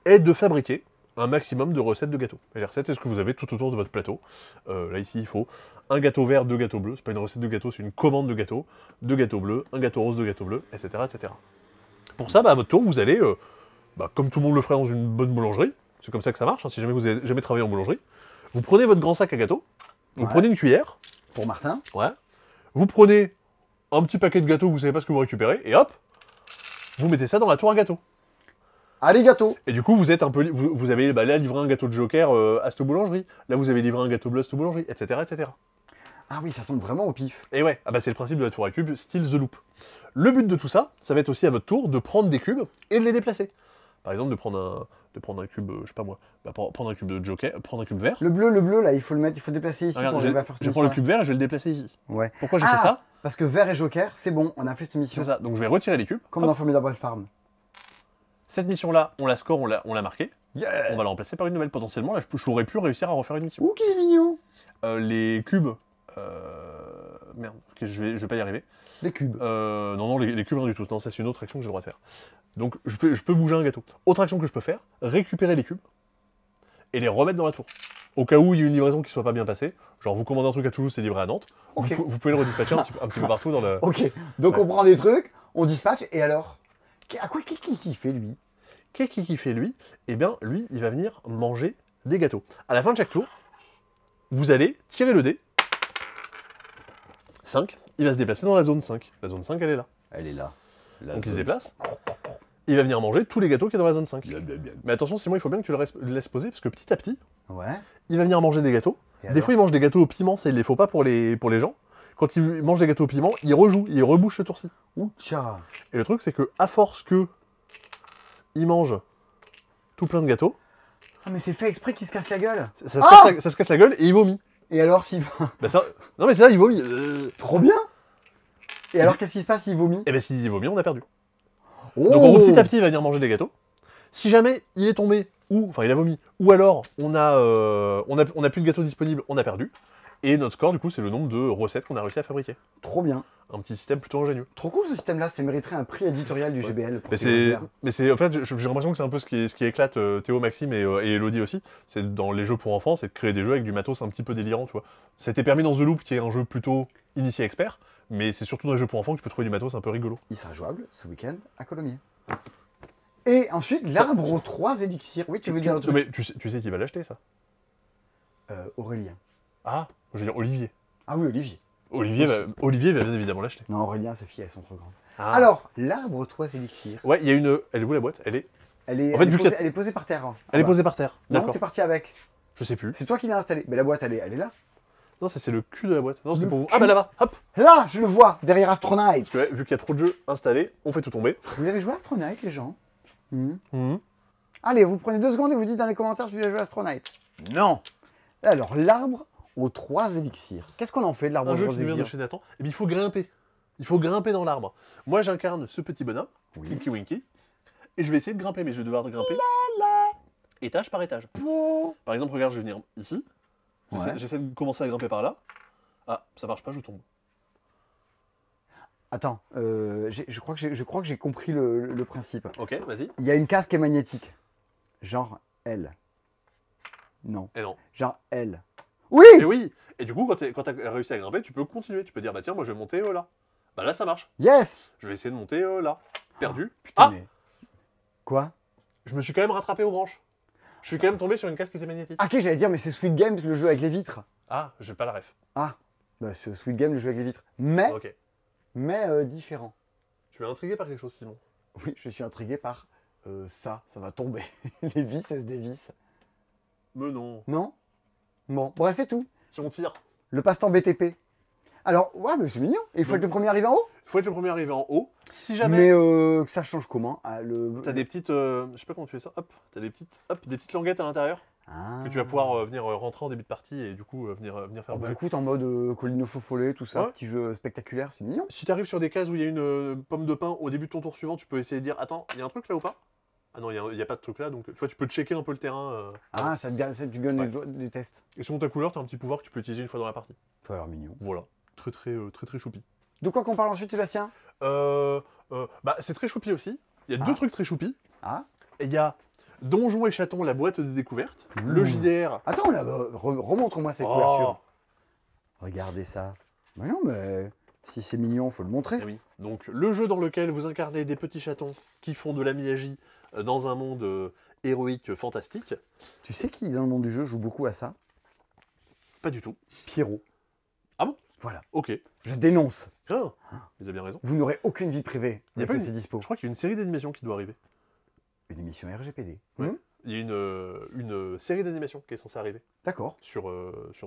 est de fabriquer un maximum de recettes de gâteaux. Et les recettes, c'est ce que vous avez tout autour de votre plateau. Là, ici, il faut un gâteau vert, 2 gâteaux bleus. C'est pas une recette de gâteau, c'est une commande de gâteaux. 2 gâteaux bleus, un gâteau rose, 2 gâteaux bleus, etc. etc. Pour ça, bah, à votre tour, vous allez, comme tout le monde le ferait dans une bonne boulangerie, c'est comme ça que ça marche, hein, si jamais vous avez jamais travaillé en boulangerie, vous prenez votre grand sac à gâteaux, vous Ouais. prenez une cuillère, Pour Martin. ouais, vous prenez un petit paquet de gâteaux, vous savez pas ce que vous récupérez, et hop, vous mettez ça dans la tour à gâteaux. Allez, gâteau. Et du coup, vous êtes un peu, vous avez là livré un gâteau de Joker à cette boulangerie, là vous avez livré un gâteau bleu à cette boulangerie, etc., etc. Ah oui, ça tombe vraiment au pif. Et ouais, ah bah c'est le principe de la tour à cubes, style The Loop. Le but de tout ça, ça va être aussi à votre tour de prendre des cubes et de les déplacer. Par exemple, de prendre un cube, je sais pas moi, prendre un cube de Joker, prendre un cube vert. Le bleu, là, il faut le déplacer ici Regarde, pour arriver à faire cette je prends le mission-là. cube vert et je vais le déplacer ici. Ouais. Pourquoi j'ai fait ça? Parce que vert et joker, c'est bon, on a fait cette mission. C'est ça, donc je vais retirer les cubes. Comme Hop. dans Formidable Farm. Cette mission-là, on la score, on l'a marquée. Yeah. On va la remplacer par une nouvelle potentiellement. Là, j'aurais pu réussir à refaire une mission. Ouh, qu'il est mignon. Les cubes... Merde, ok, je vais pas y arriver. Les cubes. Non, les cubes, rien du tout. Non, ça c'est une autre action que j'ai le droit de faire. Donc je peux bouger un gâteau. Autre action que je peux faire, récupérer les cubes et les remettre dans la tour. Au cas où il y a une livraison qui soit pas bien passée, genre vous commandez un truc à Toulouse, c'est livré à Nantes, Ok. vous pouvez le redispatcher un petit peu partout dans le... Ok, donc Ouais. on prend des trucs, on dispatche, et alors? À quoi qui fait, lui? Qu'est-ce qu'il fait lui? Eh bien, lui, il va venir manger des gâteaux. À la fin de chaque tour, vous allez tirer le dé. 5. Il va se déplacer dans la zone 5. La zone 5, elle est là. Elle est là. Donc il se déplace. Il va venir manger tous les gâteaux qui est dans la zone 5. Mais attention, Simon, il faut bien que tu le laisses poser, parce que petit à petit, Ouais. il va venir manger des gâteaux. Et Des alors fois, il mange des gâteaux au piment, ça, il les faut pas pour les gens. Quand il mange des gâteaux au piment, il rejoue, il rebouche ce tour-ci. Ouh, tcha. Et le truc, c'est que à force que il mange tout plein de gâteaux, Ah, mais c'est fait exprès qu'il se casse la gueule. ça se casse la gueule et il vomit. Et alors, s'il Bah ça... Non mais c'est ça, il vomit. Trop bien. Et alors, qu'est-ce qui se passe s'il vomit? Et ben s'il vomit, on a perdu. Oh. Donc en gros, petit à petit, il va venir manger des gâteaux. Si jamais il est tombé, ou enfin il a vomi, ou alors on a plus de gâteaux disponibles, on a perdu. Et notre score, du coup, c'est le nombre de recettes qu'on a réussi à fabriquer. Trop bien. Un petit système plutôt ingénieux. Trop cool ce système-là, ça mériterait un prix éditorial du GBL. pour Mais Théo Rivière. c'est en fait, j'ai l'impression que c'est un peu ce qui éclate Théo, Maxime et Elodie aussi. C'est dans les jeux pour enfants, c'est de créer des jeux avec du matos un petit peu délirant, tu vois. C'était permis dans The Loop, qui est un jeu plutôt initié expert, mais c'est surtout dans les jeux pour enfants que tu peux trouver du matos un peu rigolo. Il sera jouable ce week-end à Colomiers. Et ensuite, l'arbre aux 3 élixirs. Oui, tu veux dire un Non, truc? mais tu sais qui va l'acheter, ça? Aurélien. Ah, je veux dire Olivier. Ah oui, Olivier. Olivier va bien évidemment l'acheter. Non, Aurélien, ses filles, elles sont trop grandes. Ah. Alors, l'arbre aux 3 élixirs. Ouais, il y a une... Elle est où la boîte? Elle est Elle En fait, est vu qu'il y a- posée, elle est posée par terre. Hein, Elle est en bas. posée par terre. Non, D'accord. t'es parti avec. Je sais plus. C'est toi qui l'as installée. Mais la boîte, elle est là. Non, ça c'est le cul de la boîte. Non, c'est Le pour vous. cul. Ah bah là-bas, hop. Là, je le vois, derrière Astronite. Parce que, ouais, vu qu'il y a trop de jeux installés, on fait tout tomber. Vous avez joué à Astronite, les gens? Mhm. Allez, vous prenez 2 secondes et vous dites dans les commentaires si vous avez joué à Astronite. Non. Alors, l'arbre aux 3 élixirs. Qu'est-ce qu'on en fait de l'arbre Un aux jeu 3 qui vient de élixirs? chez Nathan. Et bien il faut grimper. Il faut grimper dans l'arbre. Moi j'incarne ce petit bonhomme, Oui. Tinky Winky, et je vais essayer de grimper, mais je vais devoir grimper étage par étage. Po. Par exemple, regarde, je vais venir ici. Ouais. J'essaie de commencer à grimper par là. Ah, ça marche pas, je tombe. Attends, je crois que j'ai compris le principe. Ok, vas-y. Il y a une case qui est magnétique. Genre L. Non. Et non. Genre L. Oui! Et oui. Et du coup, quand tu as réussi à grimper, tu peux continuer. Tu peux dire, bah tiens, moi je vais monter là. Bah là, ça marche. Yes! Je vais essayer de monter là. Perdu. Putain, Ah, mais... Quoi? je me suis quand même rattrapé aux branches. Je suis quand même tombé sur une case qui était magnétique. Ah, ok, j'allais dire, mais c'est Sweet Games, le jeu avec les vitres. Ah, j'ai pas la ref. Ah, bah c'est Sweet Game, le jeu avec les vitres. Mais, Ok. différent. Tu m'as intrigué par quelque chose, Simon. Oui, je suis intrigué par ça va tomber. Les vis, elles se dévissent. Mais non. Non? Bon, bref, c'est tout. Si on tire, Le passe-temps BTP. Alors, ouais, mais c'est mignon. Et il faut Donc- être le premier arrivé en haut. il faut être le premier arrivé en haut. Si jamais Mais que ça change comment? t'as des petites, je sais pas comment tu fais ça. Hop, t'as des petites languettes à l'intérieur Ah. que tu vas pouvoir venir rentrer en début de partie et du coup venir faire Oh, bah bouger. écoute, en mode Colino Fofollet, tout ça, Ouais. petit jeu spectaculaire, c'est mignon. Si tu arrives sur des cases où il y a une pomme de pain au début de ton tour suivant, tu peux essayer de dire attends, il y a un truc là ou pas? Ah non, il y a pas de truc là, donc tu vois, tu peux checker un peu le terrain. Ah, ça te gagne, tu gagnes Ouais. des tests. Et selon ta couleur, tu as un petit pouvoir que tu peux utiliser une fois dans la partie. Ça a l'air mignon. Voilà, très choupi. De quoi qu'on parle ensuite, Sébastien? Bah c'est très choupi aussi. Il y a deux trucs très choupis. Ah. Et il y a Donjons et Chatons, la boîte de découverte, le JDR. Attends, là, remontre-moi ces Oh. couvertures. Regardez ça. Mais non, mais si c'est mignon, faut le montrer. Eh oui. Donc le jeu dans lequel vous incarnez des petits chatons qui font de la magie dans un monde héroïque fantastique. Tu sais qui, dans le monde du jeu, joue beaucoup à ça? Pas du tout. Pierrot. Ah bon? Voilà. Ok. Je dénonce. Ah, vous avez bien raison. Vous n'aurez aucune vie privée. Il y a Même pas si une- c'est dispo. Je crois qu'il y a une série d'animations qui doit arriver. Une émission RGPD. Ouais. Il y a une série d'animations qui est censée arriver D'accord. sur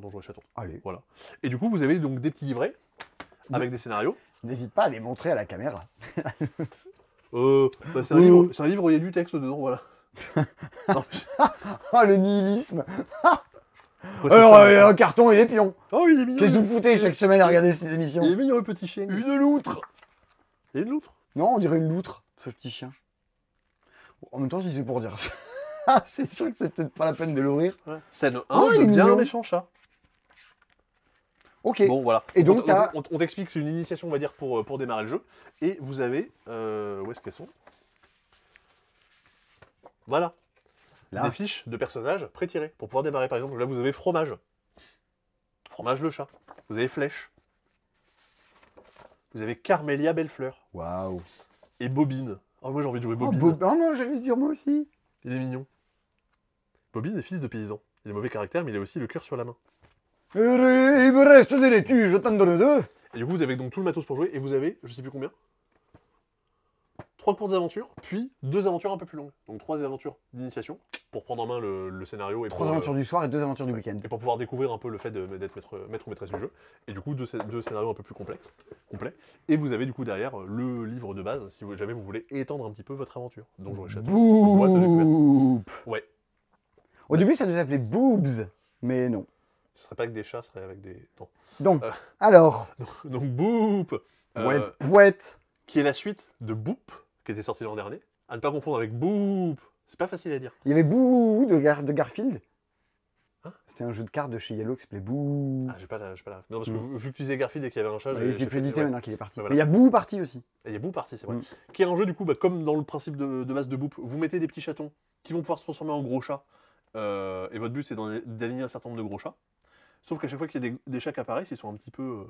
Donjons et Chatons. Allez. Voilà. Et du coup, vous avez donc des petits livrets avec des scénarios. N'hésite pas à les montrer à la caméra. Bah, c'est un livre où il y a du texte dedans, voilà. Non, Oh, le nihilisme. après, Alors, c'est ça. un carton et des pions. Oh, il est mignon. Qu'est-ce que vous foutez chaque semaine à regarder ces émissions? Il est mignon, le petit chien. Une loutre. Il y a une loutre. Non, on dirait une loutre, ce petit chien. En même temps, si c'est pour dire ça, c'est sûr que c'est peut-être pas la peine de l'ouvrir. Ouais. Scène 1 Oh, il de est bien mignon. méchant chat. Ok. Bon, voilà. Et donc, t'as- on t'explique que c'est une initiation, on va dire, pour démarrer le jeu. Et vous avez... où est-ce qu'elles sont? Voilà. Là. Des fiches de personnages pré-tirées. Pour pouvoir démarrer, par exemple, là, vous avez Fromage. Fromage le chat. Vous avez Flèche. Vous avez Carmélia Bellefleur. Waouh. Et Bobine. Oh, moi, j'ai envie de jouer Oh, Bobine. oh non, j'allais se dire moi aussi. Il est mignon. Bobine est fils de paysan. Il a mauvais caractère, mais il a aussi le cœur sur la main. Il me reste des laitues, je t'en donne deux. Et du coup, vous avez donc tout le matos pour jouer, et vous avez, je sais plus combien, 3 courtes aventures, puis 2 aventures un peu plus longues. Donc 3 aventures d'initiation, pour prendre en main le scénario. Et 3 pour, aventures du soir et 2 aventures du ouais, week-end. et pour pouvoir découvrir un peu le fait d'être maître ou maîtresse du jeu. Et du coup, deux scénarios un peu plus complets. Et vous avez du coup derrière le livre de base, si jamais vous voulez étendre un petit peu votre aventure. Donc j'aurais château. Boîte de découverte. Boop. Ouais. Au début, ça devait s'appeler Boobs, mais non. Ce serait pas avec des chats, ce serait avec des... Non. Donc, Euh. alors, Donc Boop Pouette. qui est la suite de Boop, qui était sorti l'an dernier. À ne pas confondre avec Boop. C'est pas facile à dire. Il y avait Boo de Garfield. Hein? C'était un jeu de cartes de chez Yellow qui s'appelait Boo. Ah, j'ai pas la... Non, parce que vu que tu disais Garfield et qu'il y avait un chat, Il j'ai s'est plus fait- édité ouais. maintenant qu'il est parti. Ouais, voilà. Mais il y a Boo parti aussi. Et il y a Boop parti, c'est vrai. Mm. Qui est un jeu, du coup, bah, comme dans le principe de base de Boop, vous mettez des petits chatons qui vont pouvoir se transformer en gros chats. Et votre but, c'est d'aligner un certain nombre de gros chats. Sauf qu'à chaque fois qu'il y a des chats qui apparaissent, ils sont un petit peu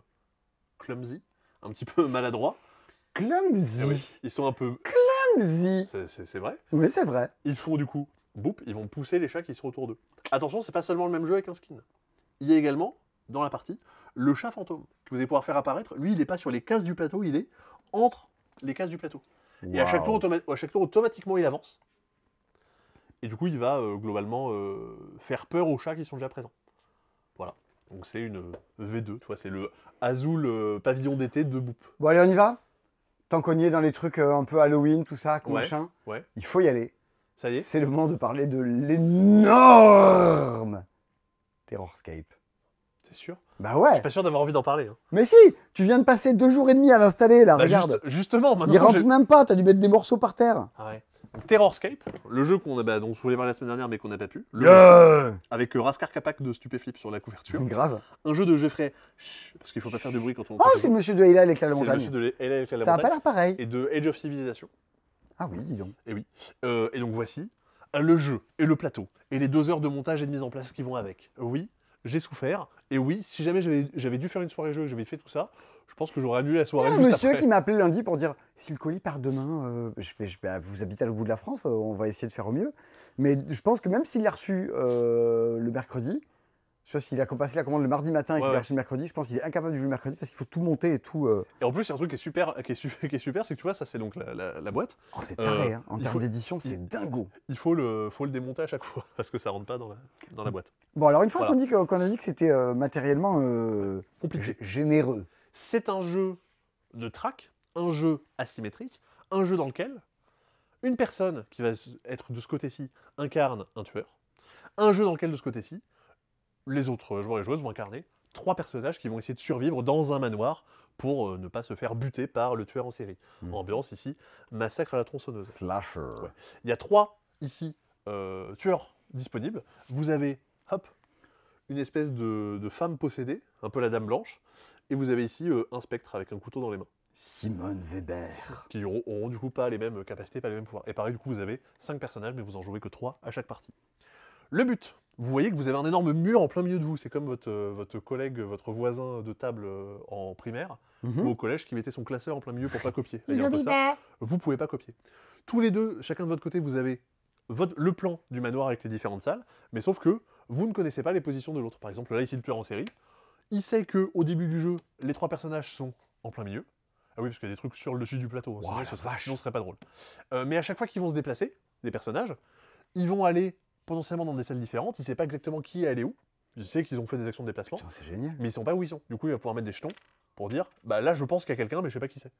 clumsy, un petit peu maladroits. Clumsy. Eh oui, ils sont un peu... Clumsy. C'est vrai. Oui, c'est vrai. Ils font du coup, Boop, ils vont pousser les chats qui sont autour d'eux. Attention, c'est pas seulement le même jeu avec un skin. Il y a également, dans la partie, le chat fantôme, que vous allez pouvoir faire apparaître. Lui, il n'est pas sur les cases du plateau, il est entre les cases du plateau. Et à chaque tour, automatiquement, il avance. Et du coup, il va globalement faire peur aux chats qui sont déjà présents. Voilà. Donc c'est une V2, tu vois, c'est le Azul pavillon d'été de Boop. Bon, allez, on y va. Tant qu'on y est dans les trucs un peu Halloween, tout ça, Ouais, machin, ouais. il faut y aller. Ça y est. C'est le moment de parler de l'énorme Terrorscape. C'est sûr. Bah Je ouais. suis pas sûr d'avoir envie d'en parler. Hein. Mais si, tu viens de passer 2 jours et demi à l'installer, là, Bah, regarde. justement, maintenant. Il rentre même pas, t'as dû mettre des morceaux par terre. Ah ouais. Terrorscape, le jeu dont je voulais parler la semaine dernière mais qu'on n'a pas pu. Avec Raskar Kapak de Stupéflip sur la couverture. Grave. Un jeu de Geoffrey, parce qu'il faut pas faire de bruit quand on... Oh, c'est Monsieur de Hela avec la C'est le montagne. monsieur de Hela avec la Ça a montagne. pas l'air pareil. Et de Age of Civilization. Ah oui, dis donc. Et oui. Et donc voici le jeu et le plateau et les 2 heures de montage et de mise en place qui vont avec. Oui, j'ai souffert. Et oui, si jamais j'avais dû faire une soirée jeu et que j'avais fait tout ça, je pense que j'aurais annulé la soirée. Il y a un juste monsieur après. qui m'a appelé lundi pour dire si le colis part demain, vous habitez à l'autre bout de la France, on va essayer de faire au mieux. Mais je pense que même s'il l'a reçu le mercredi, je sais pas s'il a passé la commande le mardi matin et qu'il l'a reçu le mercredi, je pense qu'il est incapable de jouer le mercredi parce qu'il faut tout monter et tout. Et en plus, il y a un truc qui est super, c'est que tu vois, ça c'est donc la boîte. Oh, c'est taré, hein. En termes d'édition, c'est dingo. Il faut le démonter à chaque fois parce que ça rentre pas dans la boîte. Bon, alors une fois Voilà. qu'on a dit que c'était matériellement Compliqué. généreux. C'est un jeu de track, un jeu asymétrique, un jeu dans lequel une personne qui va être de ce côté-ci incarne un tueur, un jeu dans lequel de ce côté-ci, les autres joueurs et joueuses vont incarner 3 personnages qui vont essayer de survivre dans un manoir pour ne pas se faire buter par le tueur en série. Ambiance ici, massacre à la tronçonneuse. Slasher. Ouais. Il y a 3 ici tueurs disponibles. Vous avez, hop, une espèce de femme possédée, un peu la Dame Blanche, et vous avez ici un spectre avec un couteau dans les mains. Simone Weber. Qui auront du coup pas les mêmes capacités, pas les mêmes pouvoirs. Et pareil, du coup, vous avez 5 personnages, mais vous en jouez que 3 à chaque partie. Le but, vous voyez que vous avez un énorme mur en plein milieu de vous. C'est comme votre collègue, votre voisin de table en primaire, ou au collège, qui mettait son classeur en plein milieu pour pas copier. Là, il y a un peu ça. Vous pouvez pas copier. Tous les deux, chacun de votre côté, vous avez le plan du manoir avec les différentes salles, mais sauf que vous ne connaissez pas les positions de l'autre. Par exemple, là, ici, le tueur en série, il sait qu'au début du jeu, les 3 personnages sont en plein milieu. Ah oui, parce qu'il y a des trucs sur le dessus du plateau, sinon, sinon ce serait pas drôle. Mais à chaque fois qu'ils vont se déplacer, les personnages, ils vont aller potentiellement dans des salles différentes, il sait pas exactement qui est allé où, il sait qu'ils ont fait des actions de déplacement, Putain, c'est génial. mais ils sont pas où ils sont. Du coup, il va pouvoir mettre des jetons pour dire, bah là, je pense qu'il y a quelqu'un, mais je sais pas qui c'est.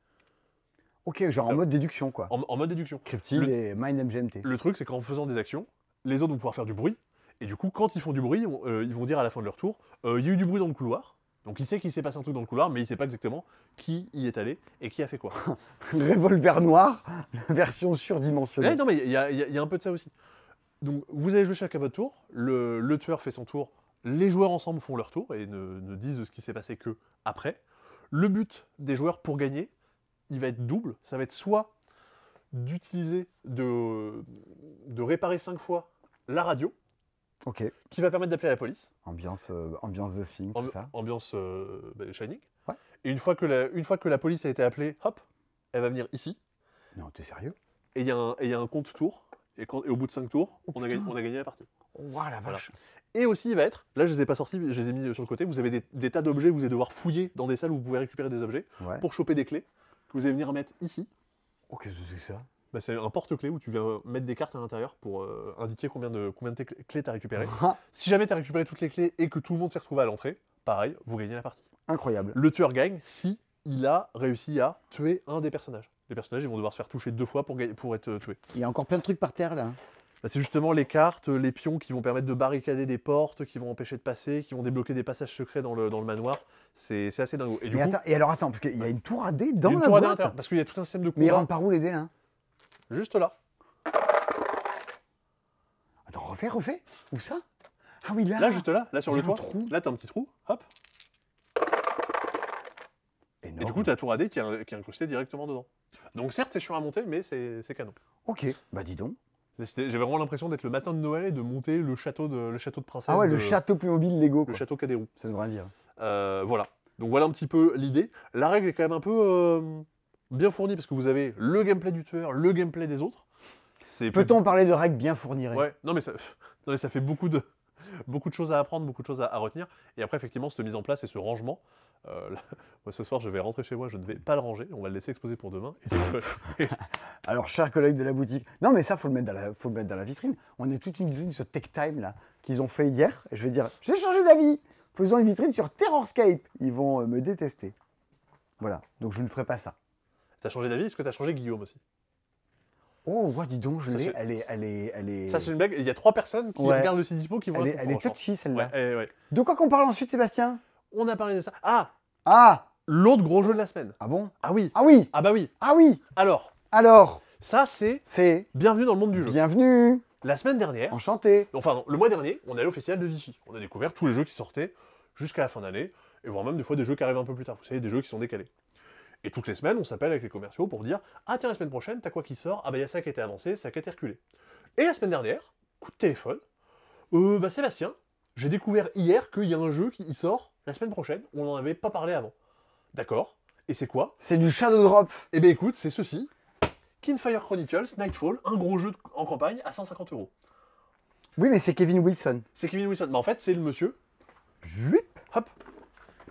Ok, genre en mode déduction, quoi. En mode déduction. Cryptid et Mind MGMT. Le truc, c'est qu'en faisant des actions, les autres vont pouvoir faire du bruit, et du coup, quand ils font du bruit, ils vont dire à la fin de leur tour, il y a eu du bruit dans le couloir, donc il sait qu'il s'est passé un truc dans le couloir, mais il sait pas exactement qui y est allé et qui a fait quoi. Revolver noir, version surdimensionnée. Ouais, non, mais il y a un peu de ça aussi. Donc, vous allez jouer chacun à votre tour, le tueur fait son tour, les joueurs ensemble font leur tour et ne disent ce qui s'est passé que après. Le but des joueurs pour gagner, il va être double. Ça va être soit d'utiliser, de réparer 5 fois la radio, Ok. qui va permettre d'appeler la police. Ambiance The Thing, tout ça. Ambiance Shining. Ouais. Et une fois que la police a été appelée, hop, elle va venir ici. Non, t'es sérieux? Et il y a un compte tour. Et au bout de 5 tours, Oh, on a gagné la partie. Oh, la vache. Voilà. Et aussi, il va être, là je les ai pas sortis, je les ai mis sur le côté, vous avez des tas d'objets, vous allez devoir fouiller dans des salles où vous pouvez récupérer des objets Ouais. pour choper des clés que vous allez venir mettre ici. Oh, qu'est-ce que c'est que ça? Bah, c'est un porte-clés où tu viens mettre des cartes à l'intérieur pour indiquer combien de clés tu as récupérées. Si jamais tu as récupéré toutes les clés et que tout le monde s'est retrouvé à l'entrée, pareil, vous gagnez la partie. Incroyable. Le tueur gagne si il a réussi à tuer un des personnages. Les personnages ils vont devoir se faire toucher 2 fois pour être tués. Il y a encore plein de trucs par terre, là. Bah, c'est justement les cartes, les pions qui vont permettre de barricader des portes, qui vont empêcher de passer, qui vont débloquer des passages secrets dans le manoir. C'est assez dingo. Et du Mais coup, attends, et alors attends, parce qu'il y a une tour à dés dans il y a une la tour à boîte. l'intérieur, parce qu'il y a tout un système de Mais il combat rentre par où les dés, là? juste là. Attends, refais. Où ça? Ah oui, là. Là, juste là, sur Il y le a un toit. trou. Là, t'as un petit trou, hop. Énorme. Et du coup, t'as la tour à dés qui est incrustée directement dedans. Donc certes, c'est chiant à monter, mais c'est canon. Ok, bah dis donc. J'avais vraiment l'impression d'être le matin de Noël et de monter le château de princesse. Ah ouais, le château Playmobil Lego, Le quoi. château Cadérou. Ça devrait dire. Voilà. Donc voilà un petit peu l'idée. La règle est quand même un peu bien fournie parce que vous avez le gameplay du tueur, le gameplay des autres. Peut-on parler de règles bien fournies? Ouais, non mais ça fait beaucoup de choses à apprendre, beaucoup de choses à retenir. Et après, effectivement, cette mise en place et ce rangement. Moi, ce soir, je vais rentrer chez moi, je ne vais pas le ranger, on va le laisser exposer pour demain. Alors, chers collègues de la boutique, non mais ça, faut le mettre dans la vitrine. On a toute une vitrine sur Tech Time, là, qu'ils ont fait hier. Et je vais dire, j'ai changé d'avis. Faisons une vitrine sur Terrorscape. Ils vont me détester. Voilà, donc je ne ferai pas ça. T'as changé d'avis? Est-ce que t'as changé Guillaume aussi? Oh, ouais, dis donc, je Ça, l'ai. c'est- Elle est. Ça, c'est une blague. Il y a 3 personnes qui Ouais. regardent le Dispo qui vont la Elle est comprendre, je pense. touchy, celle-là. Ouais. De quoi qu'on parle ensuite, Sébastien? On a parlé de ça. Ah, Ah! l'autre gros jeu de la semaine. Ah bon? Ah oui. Ah oui! Ah bah oui. Ah oui! Alors, Alors! Ça, c'est C'est bienvenue dans le monde du jeu. bienvenue, La semaine dernière, enchanté. enfin non, le mois dernier, on est allé au festival de Vichy. On a découvert tous les jeux qui sortaient jusqu'à la fin d'année, et voire même des fois des jeux qui arrivent un peu plus tard. Vous savez, des jeux qui sont décalés. Et toutes les semaines, on s'appelle avec les commerciaux pour dire « Ah tiens, la semaine prochaine, t'as quoi qui sort? Ah bah il y a ça qui a été avancé, ça qui a été reculé. » Et la semaine dernière, coup de téléphone, bah Sébastien, j'ai découvert hier qu'il y a un jeu qui sort la semaine prochaine, on n'en avait pas parlé avant. D'accord. Et c'est quoi? C'est du Shadow Drop. Eh bien écoute, c'est ceci. Kinfire Chronicles Nightfall, un gros jeu en campagne à 150 €. Oui, mais c'est Kevin Wilson. C'est Kevin Wilson. Mais en fait, c'est le monsieur, Juip. hop,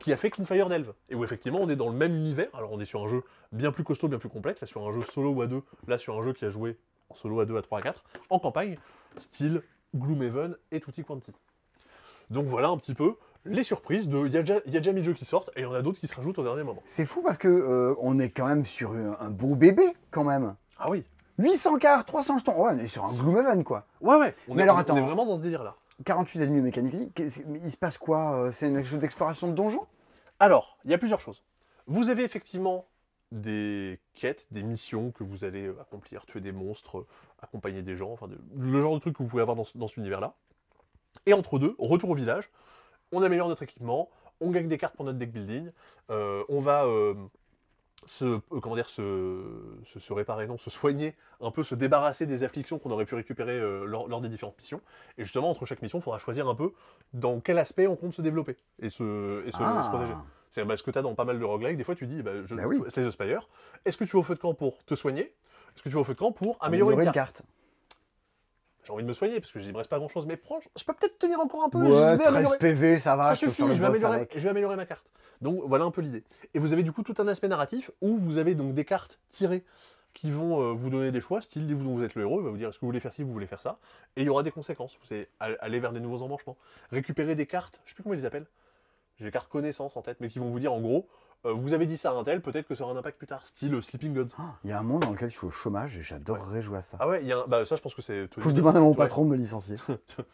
qui a fait Kinfire Delve. Et où effectivement, on est dans le même univers. Alors on est sur un jeu bien plus costaud, bien plus complexe. Là, sur un jeu solo ou à 2. Là, sur un jeu qui a joué en solo à 2, à 3, à 4. En campagne, style Gloomhaven et Tutti Quanti. Donc voilà un petit peu les surprises de... Il y a déjà 1000 jeux qui sortent et il y en a d'autres qui se rajoutent au dernier moment. C'est fou parce que on est quand même sur un beau bébé, quand même. Ah oui. 800 cartes, 300 jetons. Ouais, on est sur un Gloomhaven, quoi. Ouais. Mais alors, attends. On est vraiment dans ce délire-là. 48 ennemis mécaniques. Mais il se passe quoi? C'est un jeu d'exploration de donjon? Alors, il y a plusieurs choses. Vous avez effectivement des quêtes, des missions que vous allez accomplir, tuer des monstres, accompagner des gens, enfin le genre de truc que vous pouvez avoir dans cet univers-là. Et entre deux, retour au village, on améliore notre équipement, on gagne des cartes pour notre deck building, on va se réparer, non, se soigner, un peu se débarrasser des afflictions qu'on aurait pu récupérer lors des différentes missions. Et justement, entre chaque mission, il faudra choisir un peu dans quel aspect on compte se développer et se protéger. C'est ce que tu as dans pas mal de roguelikes. Des fois, tu dis, oui. Slay the Spire, est-ce que tu vas au feu de camp pour te soigner? Est-ce que tu vas au feu de camp pour améliorer une carte? J'ai envie de me soigner parce que j'y me reste pas grand chose, mais je peux peut-être tenir encore un peu. Ouais, 13 PV, ça va. Ça suffit, je vais améliorer ma carte. Donc voilà un peu l'idée. Et vous avez du coup tout un aspect narratif où vous avez donc des cartes tirées qui vont vous donner des choix, style vous dont vous êtes le héros, il va vous dire est-ce que vous voulez faire ci, vous voulez faire ça, et il y aura des conséquences. Vous allez aller vers des nouveaux embranchements, récupérer des cartes, je sais plus comment ils les appellent, j'ai des cartes connaissances en tête, mais qui vont vous dire en gros, vous avez dit ça à un tel, peut-être que ça aura un impact plus tard, style Sleeping Gods. Il y a un monde dans lequel je suis au chômage et j'adorerais jouer à ça. Ah ouais, ça je pense que c'est... Faut que je demande à mon patron de me licencier.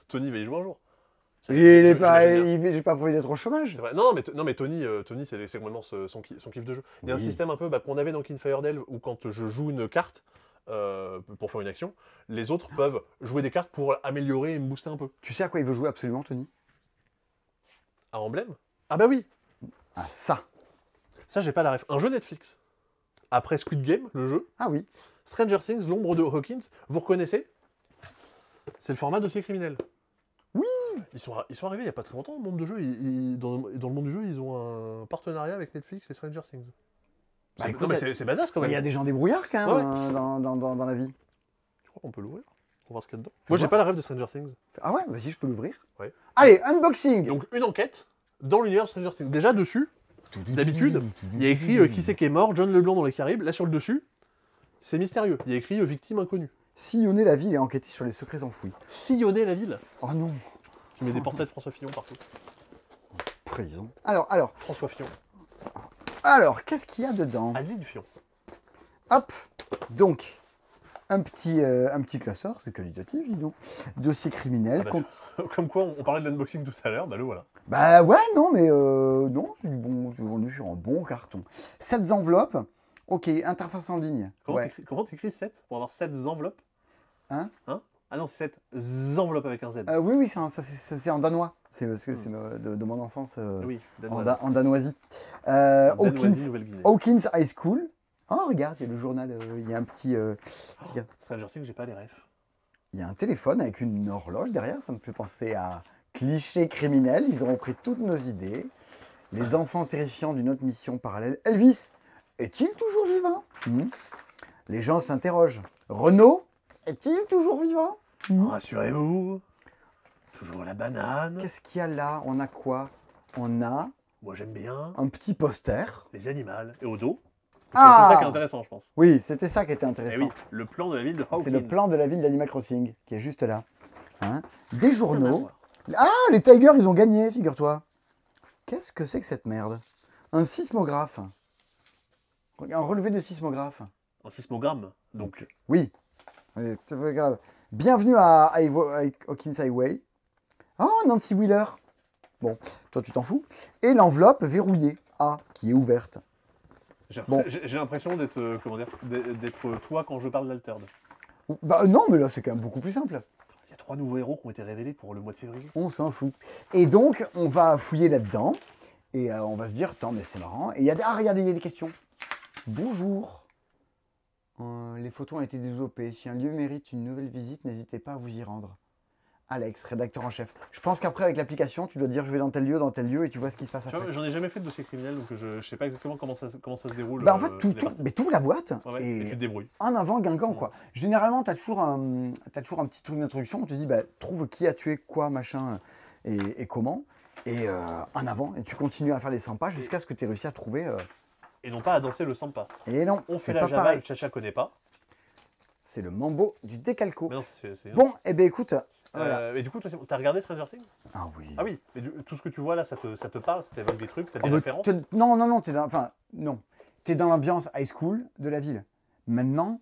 Tony va y jouer un jour. J'ai pas prévu d'être au chômage. C'est vrai. Non, mais Tony c'est complètement son kiff de jeu. Il y a un système un peu qu'on avait dans Kinfire Delve où quand je joue une carte pour faire une action, les autres peuvent jouer des cartes pour améliorer et me booster un peu. Tu sais à quoi il veut jouer absolument, Tony? À Emblème? Ah bah oui. Ah ça. Ça j'ai pas la ref. Un jeu Netflix. Après Squid Game, le jeu. Ah oui. Stranger Things, l'ombre de Hawkins. Vous reconnaissez? C'est le format dossier criminel. Oui. Ils sont arrivés il n'y a pas très longtemps dans le monde du jeu. Dans le monde du jeu, ils ont un partenariat avec Netflix et Stranger Things. Bah, écoute, non, mais c'est badass quand même. Il y a des gens débrouillards quand même dans la vie. Je crois qu'on peut l'ouvrir. On va voir ce qu'il y a dedans. Fais Moi, j'ai voir. pas la rêve de Stranger Things. Ah ouais, vas-y, je peux l'ouvrir. Ouais. Allez, unboxing. Donc, une enquête dans l'univers de Stranger Things. Déjà, dessus, d'habitude, il y a écrit qui c'est qui est mort, John Leblanc dans les Caraïbes. Là, sur le dessus, c'est mystérieux. Il y a écrit victime inconnue. Sillonner la ville et enquêter sur les secrets enfouis. Fillonner la ville. Oh non. Qui met des portraits de François Fillon partout. Prison. Alors, François Fillon. qu'est-ce qu'il y a dedans? Adeline Fillon. Hop. Donc, un petit classeur, c'est qualitatif, dis donc. Dossier criminel. Ah bah, comme quoi, on parlait de l'unboxing tout à l'heure, bah le voilà. Bah ouais, non, mais non, c'est bon, on est sur un bon carton. 7 enveloppes. Ok, interface en ligne. Comment t'écris 7 pour avoir 7 enveloppes? Hein? Ah non, c'est 7 enveloppes avec un Z. Oui, c'est en danois. C'est parce que c'est de mon enfance Oui, en danoisie. Nouvelle-Guinée. Hawkins High School. Oh, regarde, il y a le journal. Il y a un petit. Stranger Things, j'ai pas les refs. Il y a un téléphone avec une horloge derrière. Ça me fait penser à cliché criminel. Ils auront pris toutes nos idées. Les enfants terrifiants d'une autre mission parallèle. Elvis est-il toujours vivant? Les gens s'interrogent. Renaud est-il toujours vivant? Rassurez-vous, toujours la banane. Qu'est-ce qu'il y a là? On a quoi? On a Moi j'aime bien un petit poster. les animaux et au dos. Ah! C'est ça qui est intéressant, je pense. Oui, c'était ça qui était Eh intéressant. oui, le plan de la ville de Hawkins. C'est le plan de la ville d'Animal Crossing qui est juste là. Des journaux. Ah, les Tigers, ils ont gagné, figure-toi. Qu'est-ce que c'est que cette merde? Un sismographe. Un relevé de sismographe. Un sismogramme, donc. Oui. Oui, tout à fait grave. Bienvenue à Hawkins Highway. Oh, Nancy Wheeler. Bon, toi tu t'en fous. Et l'enveloppe verrouillée A, qui est ouverte. Bon. J'ai l'impression d'être comment dire, d'être toi quand je parle d'Altered. Bah non, mais là, c'est quand même beaucoup plus simple. Il y a 3 nouveaux héros qui ont été révélés pour le mois de février. On s'en fout. Et donc, on va fouiller là-dedans. Et on va se dire, attends, mais c'est marrant. Et il y a des... Ah, regardez, il y a des questions. Bonjour. Les photos ont été développées. Si un lieu mérite une nouvelle visite, n'hésitez pas à vous y rendre. Alex, rédacteur en chef. Je pense qu'après, avec l'application, tu dois dire je vais dans tel lieu, et tu vois ce qui se passe après. J'en ai jamais fait de dossier criminel, donc je sais pas exactement comment ça se déroule. Bah en fait, tu ouvres la boîte et tu te débrouilles. En avant Guingamp, quoi. Généralement, tu as toujours un petit truc d'introduction où tu dis, bah, trouve qui a tué quoi, machin, et comment. Et en avant, et tu continues à faire les 100 pages jusqu'à ce que tu aies réussi à trouver... Et non pas à danser le sampa. Et non, on fait pas la Java, pareil. le Chacha connaît pas. C'est le mambo du décalco. Non, bon, et ben écoute... Voilà. Et du coup, t'as regardé Stranger Things? Ah oui. Ah oui, mais tout ce que tu vois là, ça te parle, ça t'évoque des trucs, t'as des références? Non, t'es dans... Enfin, non. T'es dans l'ambiance high school de la ville. Maintenant,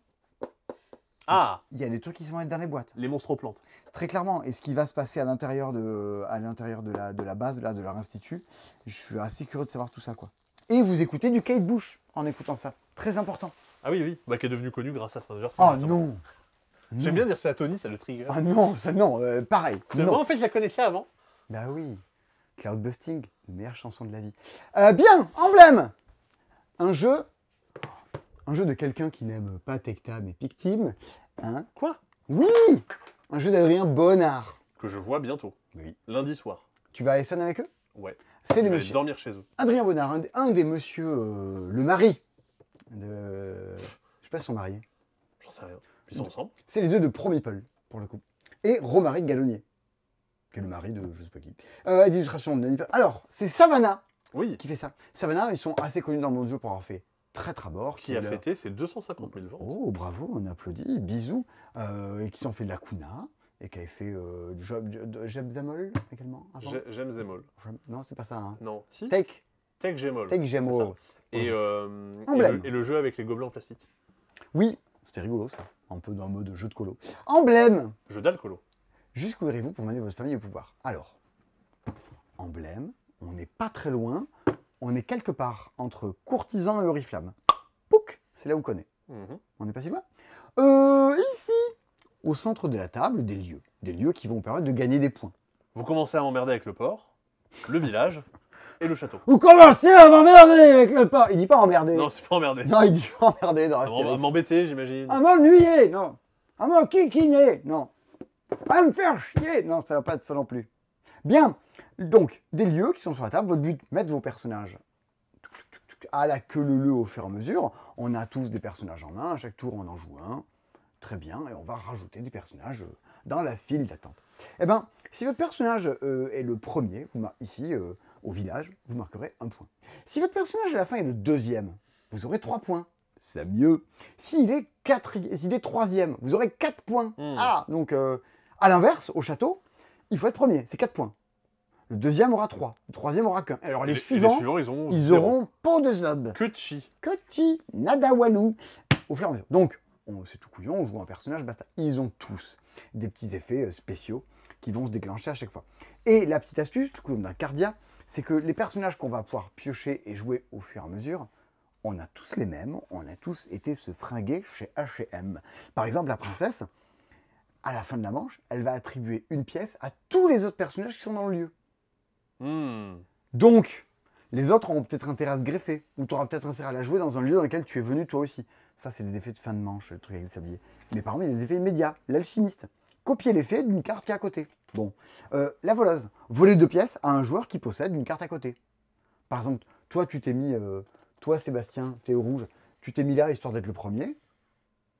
il y a des trucs qui vont être dans les boîtes. Les monstres plantes. Très clairement. Et ce qui va se passer à l'intérieur de la base, là, de leur institut, je suis assez curieux de savoir tout ça, quoi. Et vous écoutez du Kate Bush en écoutant ça. Très important. Ah oui, bah, qui est devenu connu grâce à Stranger Things. Oh non. J'aime bien dire ça à Tony, ça le trigger. Ah non, ça non, pareil. Non. Moi, en fait, je la connaissais avant. Bah oui. Cloudbusting, meilleure chanson de la vie. Bien, emblème. Un jeu de quelqu'un qui n'aime pas Tecta mais Pictime. Hein? Quoi? Oui. Un jeu d'Adrien Bonnard. Que je vois bientôt. Oui. Lundi soir. Tu vas à Essen avec eux? Ouais. C'est des Je vais messieurs. dormir chez eux. Adrien Bonnard, un des messieurs, le mari de... Je sais pas si ils sont mariés. J'en sais rien. Ils sont ensemble. C'est les deux de Pro Meeple, pour le coup. Et Romaric Gallonnier, qui est le mari de je sais pas qui. D'illustration de Nanipa. Alors, c'est Savannah qui fait ça. Savannah, ils sont assez connus dans le monde du jeu pour avoir fait Très Trabord. Qui a fêté ses 250 000 ventes. Oh, bravo, on applaudit, bisous. Et qui ont fait de la Kuna, et qui avait fait Jeb Zamol également. J'aime Zemol. Non, c'est pas ça. Hein. Non, si. Tech Gemol. Tech Gemol. Et le jeu avec les gobelets en plastique. Oui, c'était rigolo ça. Un peu dans le mode jeu de colo. Emblème. Jeu d'alcoolo. Jusqu'où irez-vous pour mener votre famille au pouvoir? Alors, emblème, on n'est pas très loin. On est quelque part entre courtisan et oriflamme. Pouc, c'est là où on connaît. On n'est pas si loin. Ici, au centre de la table, des lieux. Des lieux qui vont vous permettre de gagner des points. Vous commencez à m'emmerder avec le port, le village et le château. Vous commencez à m'emmerder avec le port. Il dit pas emmerder. Non, c'est pas emmerder. Non, il dit pas emmerder dans À Astérix. m'embêter, j'imagine. À m'ennuyer, non. À m'enquiquiner, non. À me faire chier. Non, ça va pas être ça non plus. Bien. Donc, des lieux qui sont sur la table. Votre but, mettre vos personnages à la queue leu au fur et à mesure. On a tous des personnages en main. À chaque tour, on en joue un. Très bien. Et on va rajouter des personnages dans la file d'attente. Eh bien, si votre personnage est le premier, ici, au village, vous marquerez 1 point. Si votre personnage à la fin est le deuxième, vous aurez 3 points. C'est mieux. S'il est 3e, vous aurez 4 points. Ah, donc à l'inverse, au château, il faut être premier, c'est 4 points. Le deuxième aura 3, le troisième aura qu'un. Alors les suivants, ils auront pas de zob. Que chi. Que chi, nada walou. Au fur et à mesure. Donc, c'est tout couillon, on joue un personnage, basta. Ils ont tous des petits effets spéciaux qui vont se déclencher à chaque fois. Et la petite astuce, tout comme d'un Cardia, c'est que les personnages qu'on va pouvoir piocher et jouer au fur et à mesure, on a tous les mêmes, on a tous été se fringuer chez H&M. Par exemple, la princesse, à la fin de la manche, elle va attribuer une pièce à tous les autres personnages qui sont dans le lieu. Donc, les autres auront peut-être intérêt à se greffer, ou tu auras peut-être intérêt à la jouer dans un lieu dans lequel tu es venu toi aussi. Ça, c'est des effets de fin de manche, le truc avec le sablier. Mais par contre, il y a des effets immédiats. L'alchimiste. Copier l'effet d'une carte qui est à côté. Bon. La voleuse. Voler 2 pièces à un joueur qui possède une carte à côté. Par exemple, toi, tu t'es mis... toi, Sébastien, tu es au rouge. Tu t'es mis là, histoire d'être le premier.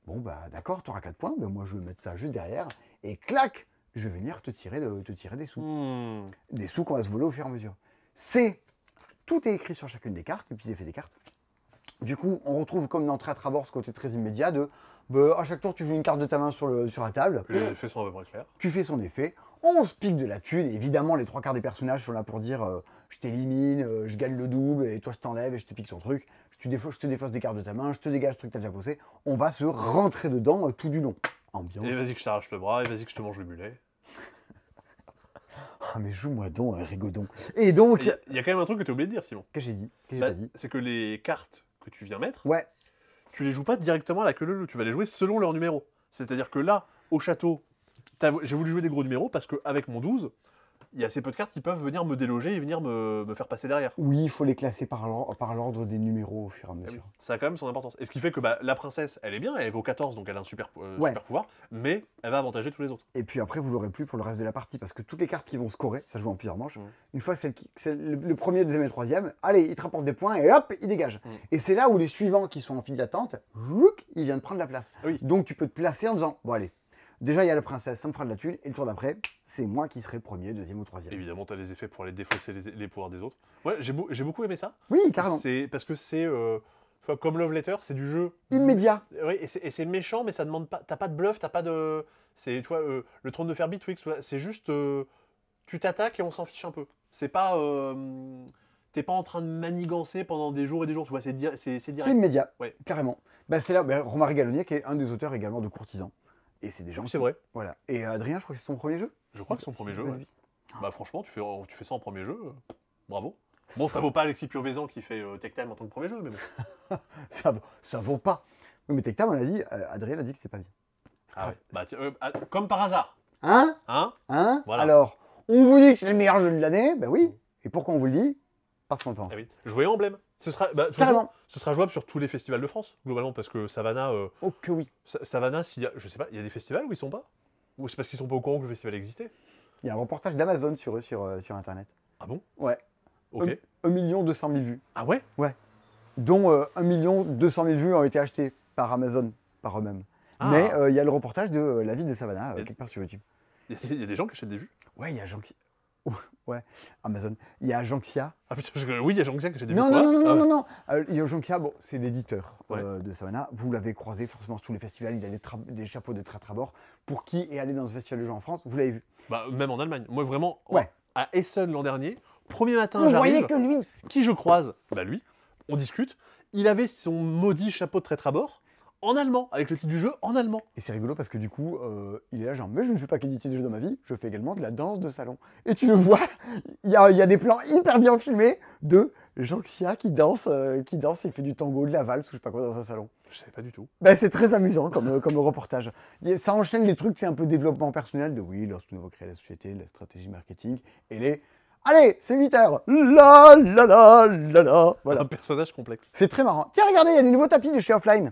Bon, bah d'accord, tu auras 4 points. Ben, moi, je vais mettre ça juste derrière. Et clac, je vais venir te tirer des sous. Des sous qu'on va se voler au fur et à mesure. Tout est écrit sur chacune des cartes, les petits effets des cartes. Du coup, on retrouve comme dans Très Trabord ce côté très immédiat de à chaque tour, tu joues une carte de ta main sur la table. Les effets sont à peu près clairs. Tu fais son effet. On se pique de la thune. Et évidemment, les 3 quarts des personnages sont là pour dire je t'élimine, je gagne le double, et toi je t'enlève et je te pique ton truc. Je te défausse des cartes de ta main, je te dégage le truc que tu as déjà posé. On va se rentrer dedans tout du long. Ambiance. Et vas-y que je t'arrache le bras, et vas-y que je te mange le mulet. Ah mais joue-moi donc, Rigaudon. Et donc... Il y a quand même un truc que tu as oublié de dire, Simon. Qu'est-ce que j'ai dit? C'est que les cartes que tu viens mettre, Ouais. tu les joues pas directement à la queue leu leu, tu vas les jouer selon leur numéro. C'est-à-dire que là, au château, j'ai voulu jouer des gros numéros parce qu'avec mon 12, il y a assez peu de cartes qui peuvent venir me déloger et venir me faire passer derrière. Oui, il faut les classer par l'ordre des numéros au fur et à Ah oui, mesure. ça a quand même son importance. Et ce qui fait que la princesse, elle est bien, elle vaut 14, donc elle a un super Ouais. pouvoir, mais elle va avantager tous les autres. Et puis après, vous l'aurez plus pour le reste de la partie, parce que toutes les cartes qui vont scorer, ça joue en plusieurs manches, Mm. une fois que c'est le premier, le deuxième et le troisième, allez, il te rapporte des points et hop, il dégage. Mm. Et c'est là où les suivants qui sont en file d'attente, jouic, ils viennent prendre la place. Oui. Donc tu peux te placer en disant, bon allez, déjà il y a la princesse, ça me fera de la thune, et le tour d'après, c'est moi qui serai premier, deuxième ou troisième. Évidemment, tu as les effets pour aller défausser les pouvoirs des autres. Ouais, j'ai beaucoup aimé ça. Oui, carrément. C'est parce que c'est comme Love Letter, c'est du jeu Immédiat. Oui, et c'est méchant, mais ça demande pas. T'as pas de bluff, t'as pas de. C'est, tu vois, le trône de fer Bitwix, c'est juste. Tu t'attaques et on s'en fiche un peu. C'est pas. T'es pas en train de manigancer pendant des jours et des jours, tu vois, c'est direct. C'est immédiat, Ouais. carrément. Bah, c'est là, Romaric Gallonier qui est un des auteurs également de Courtisans. Et c'est des gens C'est vrai. Voilà. Et Adrien, je crois que c'est son premier jeu. Je crois que c'est son premier jeu. Ouais. Ouais. Bah franchement, tu fais ça en premier jeu, bravo. Bon, ça vaut pas Alexis Purvezan qui fait Tech Time en tant que premier jeu, mais bon. Ça vaut pas. Oui, mais Tectam, on a dit, Adrien a dit que c'était pas bien. Ah ouais. Bah, tiens, comme par hasard. Hein Hein. Voilà. Alors, on vous dit que c'est le meilleur jeu de l'année, ben oui. Et pourquoi on vous le dit? Parce qu'on le pense. Ah oui. Jouer Emblème. Ce sera, de toute Carrément. façon, ce sera jouable sur tous les festivals de France, globalement, parce que Savannah, Oh que oui. Savannah, je sais pas, il y a des festivals où ils sont pas? Ou c'est parce qu'ils sont pas au courant que le festival existait? Il y a un reportage d'Amazon sur eux sur Internet. Ah bon? Ouais. Ok. 1 200 000 vues. Ah ouais? Dont 1 200 000 vues ont été achetées par Amazon, par eux-mêmes. Ah. Mais il y a le reportage de la vie de Savannah, quelque part sur YouTube. Il y a des gens qui achètent des vues? Ouais, il y a Jean-Xia. Ouais, Amazon. Il y a Jean-Xia. Ah putain, oui, il y a Jean-Xia qui achète des vues. Non, Quoi? non, non, non, Ah non, ouais. non, non. Il y a Jean-Xia, bon, c'est l'éditeur Ouais. de Savannah. Vous l'avez croisé forcément sur tous les festivals. Il a des chapeaux de traître à bord. Pour qui est allé dans ce festival de jeux en France, vous l'avez vu. Bah, même en Allemagne. Moi, vraiment, Ouais. à Essen l'an dernier, premier matin, On voyait j'arrive. que lui. Qui je croise? Bah lui, on discute. Il avait son maudit chapeau de traître à bord en allemand, avec le titre du jeu en allemand. Et c'est rigolo parce que du coup, il est là genre, mais je ne fais pas qu'éditer des jeux dans ma vie, je fais également de la danse de salon. Et tu le vois, il y a des plans hyper bien filmés de Jean-Xia qui danse, il fait du tango, de la valse ou je sais pas quoi dans un salon. Je savais pas du tout. Ben, c'est très amusant comme reportage. Ça enchaîne les trucs, c'est un peu développement personnel de oui, lorsque nous avons créé la société, la stratégie marketing, et les allez, c'est 8 heures. La la la la la. Voilà. Un personnage complexe. C'est très marrant. Tiens, regardez, il y a des nouveaux tapis de chez Offline.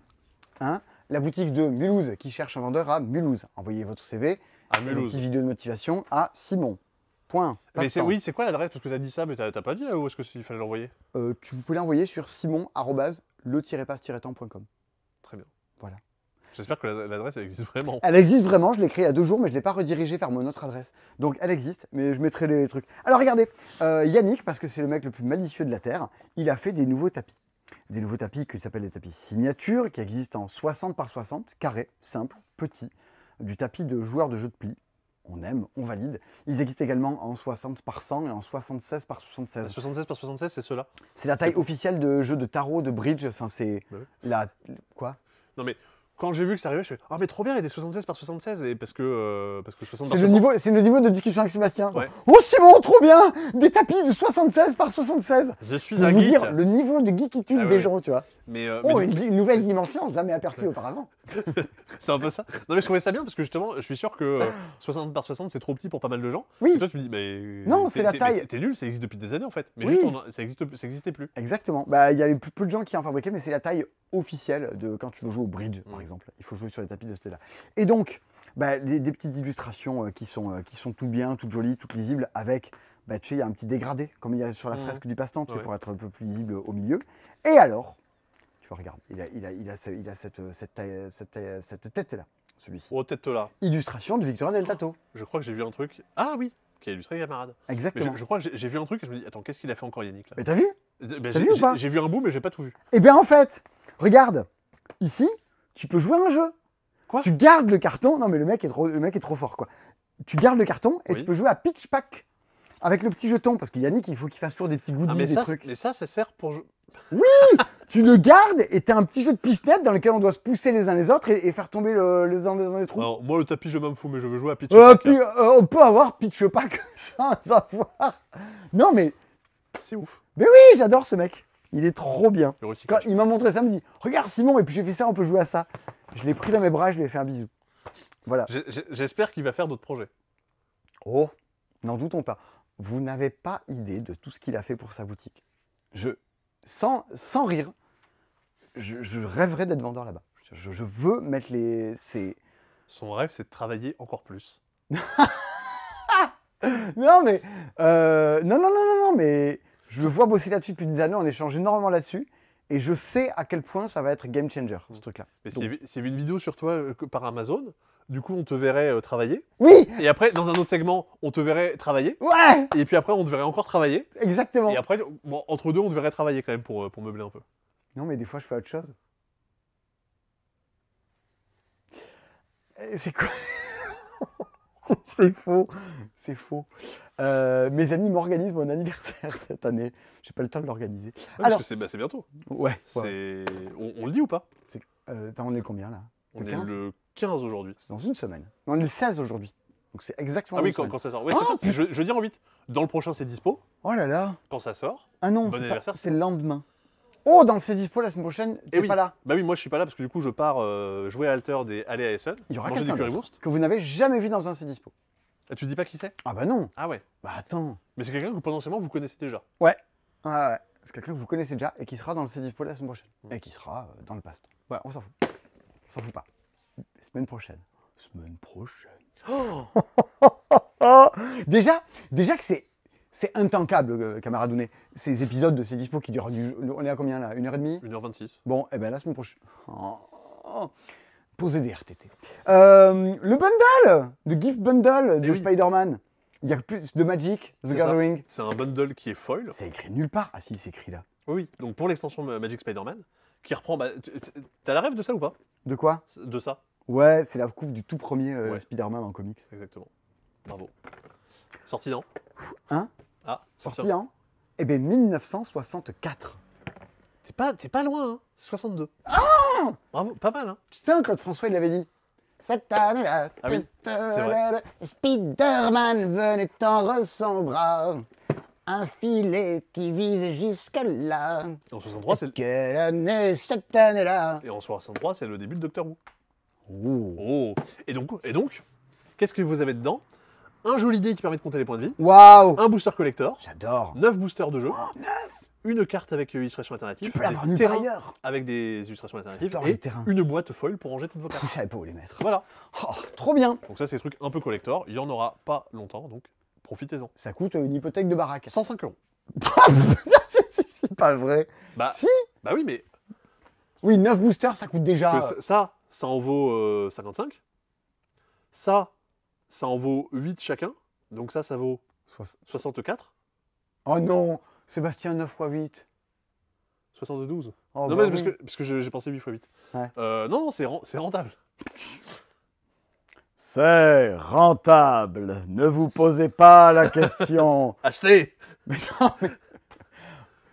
Hein, la boutique de Mulhouse qui cherche un vendeur à Mulhouse. Envoyez votre CV À et vos Mulhouse. petites vidéos de motivation à Simon. Point. Mais Passe-temps. oui, c'est quoi l'adresse? Parce que t'as dit ça, mais t'as pas dit où est-ce qu'il fallait l'envoyer? Vous pouvez l'envoyer sur simon@le-passe-temps.com. Très bien. Voilà. J'espère que l'adresse elle existe vraiment. Elle existe vraiment, je l'ai créée il y a 2 jours, mais je ne l'ai pas redirigée vers mon autre adresse. Donc elle existe, mais je mettrai les trucs. Alors regardez, Yannick, parce que c'est le mec le plus malicieux de la Terre, il a fait des nouveaux tapis. Des nouveaux tapis qui s'appellent les tapis signature, qui existent en 60 par 60, carré, simple, petit, du tapis de joueurs de jeux de pli. On aime, on valide. Ils existent également en 60 par 100 et en 76 par 76. 76 par 76, c'est ceux-là. C'est la taille C'est- officielle de jeux de tarot, de bridge, enfin c'est Bah oui. la... Quoi? Non mais quand j'ai vu que ça arrivait, je fais ah mais trop bien, il y a des 76 par 76 et parce que 60 C'est par le 60. c'est le niveau de discussion avec Sébastien. Ouais. Oh Simon, trop bien! Des tapis de 76 par 76. Je suis Pour un vous geek. dire le niveau de geekitude Ah des ouais. gens, tu vois. Mais, mais Oh, du- une nouvelle dimension, jamais aperçue auparavant. c'est un peu ça. Non mais je trouvais ça bien parce que justement, je suis sûr que 60 par 60 c'est trop petit pour pas mal de gens. Oui. Et toi tu me dis mais Non, c'est la taille. T'es nul, ça existe depuis des années en fait. Mais Oui. juste ça existait plus. Exactement. Bah, il y a eu peu de gens qui en fabriquaient, mais c'est la taille officielle de quand tu veux jouer au bridge, par Mm. exemple. Il faut jouer sur les tapis de ce là. Et donc, bah, des petites illustrations qui sont tout bien, toutes jolies, toutes lisibles, avec, bah, tu sais, il y a un petit dégradé, comme il y a sur la Mm. fresque du passe-temps, tu sais, Ouais. pour être un peu plus lisible au milieu. Et alors, tu vois, regarde, il a cette tête-là, celui-ci. Oh tête là. Illustration de Victorin Del Tato. Je crois que j'ai vu un truc. Ah oui, qui a illustré Camarade. Mais Exactement. je crois que j'ai vu un truc et je me dis attends qu'est-ce qu'il a fait encore Yannick là? Mais t'as vu? Ben, T'as vu ou pas j'ai vu un bout mais j'ai pas tout vu. Eh bien, en fait, regarde, ici, tu peux jouer à un jeu. Quoi? Tu gardes le carton. Non, mais le mec est trop fort, quoi. Tu gardes le carton et Oui. tu peux jouer à Pitch Pack avec le petit jeton. Parce que Yannick, il faut qu'il fasse toujours des petits goodies, Ah, mais des ça, trucs. ça sert pour Tu le gardes et t'as un petit jeu de piscinette dans lequel on doit se pousser les uns les autres et faire tomber les uns dans les trous. Alors, moi le tapis je m'en fous mais je veux jouer à Pitch Pack. Puis, on peut avoir Pitch Pack sans savoir. Non, mais C'est ouf. oui, j'adore ce mec. Il est trop bien. Le Quand recyclage. il m'a montré ça, il me dit regarde Simon, et puis j'ai fait ça, on peut jouer à ça. Je l'ai pris dans mes bras, je lui ai fait un bisou. Voilà. J'espère qu'il va faire d'autres projets. Oh, n'en doutons pas. Vous n'avez pas idée de tout ce qu'il a fait pour sa boutique. Sans rire, je rêverais d'être vendeur là-bas. Je veux mettre les... Son rêve, c'est de travailler encore plus. Non, mais... non, mais je le vois bosser là-dessus depuis des années, on échange énormément là-dessus, et je sais à quel point ça va être game changer, ce truc-là. Mais Donc- s'il y avait une vidéo sur toi par Amazon, du coup, on te verrait travailler. Oui. Et après, dans un autre segment, on te verrait travailler. Ouais. Et puis après, on te verrait encore travailler. Exactement. Et après, bon, entre deux, on te verrait travailler quand même pour meubler un peu. Non, mais des fois, je fais autre chose. C'est quoi? C'est faux. C'est faux. Mes amis m'organisent mon anniversaire cette année. J'ai pas le temps de l'organiser. Ouais, Alors- parce que c'est bientôt. Ouais. On le dit ou pas? On est combien là? On Le est 15? le 15 aujourd'hui. C'est dans une semaine. On est le 16 aujourd'hui. Donc c'est exactement Ah dans oui, une semaine. quand ça sort. Ouais, Oh, c'est ça. Je dis en 8. Dans le prochain, c'est dispo. Oh là là. Quand ça sort. Ah non, Bon anniversaire, c'est le lendemain. Oh, dans ces dispo la semaine prochaine, t'es oui. pas là. Bah oui, moi je suis pas là parce que du coup, je pars jouer à Alter des Allées à Essen. Il y aura manger des quelqu'un currywurst. d'autre que vous n'avez jamais vu dans un ces dispo. Ah, tu dis pas qui c'est? Ah bah non. Ah ouais. Bah attends. Mais c'est quelqu'un que potentiellement vous connaissez déjà. Ouais. Ah ouais. C'est quelqu'un que vous connaissez déjà et qui sera dans le C-Dispo la semaine prochaine. Et qui sera dans le past. Ouais, on s'en fout. On s'en fout pas. Semaine prochaine. Semaine prochaine. Oh Déjà que c'est intancable, Camaradounet. Ces épisodes de C-Dispo qui durent on est à combien là? 1h30? 1h26. Bon, et ben la semaine prochaine. Oh. Posez des RTT. Le bundle! De Gift Bundle de oui. Spider-Man. Il y a plus de Magic, The C'est Gathering. C'est un bundle qui est foil. C'est écrit nulle part. Ah si, c'est écrit là. Oui, donc pour l'extension Magic Spider-Man, qui reprend. Bah, t'as la rêve de ça ou pas? De quoi? De ça, Ouais, c'est la couve du tout premier Ouais. Spider-Man en comics. exactement. Bravo. Sorti non? Hein? Ah, Sorti en? Eh bien, 1964. T'es pas loin, hein? 62. Bravo, pas mal, hein? Tu sais, Claude François, il avait dit. Cette année-là, Ah oui, vrai. Spider-Man venait tendre son bras. Un filet qui vise jusqu'à là. Et en 63, c'est le... Quelle année cette année-là? Et en 63, c'est le début de Doctor Who. Oh. Oh. Et donc, qu'est-ce que vous avez dedans? Un joli dé qui permet de compter les points de vie, Waouh! un booster collector, J'adore. 9 boosters de jeu, Oh, 9! une carte avec illustration alternative, Tu peux des l'avoir nulle terrains part ailleurs. avec des illustrations alternatives J'adore et les terrains. une boîte foil pour ranger toutes vos cartes. Je savais pas où les mettre. Voilà. Oh, trop bien. Donc ça, c'est des trucs un peu collector. Il y en aura pas longtemps, donc profitez-en. Ça coûte une hypothèque de baraque. 105 euros. C'est pas vrai. Bah, Si. bah oui, mais Oui, 9 boosters, ça coûte déjà. que ça en vaut 55. Ça en vaut 8 chacun. Donc ça vaut 64. Oh non, Sébastien, 9 x 8. 72. Oh, non, bah mais oui. parce que j'ai pensé 8 x 8. Ouais. Non, c'est rentable. C'est rentable. Ne vous posez pas la question. Achetez. Mais non, mais...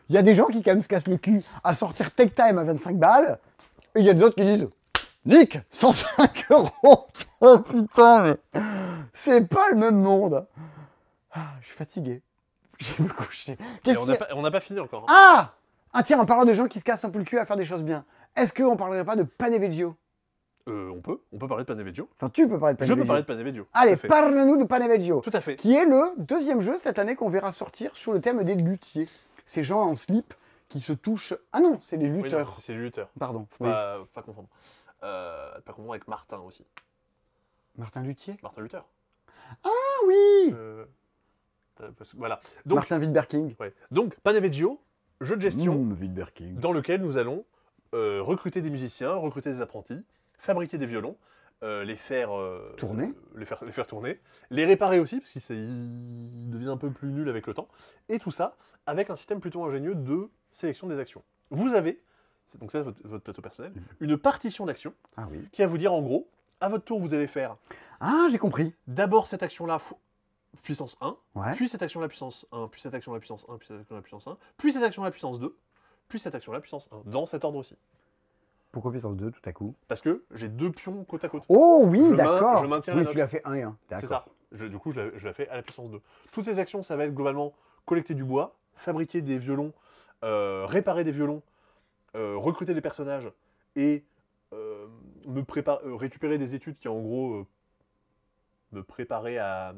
Il y a des gens qui quand même se cassent le cul à sortir Tech Time à 25 balles. Et il y a des autres qui disent Nick, 105 euros. Oh putain, mais c'est pas le même monde. Ah, je suis fatigué. Je vais me coucher. Et Qu'est-ce on qu'il y n'a a... pas fini encore. Hein. Ah, tiens, en parlant de gens qui se cassent un peu le cul à faire des choses bien, est-ce qu'on parlerait pas de Paneveggio? On peut parler de Paneveggio. Enfin, tu peux parler de Je Paneveggio. peux parler de Paneveggio. Allez, Tout à fait. parle-nous de Paneveggio, Tout à fait. qui est le deuxième jeu cette année qu'on verra sortir sur le thème des luthiers. Ces gens en slip qui se touchent... Ah non, c'est les Oui, non, lutteurs. c'est les lutteurs. Pardon. Faut Oui. pas confondre. Pas confondre avec Martin aussi. Martin Luthier? Martin Luther. Ah oui. Voilà. Donc, Martin Wittberking. ouais. Donc, Paneveggio, jeu de gestion Wittberking. dans lequel nous allons recruter des musiciens, recruter des apprentis, fabriquer des violons, les faire Tourner. les faire tourner, les réparer aussi parce qu'il devient un peu plus nul avec le temps, et tout ça avec un système plutôt ingénieux de sélection des actions. Vous avez, donc ça c'est votre plateau personnel, une partition d'actions Ah oui. qui va vous dire en gros, à votre tour vous allez faire Ah, j'ai compris. d'abord cette action-là puissance 1, Ouais. puis cette action-là puissance 1, puis cette action-là puissance 1, puis cette action-là puissance 1, puis cette action-là puissance 2, puis cette action-là puissance 1, dans cet ordre-ci. Pourquoi puissance 2 tout à coup? Parce que j'ai deux pions côte à côte. Oh oui, Je d'accord. je maintiens oui, la tu note. l'as fait 1 et 1. C'est D'accord. ça. Du coup, je la fais à la puissance 2. Toutes ces actions, ça va être globalement collecter du bois, fabriquer des violons réparer des violons, recruter des personnages et récupérer des études qui en gros me préparaient à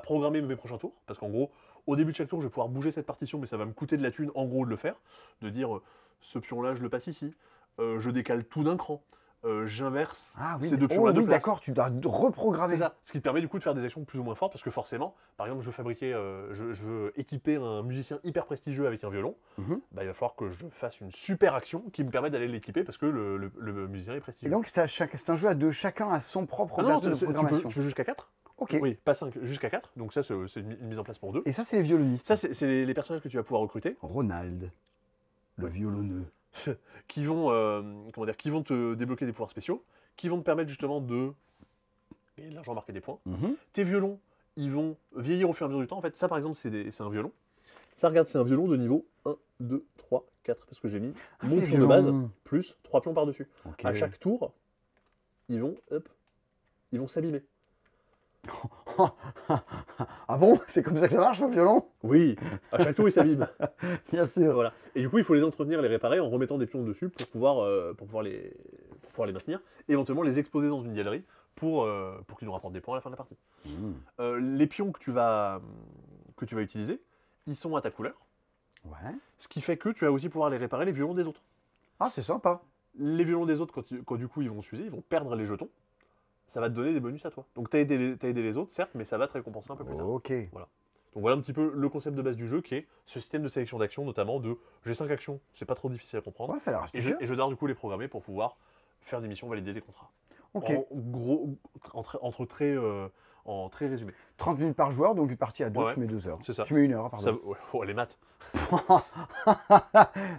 programmer mes prochains tours. Parce qu'en gros, au début de chaque tour, je vais pouvoir bouger cette partition, mais ça va me coûter de la thune en gros de le faire. De dire, ce pion-là, je le passe ici, je décale tout d'un cran. J'inverse ces deux pions-là de place. D'accord, tu dois reprogrammer. C'est ça, ce qui te permet du coup de faire des actions plus ou moins fortes, parce que forcément, par exemple, je veux équiper un musicien hyper prestigieux avec un violon, bah, il va falloir que je fasse une super action qui me permet d'aller l'équiper, parce que le musicien est Et prestigieux. donc, c'est un jeu à deux, chacun a son propre plateau de programmation. Tu peux jusqu'à 4. Ok. Oui, pas 5, jusqu'à 4, donc ça c'est une mise en place pour 2. Et ça, c'est les violonistes. Ça, c'est les personnages que tu vas pouvoir recruter. Ronald, le violonneux. Qui vont te débloquer des pouvoirs spéciaux, qui vont te permettre justement de gagner de l'argent, marquer des points. Tes violons, ils vont vieillir au fur et à mesure du temps. En fait, ça par exemple, c'est un violon. Ça, regarde, c'est un violon de niveau 1, 2, 3, 4, parce que j'ai mis mon pion de base, plus 3 pions par-dessus. Okay. À chaque tour, ils vont s'abîmer. Ah bon? C'est comme ça que ça marche, le violon? Oui, à chaque tour, ils s'abîment. Bien sûr. Voilà. Et du coup, il faut les entretenir, les réparer en remettant des pions dessus pour pouvoir les maintenir. Et éventuellement les exposer dans une galerie pour qu'ils nous rapportent des points à la fin de la partie. Les pions que tu vas utiliser, ils sont à ta couleur. Ouais. Ce qui fait que tu vas aussi pouvoir les réparer, les violons des autres. Ah, c'est sympa. Les violons des autres, quand du coup ils vont s'user, ils vont perdre les jetons. Ça va te donner des bonus à toi. Donc t'as aidé les autres, certes, mais ça va te récompenser un peu plus tard. Ok. Voilà. Donc voilà un petit peu le concept de base du jeu, qui est ce système de sélection d'actions, notamment de j'ai 5 actions, c'est pas trop difficile à comprendre. Ouais, ça a l'air et astucieux. je dois du coup les programmer pour pouvoir faire des missions, valider des contrats. Ok. En gros, en très résumé. 30 minutes par joueur, donc une partie à deux, Ouais, tu mets 2 heures. c'est ça. Tu mets 1 heure, pardon. Ça, ouais, oh, les maths.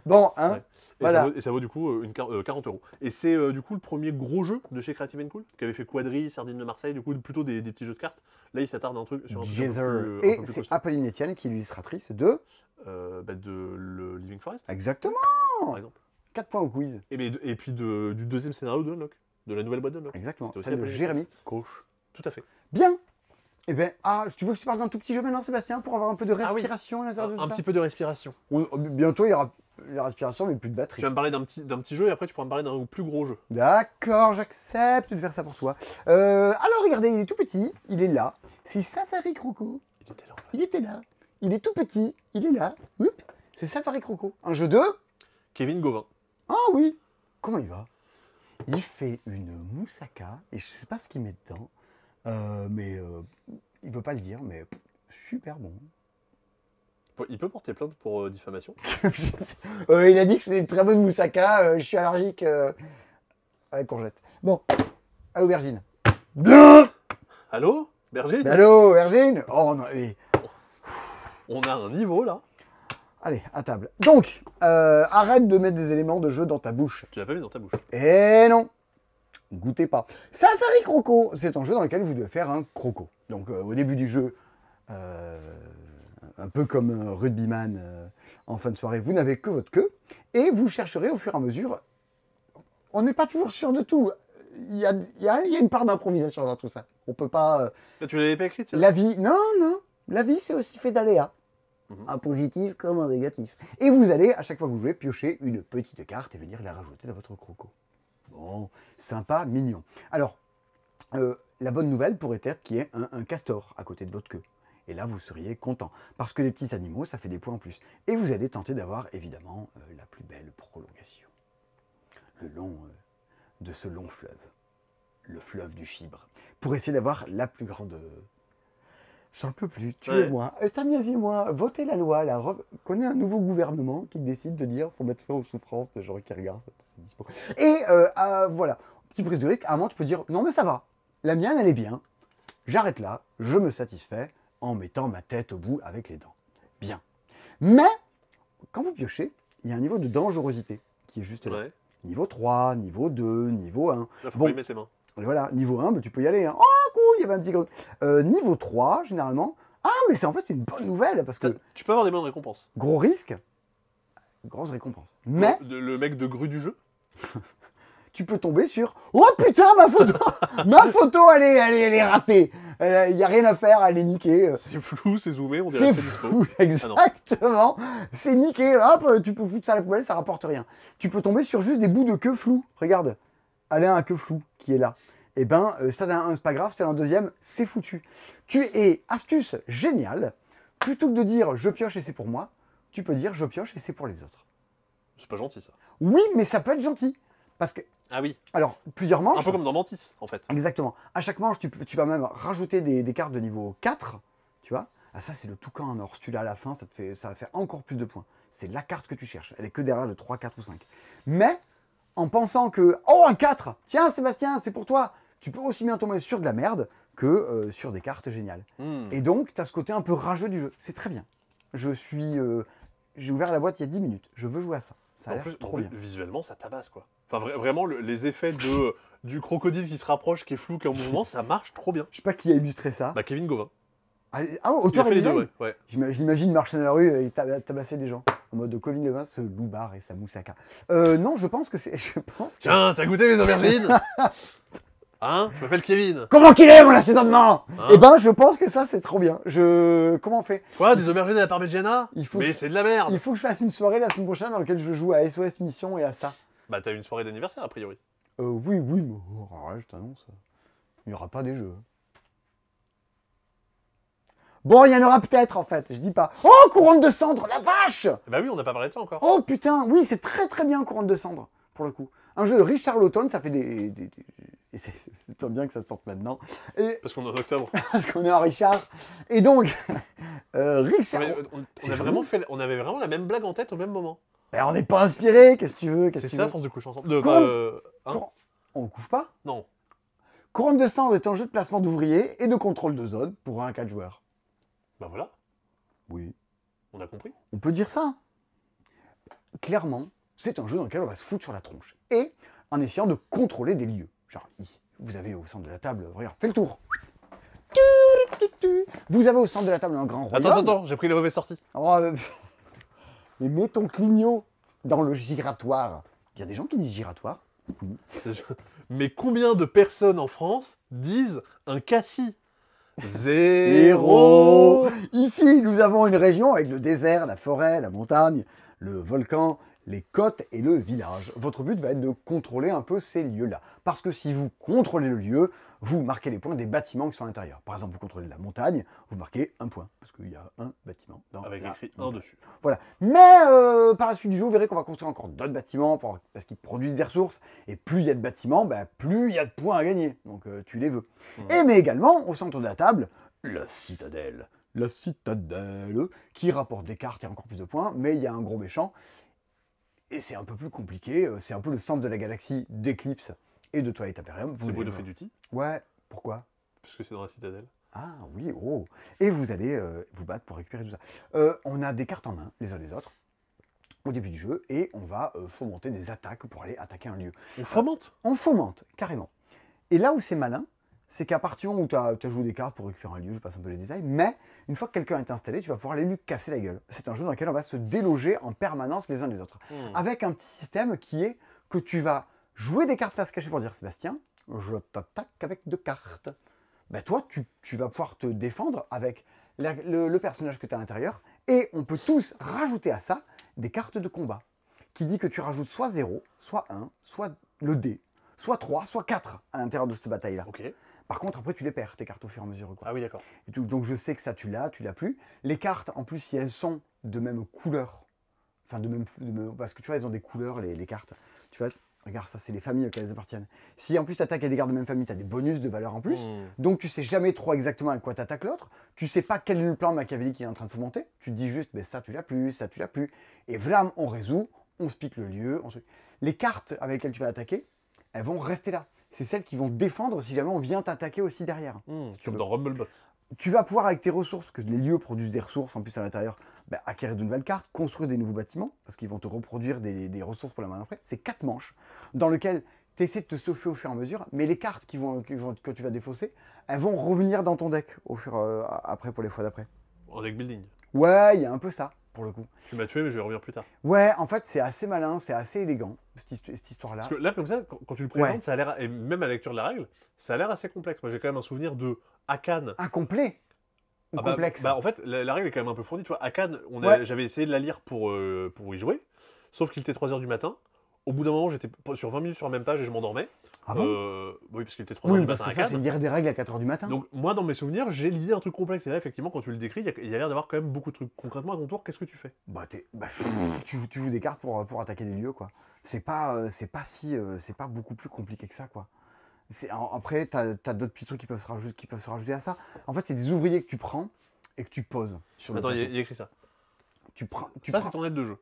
Bon, hein. Ouais. Et, voilà. ça vaut du coup 40 €. Et c'est du coup le premier gros jeu de chez Creative Cool, qui avait fait Quadri, Sardine de Marseille, du coup plutôt des petits jeux de cartes. Là, il s'attarde sur un truc un peu Jazzer. plus, Et c'est Apolline Etienne qui est l'illustratrice de... de le Living Forest, Exactement. par exemple. 4 points au quiz. Et puis du deuxième scénario de Unlock, de la nouvelle boîte d'Unlock. Exactement, C'était aussi celle de Apolline Jérémy. Coach. Tout à fait. Bien. Eh bien, tu veux que je te parle d'un tout petit jeu maintenant, Sébastien, pour avoir un peu de respiration à l'intérieur de Un ça? petit peu de respiration. Bientôt, il y aura la respiration, mais plus de batterie. Tu vas me parler d'un petit jeu et après tu pourras me parler d'un plus gros jeu. D'accord, j'accepte de faire ça pour toi. Alors, regardez, il est tout petit, il est là. C'est Safari Croco. Il était là. Il était là. Il est tout petit, il est là. Oups. C'est Safari Croco. Un jeu de... Kevin Gauvin. Ah oui. Comment il va? Il fait une moussaka, et je sais pas ce qu'il met dedans, mais il veut pas le dire, mais super bon. Il peut porter plainte pour diffamation. Il a dit que je faisais une très bonne moussaka, je suis allergique à la courgette. Bon, à l'aubergine. Bien. Allô, Berger? Allô, aubergine. Oh non, allez. On a un niveau là. Allez, à table. Donc, arrête de mettre des éléments de jeu dans ta bouche. Tu l'as pas mis dans ta bouche. Eh non, goûtez pas. Safari Croco, c'est un jeu dans lequel vous devez faire un croco. Donc au début du jeu, un peu comme un rugbyman en fin de soirée, vous n'avez que votre queue et vous chercherez au fur et à mesure. On n'est pas toujours sûr de tout. Il y a une part d'improvisation dans tout ça. On peut pas... Là, tu l'avais pas écrite, ça? La vie, non. La vie, c'est aussi fait d'aléas. Un positif comme un négatif. Et vous allez, à chaque fois que vous jouez, piocher une petite carte et venir la rajouter dans votre croco. Bon, sympa, mignon. Alors, la bonne nouvelle pourrait être qu'il y ait un castor à côté de votre queue. Et là, vous seriez content. Parce que les petits animaux, ça fait des points en plus. Et vous allez tenter d'avoir, évidemment, la plus belle prolongation. Le long de ce long fleuve. Le fleuve du Chibre. Pour essayer d'avoir la plus grande... J'en peux plus, tuez-moi, euthanasiez-moi, votez la loi, qu'on ait un nouveau gouvernement qui décide de dire faut mettre fin aux souffrances des gens qui regardent cette dispo. Et voilà, petite prise de risque, à un moment tu peux dire non mais ça va, la mienne elle est bien, j'arrête là, je me satisfais en mettant ma tête au bout avec les dents. Bien. Mais, quand vous piochez, il y a un niveau de dangerosité qui est juste là. Ouais. Niveau 3, niveau 2, niveau 1. Là, faut Bon. pas y mettre les mains. Et voilà, niveau 1, bah, tu peux y aller. Hein. Oh, cool, il y avait un petit... niveau 3, généralement... Ah, mais c'est une bonne nouvelle, parce que Tu peux avoir des mains de récompense. gros risque, grosse récompense. Mais Le mec de grue du jeu. tu peux tomber sur « Oh putain, ma photo ma photo, elle est ratée. Il n'y a rien à faire, elle est niquée. » C'est flou, c'est zoomé, on dirait C'est que c'est dispo. fou, exactement. C'est niqué, hop, tu peux foutre ça à la poubelle, ça rapporte rien. Tu peux tomber sur juste des bouts de queue flou. Regarde, elle a un queue flou qui est là. Eh ben, ça, c'est pas grave, c'est un deuxième, c'est foutu. Astuce géniale, plutôt que de dire je pioche et c'est pour moi, tu peux dire je pioche et c'est pour les autres. C'est pas gentil ça. Oui, mais ça peut être gentil. Parce que, Ah oui. alors, plusieurs manches. Un peu comme dans Mantis, en fait. Exactement. À chaque manche, tu vas même rajouter des cartes de niveau 4, tu vois. Ah, ça, c'est le toucan en or. Si tu l'as à la fin, ça va faire encore plus de points. C'est la carte que tu cherches. Elle est que derrière le 3, 4 ou 5. Mais, en pensant que, oh, un 4, tiens, Sébastien, c'est pour toi. Tu peux aussi bien tomber sur de la merde que sur des cartes géniales. Et donc, tu as ce côté un peu rageux du jeu. C'est très bien. J'ai ouvert la boîte il y a 10 minutes. Je veux jouer à ça. Ça a l'air trop bien. Visuellement, ça tabasse, quoi. Enfin, vraiment, les effets du crocodile qui se rapproche, qui est flou, qui est en mouvement, ça marche trop bien. Je sais pas qui a illustré ça. Bah, Kevin Gauvin. Auteur et design. Ouais. Je l'imagine marcher dans la rue et tabasser des gens. En mode de Colin Levin, ce loupard et sa moussaka. Non, je pense que c'est... Tiens, t'as goûté les aubergines? Hein? Je m'appelle Kevin. Comment qu'il est, mon assaisonnement? Hein? Eh ben, je pense que ça, c'est trop bien. Comment on fait? Quoi? Des aubergines à la parmigiana? Mais c'est de la merde. Il faut que je fasse une soirée la semaine prochaine dans laquelle je joue à SOS Mission et à ça. Bah, t'as une soirée d'anniversaire, a priori. Oui, mais je t'annonce. Il n'y aura pas des jeux. Bon, il y en aura peut-être, en fait. Je dis pas. Oh, couronne de cendre, la vache! Bah oui, on n'a pas parlé de ça encore. Oh, putain, oui, c'est très très bien, couronne de cendre, pour le coup. Un jeu de Richard Lawton, ça fait des... Et c'est tant bien que ça sorte maintenant. Et... Parce qu'on est en octobre. Parce qu'on est en Richard. Et donc, Richard... On avait vraiment la même blague en tête au même moment. Et on n'est pas inspiré, qu'est-ce que tu veux? C'est ça, force de coucher ensemble. On ne couche pas? Non. Couronne de cendre est un jeu de placement d'ouvriers et de contrôle de zone pour 1 à 4 joueurs. Bah voilà. Oui. On a compris. On peut dire ça. Clairement, c'est un jeu dans lequel on va se foutre sur la tronche. Et en essayant de contrôler des lieux. Genre ici, vous avez au centre de la table, regarde, fais le tour. Vous avez au centre de la table un grand royaume. Attends, j'ai pris les mauvaises sorties. Oh, mais mets ton clignot dans le giratoire. Il y a des gens qui disent giratoire. Mais combien de personnes en France disent un cassis? 0. Ici, nous avons une région avec le désert, la forêt, la montagne, le volcan, les côtes et le village. Votre but va être de contrôler un peu ces lieux-là. Parce que si vous contrôlez le lieu, vous marquez les points des bâtiments qui sont à l'intérieur. Par exemple, vous contrôlez la montagne, vous marquez 1 point. Parce qu'il y a un bâtiment dans avec la écrit 1 montagne. dessus. Voilà. Mais par la suite du jeu, vous verrez qu'on va construire encore d'autres bâtiments parce qu'ils produisent des ressources. Et plus il y a de bâtiments, plus il y a de points à gagner. Donc tu les veux. Mais également, au centre de la table, la citadelle. La citadelle qui rapporte des cartes et encore plus de points. Mais il y a un gros méchant. Et c'est un peu plus compliqué, c'est un peu le centre de la galaxie d'Eclipse et de Twilight Imperium. C'est Bodo Feduti? Ouais, pourquoi? Parce que c'est dans la citadelle. Ah oui, oh. Et vous allez vous battre pour récupérer tout ça. On a des cartes en main, les uns les autres, au début du jeu, et on va fomenter des attaques pour aller attaquer un lieu. On fomente? On fomente, carrément. Et là où c'est malin, c'est qu'à partir du moment où tu as joué des cartes pour récupérer un lieu, je passe un peu les détails, mais une fois que quelqu'un est installé, tu vas pouvoir aller lui casser la gueule. C'est un jeu dans lequel on va se déloger en permanence les uns les autres. Avec un petit système qui est que tu vas jouer des cartes face cachée pour dire Sébastien, je t'attaque avec 2 cartes. Ben toi, tu vas pouvoir te défendre avec le personnage que tu as à l'intérieur, et on peut tous rajouter à ça des cartes de combat, qui dit que tu rajoutes soit 0, soit 1, soit le dé, soit 3, soit 4 à l'intérieur de cette bataille-là. Ok. Par contre, après, tu les perds, tes cartes, au fur et à mesure. Quoi. Ah oui, d'accord. Donc, je sais que ça, tu l'as plus. Les cartes, en plus, si elles sont de même couleur, enfin, parce que tu vois, elles ont des couleurs, les cartes. Tu vois, regarde, ça, c'est les familles auxquelles elles appartiennent. Si, en plus, tu attaques à des gardes de même famille, tu as des bonus de valeur en plus. Donc, tu sais jamais trop exactement avec quoi tu attaques l'autre. Tu sais pas quel est le plan machiavélique qui est en train de fomenter. Tu te dis juste, ben, ça, tu l'as plus, ça, tu l'as plus. Et vlam, on résout, on se pique le lieu. Les cartes avec lesquelles tu vas attaquer, elles vont rester là. C'est celles qui vont défendre si jamais on vient t'attaquer aussi derrière. Comme dans Rumblebot. Tu vas pouvoir, avec tes ressources, parce que les lieux produisent des ressources en plus à l'intérieur, acquérir de nouvelles cartes, construire des nouveaux bâtiments, parce qu'ils vont te reproduire des ressources pour la main après. C'est 4 manches, dans lesquelles tu essaies de te stuffer au fur et à mesure, mais les cartes que tu vas défausser, elles vont revenir dans ton deck après pour les fois d'après. En deck building. Ouais, il y a un peu ça. pour le coup. Tu m'as tué, mais je vais revenir plus tard. Ouais, en fait, c'est assez malin, c'est assez élégant, cette histoire-là. Parce que là, comme ça, quand tu le présentes, ça a l'air, et même à la lecture de la règle, ça a l'air assez complexe. Moi, j'ai quand même un souvenir de Akan. Incomplet ou Ah bah, complexe. en fait, la règle est quand même un peu fournie. Tu vois, Akan, j'avais essayé de la lire pour y jouer, sauf qu'il était 3h du matin. Au bout d'un moment, j'étais sur 20 minutes sur la même page et je m'endormais. Ah bon Oui, parce qu'il était 3h Oui, du parce matin que à ça, c'est Cannes. lire des règles à 4h du matin. Donc, moi, dans mes souvenirs, j'ai l'idée d'un truc complexe. Et là, effectivement, quand tu le décris, il y a l'air d'avoir quand même beaucoup de trucs. Concrètement, à ton tour, qu'est-ce que tu fais? Tu joues des cartes pour attaquer des lieux, quoi. C'est pas beaucoup plus compliqué que ça, quoi. Après, t'as d'autres petits trucs qui peuvent se rajouter à ça. En fait, c'est des ouvriers que tu prends et que tu poses sur le Attends, il plateau. y a écrit ça. Tu prends. Ça, c'est ton aide de jeu.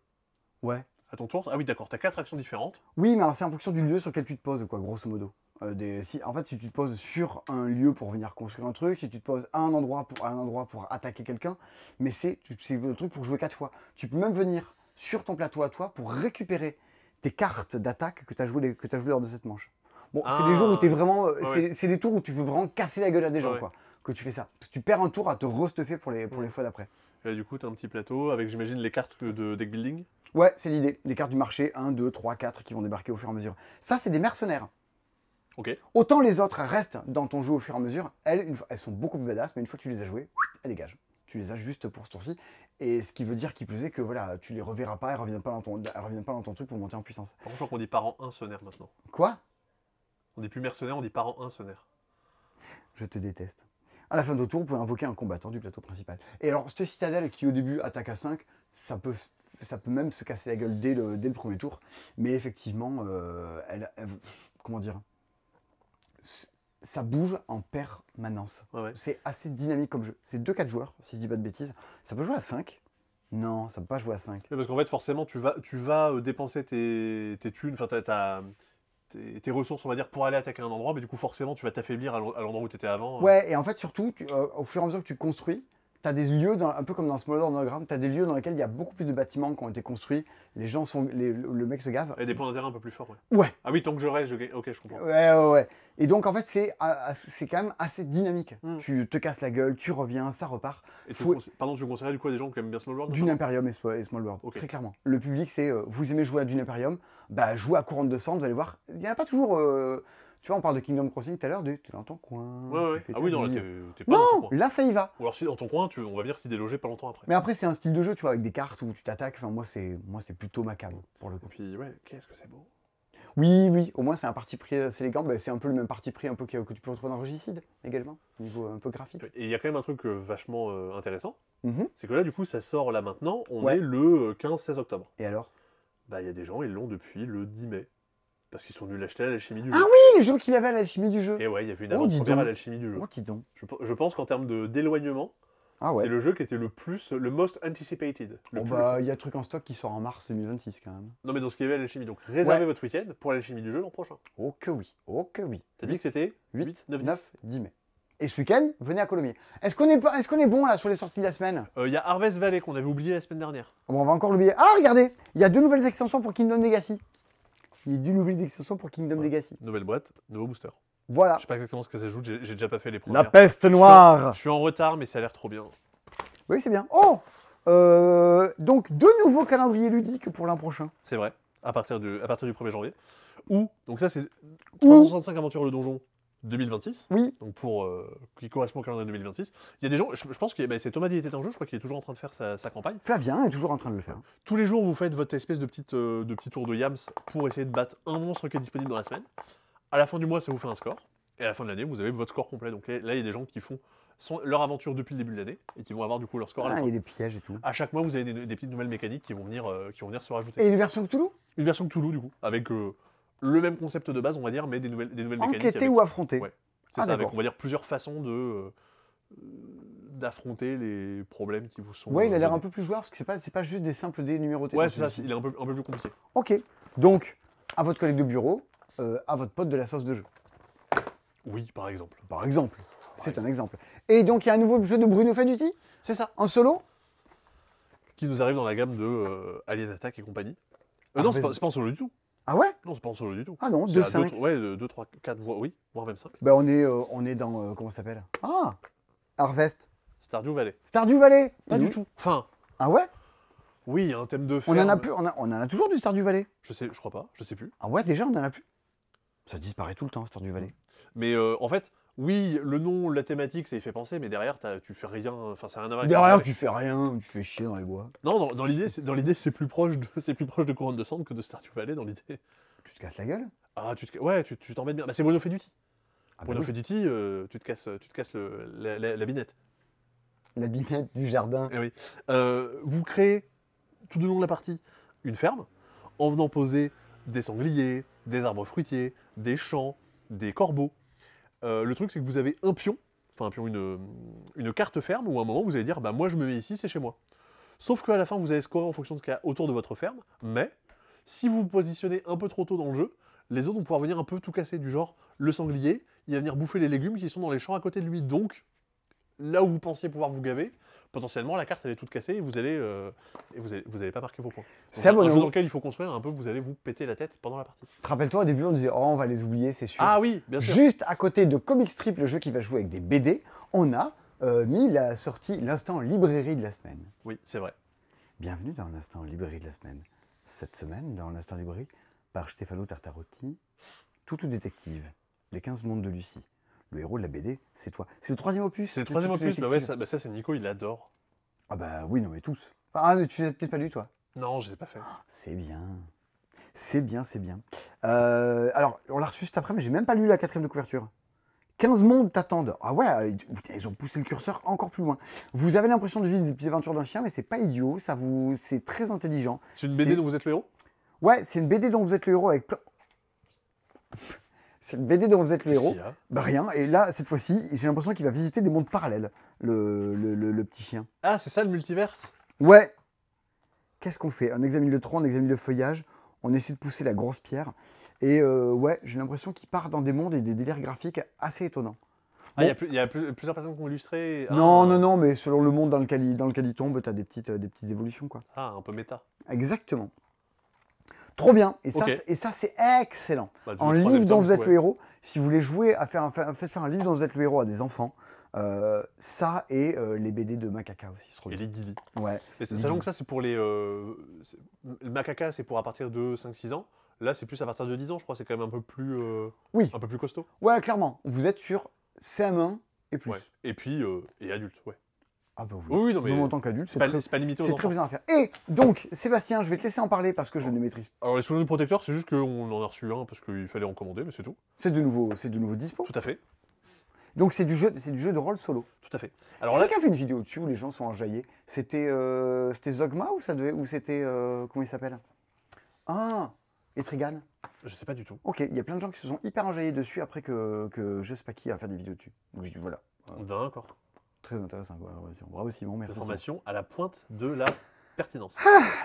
Ouais. À ton tour. Ah oui, d'accord, t'as 4 actions différentes. Oui, mais alors c'est en fonction du lieu sur lequel tu te poses, quoi, grosso modo. En fait, si tu te poses sur un lieu pour venir construire un truc, si tu te poses à un endroit pour attaquer quelqu'un, mais c'est le truc pour jouer 4 fois. Tu peux même venir sur ton plateau à toi pour récupérer tes cartes d'attaque que tu as joué lors de cette manche. Bon, c'est les jours où tu es vraiment. C'est des tours où tu veux vraiment casser la gueule à des gens, quoi, que tu fais ça. Parce que tu perds un tour à te restuffer pour les fois d'après. Et là, du coup, t'as un petit plateau avec, j'imagine, les cartes de deck building. Ouais, c'est l'idée. Les cartes du marché, 1, 2, 3, 4 qui vont débarquer au fur et à mesure. Ça, c'est des mercenaires. Ok. Autant les autres restent dans ton jeu au fur et à mesure, elles sont beaucoup plus badass, mais une fois que tu les as jouées, elles dégagent. Tu les as juste pour ce tour-ci. Et ce qui veut dire, qui plus est, que voilà, tu les reverras pas, elles reviennent pas dans ton truc pour monter en puissance. Par contre, je crois qu'on dit par an 1 sonnaire maintenant. Quoi? On dit plus mercenaire, on dit par an 1 sonnaire. Je te déteste. À la fin de ton tour, vous pouvez invoquer un combattant du plateau principal. Et alors, cette citadelle qui au début attaque à 5, ça peut même se casser la gueule dès le premier tour. Mais effectivement, comment dire, ça bouge en permanence. Ouais. C'est assez dynamique comme jeu. C'est 2-4 joueurs, si je dis pas de bêtises. Ça peut jouer à 5? Non, ça peut pas jouer à 5. Parce qu'en fait, forcément, tu vas dépenser tes thunes, enfin, tes ressources, on va dire, pour aller attaquer un endroit, mais du coup, forcément, tu vas t'affaiblir à l'endroit où tu étais avant. Ouais, et en fait, surtout, au fur et à mesure que tu construis, tu as des lieux, un peu comme dans Small World Underground, tu as des lieux dans lesquels il y a beaucoup plus de bâtiments qui ont été construits. Les gens le mec se gave. Et des points d'intérêt un peu plus forts, Ouais. Ah oui, tant que je reste, ok, je comprends. Ouais. Et donc, en fait, c'est quand même assez dynamique. Tu te casses la gueule, tu reviens, ça repart. Et pardon, tu conseillerais du coup à des gens qui aiment bien Small World? Dune Imperium et Small World, Ok. très clairement. Le public, c'est vous aimez jouer à Dune Imperium, bah jouez à Couronne de Sang, vous allez voir. Il n'y en a pas toujours. Tu vois, on parle de Kingdom Crossing tout à l'heure, t'es dans ton coin. Ouais. Tu fais Ah oui, ta non, là, vie. t'es pas dans ton Non, coin. là, ça y va. Ou alors, si dans ton coin, on va venir t'y déloger pas longtemps après. Mais après, c'est un style de jeu, tu vois, avec des cartes où tu t'attaques. Enfin, moi, c'est plutôt ma cam, pour le Et coup. puis, ouais, qu'est-ce que c'est beau. Oui, au moins, c'est un parti pris assez élégant. Bah, c'est un peu le même parti pris un peu que tu peux retrouver dans Regicide, également, au niveau un peu graphique. Et il y a quand même un truc vachement intéressant, Mhm. c'est que là, du coup, ça sort là maintenant, on Ouais. est le 15-16 octobre. Et alors? Bah, il y a des gens, ils l'ont depuis le 10 mai. Parce qu'ils sont venus l'acheter à l'alchimie du jeu. Ah oui, le jeu qu'il avait à l'alchimie du jeu. Et ouais, il y avait une Oh, dis avant-première donc. à l'alchimie du jeu. Oh, qui donc? Je pense qu'en termes d'éloignement, Ah ouais. c'est le jeu qui était le most anticipated. Bah, il y a un truc en stock qui sort en mars 2026 quand même. Non, mais dans ce qu'il y avait à l'alchimie. Donc, réservez votre week-end pour l'alchimie du jeu l'an prochain. Oh que oui, oh que oui. T'as dit que c'était 8, 9, 9, 10 mai. Et ce week-end, venez à Colomiers. Est-ce qu'on est bon là sur les sorties de la semaine? Il y a Harvest Valley qu'on avait oublié la semaine dernière. Bon, on va encore l'oublier. Ah, regardez, il y a 2 nouvelles extensions pour Kingdom Legacy. Il y a 2 nouvelles extensions pour Kingdom Legacy. Nouvelle boîte, nouveau booster. Voilà. Je sais pas exactement ce que ça joue, j'ai déjà pas fait les premières. La peste noire. Je suis en retard, mais ça a l'air trop bien. Oui, c'est bien. Oh donc 2 nouveaux calendriers ludiques pour l'an prochain. C'est vrai, à partir du 1er janvier. Donc ça c'est Ou- 365 aventures le donjon 2026. Oui. Donc qui correspond au calendrier 2026. Il y a des gens, je pense que c'est Thomas était un jeu, je crois qu'il est toujours en train de faire sa campagne. Flavien est toujours en train de le faire. Tous les jours, vous faites votre espèce de petit tour de yams pour essayer de battre un monstre qui est disponible dans la semaine. À la fin du mois, ça vous fait un score. Et à la fin de l'année, vous avez votre score complet. Donc là, il y a des gens qui font leur aventure depuis le début de l'année et qui vont avoir du coup leur score à la Ah, fin. il y a des pièges et tout. À chaque mois, vous avez des petites nouvelles mécaniques qui vont venir se rajouter. Et une version Cthulhu? Une version Cthulhu, du coup, avec le même concept de base, on va dire, mais des nouvelles mécaniques. Enquêter ou affronter? Ouais. C'est Ah, ça, avec, d'accord. on va dire, plusieurs façons d'affronter les problèmes qui vous sont. Ouais, il a l'air un donnés. peu plus joueur parce que c'est pas juste des simples dés numérotés. Ouais, dans c'est ça, celui-ci. il est un peu plus compliqué. Ok. Donc, à votre collègue de bureau, à votre pote de la sauce de jeu. Oui, par exemple. Par exemple. C'est un exemple. Et donc, il y a un nouveau jeu de Bruno Faduti C'est ça. en solo. Qui nous arrive dans la gamme de Alien Attack et compagnie. Ah, Non, vas-y. c'est pas en solo du tout. Ah ouais? Non, c'est pas en solo du tout. Ah non, C'est 2, à 5. Ouais, 2, 3, 4, oui, voire même 5. Bah, on est dans. Comment ça s'appelle? Ah, Harvest. Stardew Valley. Stardew Valley. Pas du tout. Enfin, Ah ouais? Oui, il y a un thème de On ferme. en a plus, on en a toujours du Stardew Valley. Je crois pas, je sais plus. Ah ouais, déjà, on en a plus. Ça disparaît tout le temps, Stardew Valley. Mais en fait, oui, le nom, la thématique, ça y fait penser, mais derrière, tu fais rien. Enfin, ça n'a rien à voir avec Derrière, le tu fais rien, tu fais chier dans les bois. Non, dans l'idée, c'est plus proche de Couronne de Cendre que de Stardew Valley dans l'idée. Tu te casses la gueule. Ah, tu t'embêtes bien. Bah, c'est Bruno Feduti. Ah bah Bruno oui. Feduti, tu te casses la binette. La binette du jardin. Eh oui. Vous créez, tout du long de la partie, une ferme, en venant poser des sangliers, des arbres fruitiers, des champs, des corbeaux. Le truc, c'est que vous avez un pion, une carte ferme, où à un moment, vous allez dire, bah moi je me mets ici, c'est chez moi. Sauf qu'à la fin, vous allez scorer en fonction de ce qu'il y a autour de votre ferme, mais si vous vous positionnez un peu trop tôt dans le jeu, les autres vont pouvoir venir un peu tout casser, du genre, le sanglier, il va venir bouffer les légumes qui sont dans les champs à côté de lui, donc là où vous pensiez pouvoir vous gaver, potentiellement la carte elle est toute cassée et vous allez pas marquer vos points. C'est Un jeu abonné. dans lequel il faut construire un peu, vous allez vous péter la tête pendant la partie. Te rappelles-toi, au début, on disait, oh, on va les oublier, c'est sûr. Ah oui, bien sûr. Juste à côté de Comic Strip, le jeu qui va jouer avec des BD, on a mis la sortie, l'instant librairie de la semaine. Oui, c'est vrai. Bienvenue dans l'instant librairie de la semaine. Cette semaine, dans l'instant librairie, par Stefano Tartarotti, Toutou Détective, les 15 mondes de Lucie. Le héros de la BD, c'est toi. C'est le troisième opus. C'est le troisième Toutou opus, bah ouais, Détective. ça c'est Nico, il adore. Ah bah oui, non mais tous. Ah, mais tu l'as peut-être pas lu, toi. Non, je l'ai pas fait. C'est bien. C'est bien, c'est bien. Alors, on l'a reçu cet après, mais j'ai même pas lu la 4e de couverture. 15 mondes t'attendent. Ah ouais, putain, ils ont poussé le curseur encore plus loin. Vous avez l'impression de vivre les petites aventures d'un chien, mais c'est pas idiot, c'est très intelligent. C'est une BD dont vous êtes le héros? Ouais, c'est une BD dont vous êtes le héros avec plein... C'est une BD dont vous êtes le héros. Qu'est-ce qu'il y a Bah rien, et là, cette fois-ci, j'ai l'impression qu'il va visiter des mondes parallèles, le petit chien. Ah, c'est ça le multiverse? Ouais. Qu'est-ce qu'on fait? On examine le tronc, on examine le feuillage, on essaie de pousser la grosse pierre. Et ouais, j'ai l'impression qu'il part dans des mondes et des délires graphiques assez étonnants. Ah, Bon. il y a plusieurs personnes qui ont illustré. Non, Ah. non, non, mais selon le monde dans lequel il tombe, t'as des petites évolutions, quoi. Ah, un peu méta. Exactement. Trop bien. Et ça, Ok. c'est excellent. Bah, En le troisième livre dont tome, vous êtes ouais. le héros, si vous voulez jouer à faire un livre dont vous êtes le héros à des enfants, ça et les BD de Macaca aussi. Et les Gilly. Ouais. Mais sachant que ça, c'est pour les. Le Macaca, c'est pour à partir de 5-6 ans. Là, c'est plus à partir de 10 ans, je crois. C'est quand même un peu plus. Oui. Un peu plus costaud. Ouais, clairement. Vous êtes sur CM1 et plus. Ouais. Et puis, et adulte, ouais. Ah bah oui. Oui, oui, non, mais. Même en tant qu'adulte, C'est pas limité aux c'est très enfants. bien à faire. Et donc, Sébastien, je vais te laisser en parler parce que je ne maîtrise pas. Alors, les souvenirs du protecteur, c'est juste qu'on en a reçu un parce qu'il fallait en commander, mais c'est tout. C'est de nouveau dispo. Tout à fait. Donc c'est du jeu de rôle solo. Tout à fait. Alors C'est là, qui a fait une vidéo dessus où les gens sont enjaillés. C'était Zogma ou c'était comment il s'appelle? Ah, Etrigan. je sais pas du tout. Ok, il y a plein de gens qui se sont hyper enjaillés dessus après que je sais pas qui a fait des vidéos dessus. Donc je dis voilà, D'accord. très intéressant. Bravo Simon, merci. Information à la pointe de la pertinence.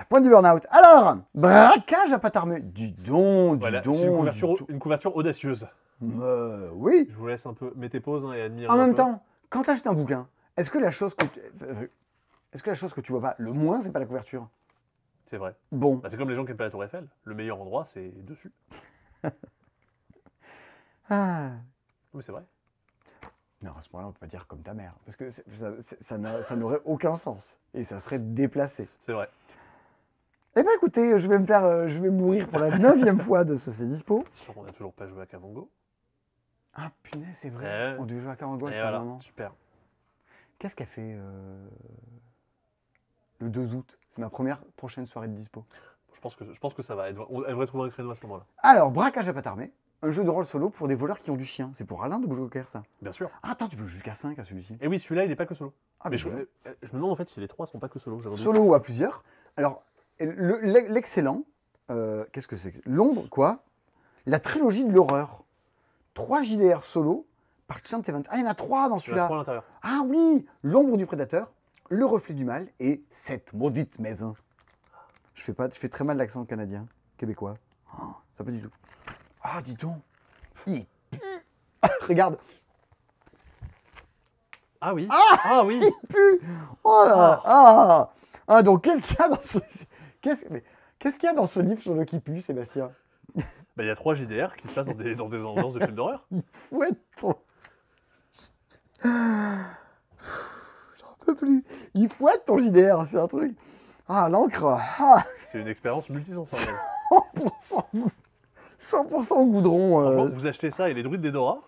Point du burn-out. Alors, braquage à pâte armée. Dis donc, Voilà, dis donc. c'est dis donc. une couverture audacieuse. Oui. Je vous laisse un peu. Mettez pause et admirez. En un même peu. temps, quand tu achètes un bouquin, est-ce que la chose que tu vois pas le moins, c'est pas la couverture? C'est vrai. Bon. Bah, c'est comme les gens qui aiment pas la Tour Eiffel. Le meilleur endroit, c'est dessus. Ah. Mais c'est vrai. Non, à ce moment-là, on peut pas dire comme ta mère. Parce que ça n'aurait aucun sens. Et ça serait déplacé. C'est vrai. Eh bien, écoutez, je vais mourir pour la 9e fois de ce C'est Dispo. Je crois qu'on n'a toujours pas joué à Kavango. Ah, punaise, c'est vrai. Ouais. On devait jouer à 40 Et avec ta voilà, maman. super. Qu'est-ce qu'elle fait le 2 août? C'est ma première prochaine soirée de Dispo. Je pense que ça va. Elle devrait trouver un créneau à ce moment-là. Alors, braquage à pâte armée. Un jeu de rôle solo pour des voleurs qui ont du chien. C'est pour Alain de Bouge-Cocker, ça. Bien sûr. Ah, attends, tu peux jouer jusqu'à 5 à celui-ci. Et oui, celui-là, il n'est pas que solo. Ah, Mais bah, voilà. je me demande en fait si les trois sont pas que solo. j'aurais Solo ou à plusieurs. Alors, l'excellent, qu'est-ce que c'est? L'ombre, quoi? La trilogie de l'horreur. 3 JDR solo par Chant Event. Ah, il y en a 3 dans Il y en a celui-là. trois à l'intérieur. Ah oui, l'ombre du prédateur, le reflet du mal et cette maudite maison. Je fais très mal l'accent canadien, québécois. Oh, ça pas du tout. Ah, dis donc. Il pue. Regarde, Ah oui. Ah oui. il pue. Oh là, ah, donc qu'est-ce qu'il y a dans ce... Qu'est-ce qu'il y a dans ce livre sur le qui pue, Sébastien? Bah, il y a 3 JDR qui se passent dans des ambiances de films d'horreur. Il fouette ton... J'en peux plus. Il fouette ton JDR, c'est un truc. Ah, l'encre. Ah, C'est une expérience multisensorielle. 100%, 100% goudron. Franchement, vous achetez ça et les druides d'Edora,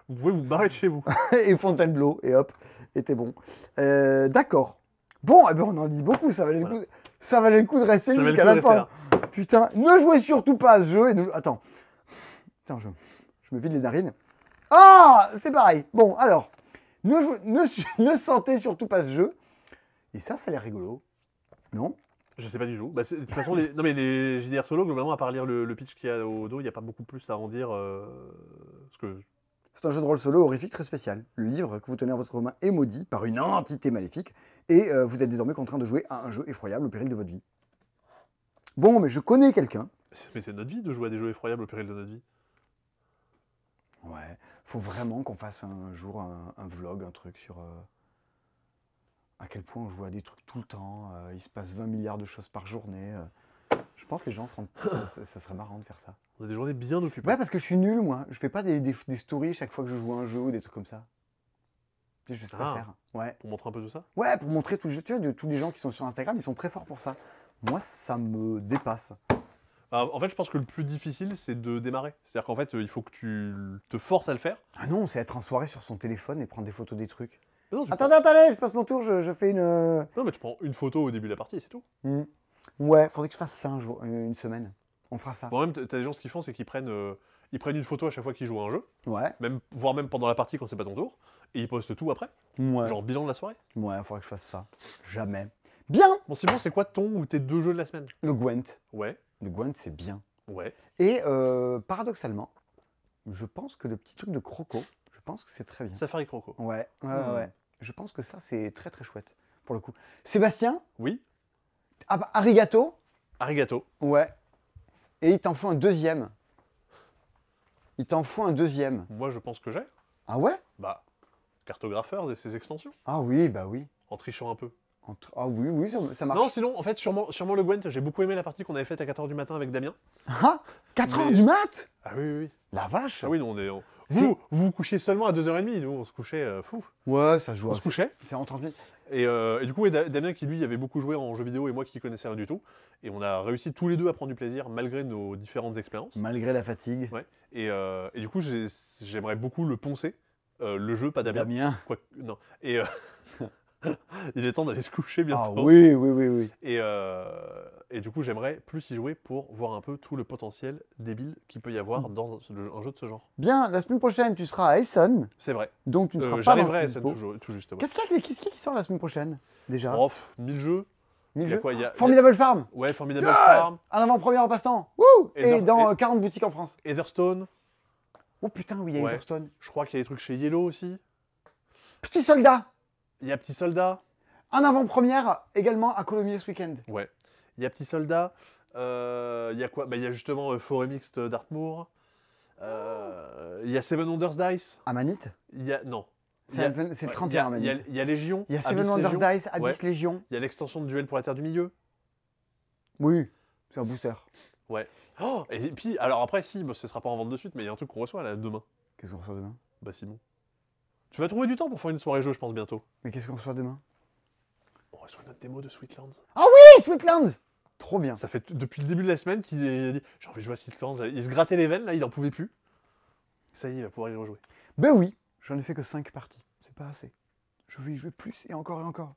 vous pouvez vous barrer de chez vous. Et Fontainebleau, et hop, et t'es bon. D'accord. Bon, eh ben on en dit beaucoup, ça valait le coup. Ça valait le coup de rester Ça valait jusqu'à le coup la de rester fin. Putain, ne jouez surtout pas à ce jeu. Et nous... Attends. Putain, je me vide les narines. Ah, c'est pareil. Bon, alors, ne sentez surtout pas ce jeu. Et ça a l'air rigolo. Non? Je sais pas du tout. Bah, de toute façon, non, mais les JDR solo, globalement, à part lire le pitch qu'il y a au dos, il n'y a pas beaucoup plus à en dire. Parce que... C'est un jeu de rôle solo horrifique très spécial. Le livre que vous tenez en votre main est maudit par une entité maléfique et vous êtes désormais contraint de jouer à un jeu effroyable au péril de votre vie. Bon, mais je connais quelqu'un. Mais c'est notre vie de jouer à des jeux effroyables au péril de notre vie. Ouais, faut vraiment qu'on fasse un jour un vlog, un truc sur à quel point on joue à des trucs tout le temps. Il se passe 20 milliards de choses par journée. Je pense que les gens se rendent ça serait marrant de faire ça. On a des journées bien occupées. Ouais, parce que je suis nul, moi. Je fais pas des stories chaque fois que je joue à un jeu ou des trucs comme ça. Je sais pas faire. Ouais. Pour montrer un peu tout ça. Ouais, pour montrer tout le jeu. Tu vois, tous les gens qui sont sur Instagram, ils sont très forts pour ça. Moi, ça me dépasse. En fait, je pense que le plus difficile, c'est de démarrer. C'est-à-dire qu'en fait, il faut que tu te forces à le faire. Ah non, c'est être en soirée sur son téléphone et prendre des photos des trucs. Mais non, Attendez, je passe mon tour, je fais une... Non, mais tu prends une photo au début de la partie, c'est tout. Ouais, faudrait que je fasse ça un jour, une semaine. On fera ça. Bon, même, t'as des gens, ce qu'ils font, c'est qu'ils prennent une photo à chaque fois qu'ils jouent à un jeu, Ouais. voire même pendant la partie quand c'est pas ton tour, et ils postent tout après. Ouais. Genre bilan de la soirée. Ouais, faudrait que je fasse ça. Jamais. Bien. Bon, Simon, c'est quoi ton ou tes 2 jeux de la semaine? Le Gwent. Ouais, Le Gwent, c'est bien. ouais. Et paradoxalement, je pense que le petit truc de Croco, je pense que c'est très bien. Safari Croco. Ouais. Je pense que ça, c'est très très chouette, pour le coup. Sébastien, Oui. Arigato. Arigato. Ouais. Et il t'en faut un deuxième. Il t'en faut un deuxième. Moi, je pense que j'ai. Ah ouais? Bah, Cartographers et ses extensions. Ah oui, bah oui. En trichant un peu. Ah oui, ça marche. Non, sinon, en fait, sûrement le Gwent, j'ai beaucoup aimé la partie qu'on avait faite à 4h du matin avec Damien. Ah 4 Mais- heures du mat? Ah oui, oui, oui. La vache. Ah oui, nous, Si. vous vous couchiez seulement à 2h30, nous, on se couchait fou. Ouais, ça joue. On se couchait. C'est en 30 minutes. Et du coup, Damien qui lui avait beaucoup joué en jeux vidéo et moi qui connaissais rien du tout. Et on a réussi tous les deux à prendre du plaisir malgré nos différentes expériences. Malgré la fatigue. Ouais. Et du coup, j'aimerais beaucoup le poncer. Le jeu, pas Damien. Damien. Non. Et il est temps d'aller se coucher bientôt. Ah oui. Et du coup, j'aimerais plus y jouer pour voir un peu tout le potentiel débile qu'il peut y avoir dans un jeu de ce genre. Bien, la semaine prochaine, tu seras à Essen, C'est vrai. donc tu ne seras pas dans J'arriverai le à ça dispo. tout juste. Ouais. Qu'est-ce qui sort la semaine prochaine, déjà? Oh, 1000 jeux. 1000 Il y a jeux. quoi, Formidable Farm. Ouais, Formidable Farm. Un avant-première en passe-temps. Wouh. Et Et dans 40 boutiques en France. Etherstone. Oh putain, oui, il y a Ouais. Etherstone. Je crois qu'il y a des trucs chez Yellow aussi. Petit soldat. Il y a Petit Soldat. Un avant-première également à Colomiers ce week-end. Ouais. Il y a Petit Soldat. Il y a quoi? Bah, il y a justement Forêt Mixte d'Artmoor. Il y a Seven Wonders Dice. À Manite. Il y a... Non. C'est le 31 à Manite. Il y a Légion. Il y a Seven Abyss Wonders Légion. Dice, Abyss Ouais. Légion. Il y a l'extension de Duel pour la Terre du Milieu. Oui, c'est un booster. Ouais. Oh, et puis, alors après, si, ce sera pas en vente de suite, mais il y a un truc qu'on reçoit là demain. Qu'est-ce qu'on reçoit demain? Bah, Simon. Tu vas trouver du temps pour faire une soirée jeu, je pense, bientôt. Mais qu'est-ce qu'on reçoit demain? On reçoit notre démo de Sweetlands. Ah oui, Sweetlands. Trop bien. Ça fait depuis le début de la semaine qu'il a dit j'ai envie de jouer à Sweetlands. Il se grattait les veines, là, il en pouvait plus. Ça y est, il va pouvoir y rejouer. Ben oui, j'en ai fait que 5 parties. C'est pas assez. Je veux y jouer plus et encore et encore.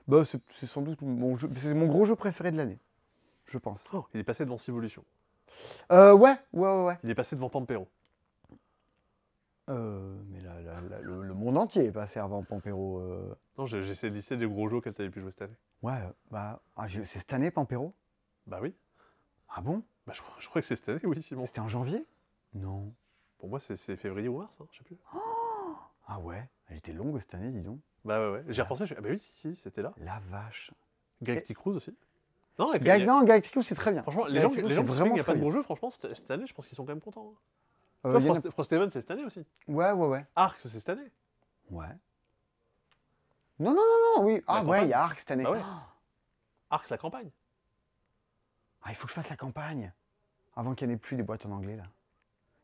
Bah, c'est sans doute c'est mon gros jeu préféré de l'année. Je pense. Oh, il est passé devant Civolution. Ouais. Il est passé devant Pampero. Mais le monde entier est passé avant Pampero. Non, j'essaie de lister des gros jeux auxquels tu avais pu jouer cette année. Ouais, c'est cette année Pampero? Bah oui. Ah bon? Bah je crois que c'est cette année, oui, Simon. C'était en janvier? Non. Pour moi, c'est février ou mars, hein, je sais plus. Ah ouais, elle était longue cette année, dis donc. Bah ouais. J'y ai repensé, ah bah oui, si, c'était là. La vache. Galactic Cruise aussi. Non, avec Non, Galactic Cruise, c'est très bien. Franchement, les gens qui Galactic Cruise, trouvent c'est qu'il n'y a vraiment pas de très gros jeux, franchement, cette année, je pense qu'ils sont quand même contents. bien. Toi, Il y en a- Frosthaven, c'est cette année aussi. Ouais. Ark, c'est cette année. Ouais. Non, oui. Ah La ouais, campagne. il y a Ark cette année. Ah ouais. Ark, la campagne. Ah, il faut que je fasse la campagne. Avant qu'il n'y en ait plus des boîtes en anglais, là.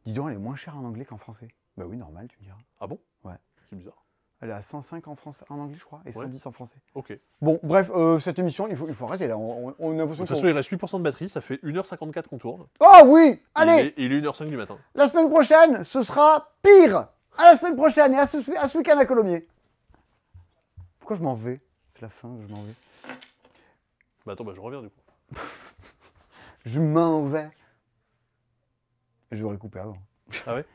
Dis donc, elle est moins chère en anglais qu'en français. Bah oui, normal, tu me diras. Ah bon? Ouais. C'est bizarre. Elle est à 105 en français, en anglais, je crois, et 110 en français. Ok. Bon, bref, cette émission, il faut arrêter là. On a De l'impression toute façon, il reste 8% de batterie, ça fait 1h54 qu'on tourne. Oh oui! Allez! Il est 1h05 du matin. La semaine prochaine, ce sera pire! À la semaine prochaine et à ce week-end à Colomiers. Pourquoi je m'en vais? C'est la fin, je m'en vais. Bah attends, bah je reviens du coup. Je m'en vais. Je vais recouper avant. Ah ouais?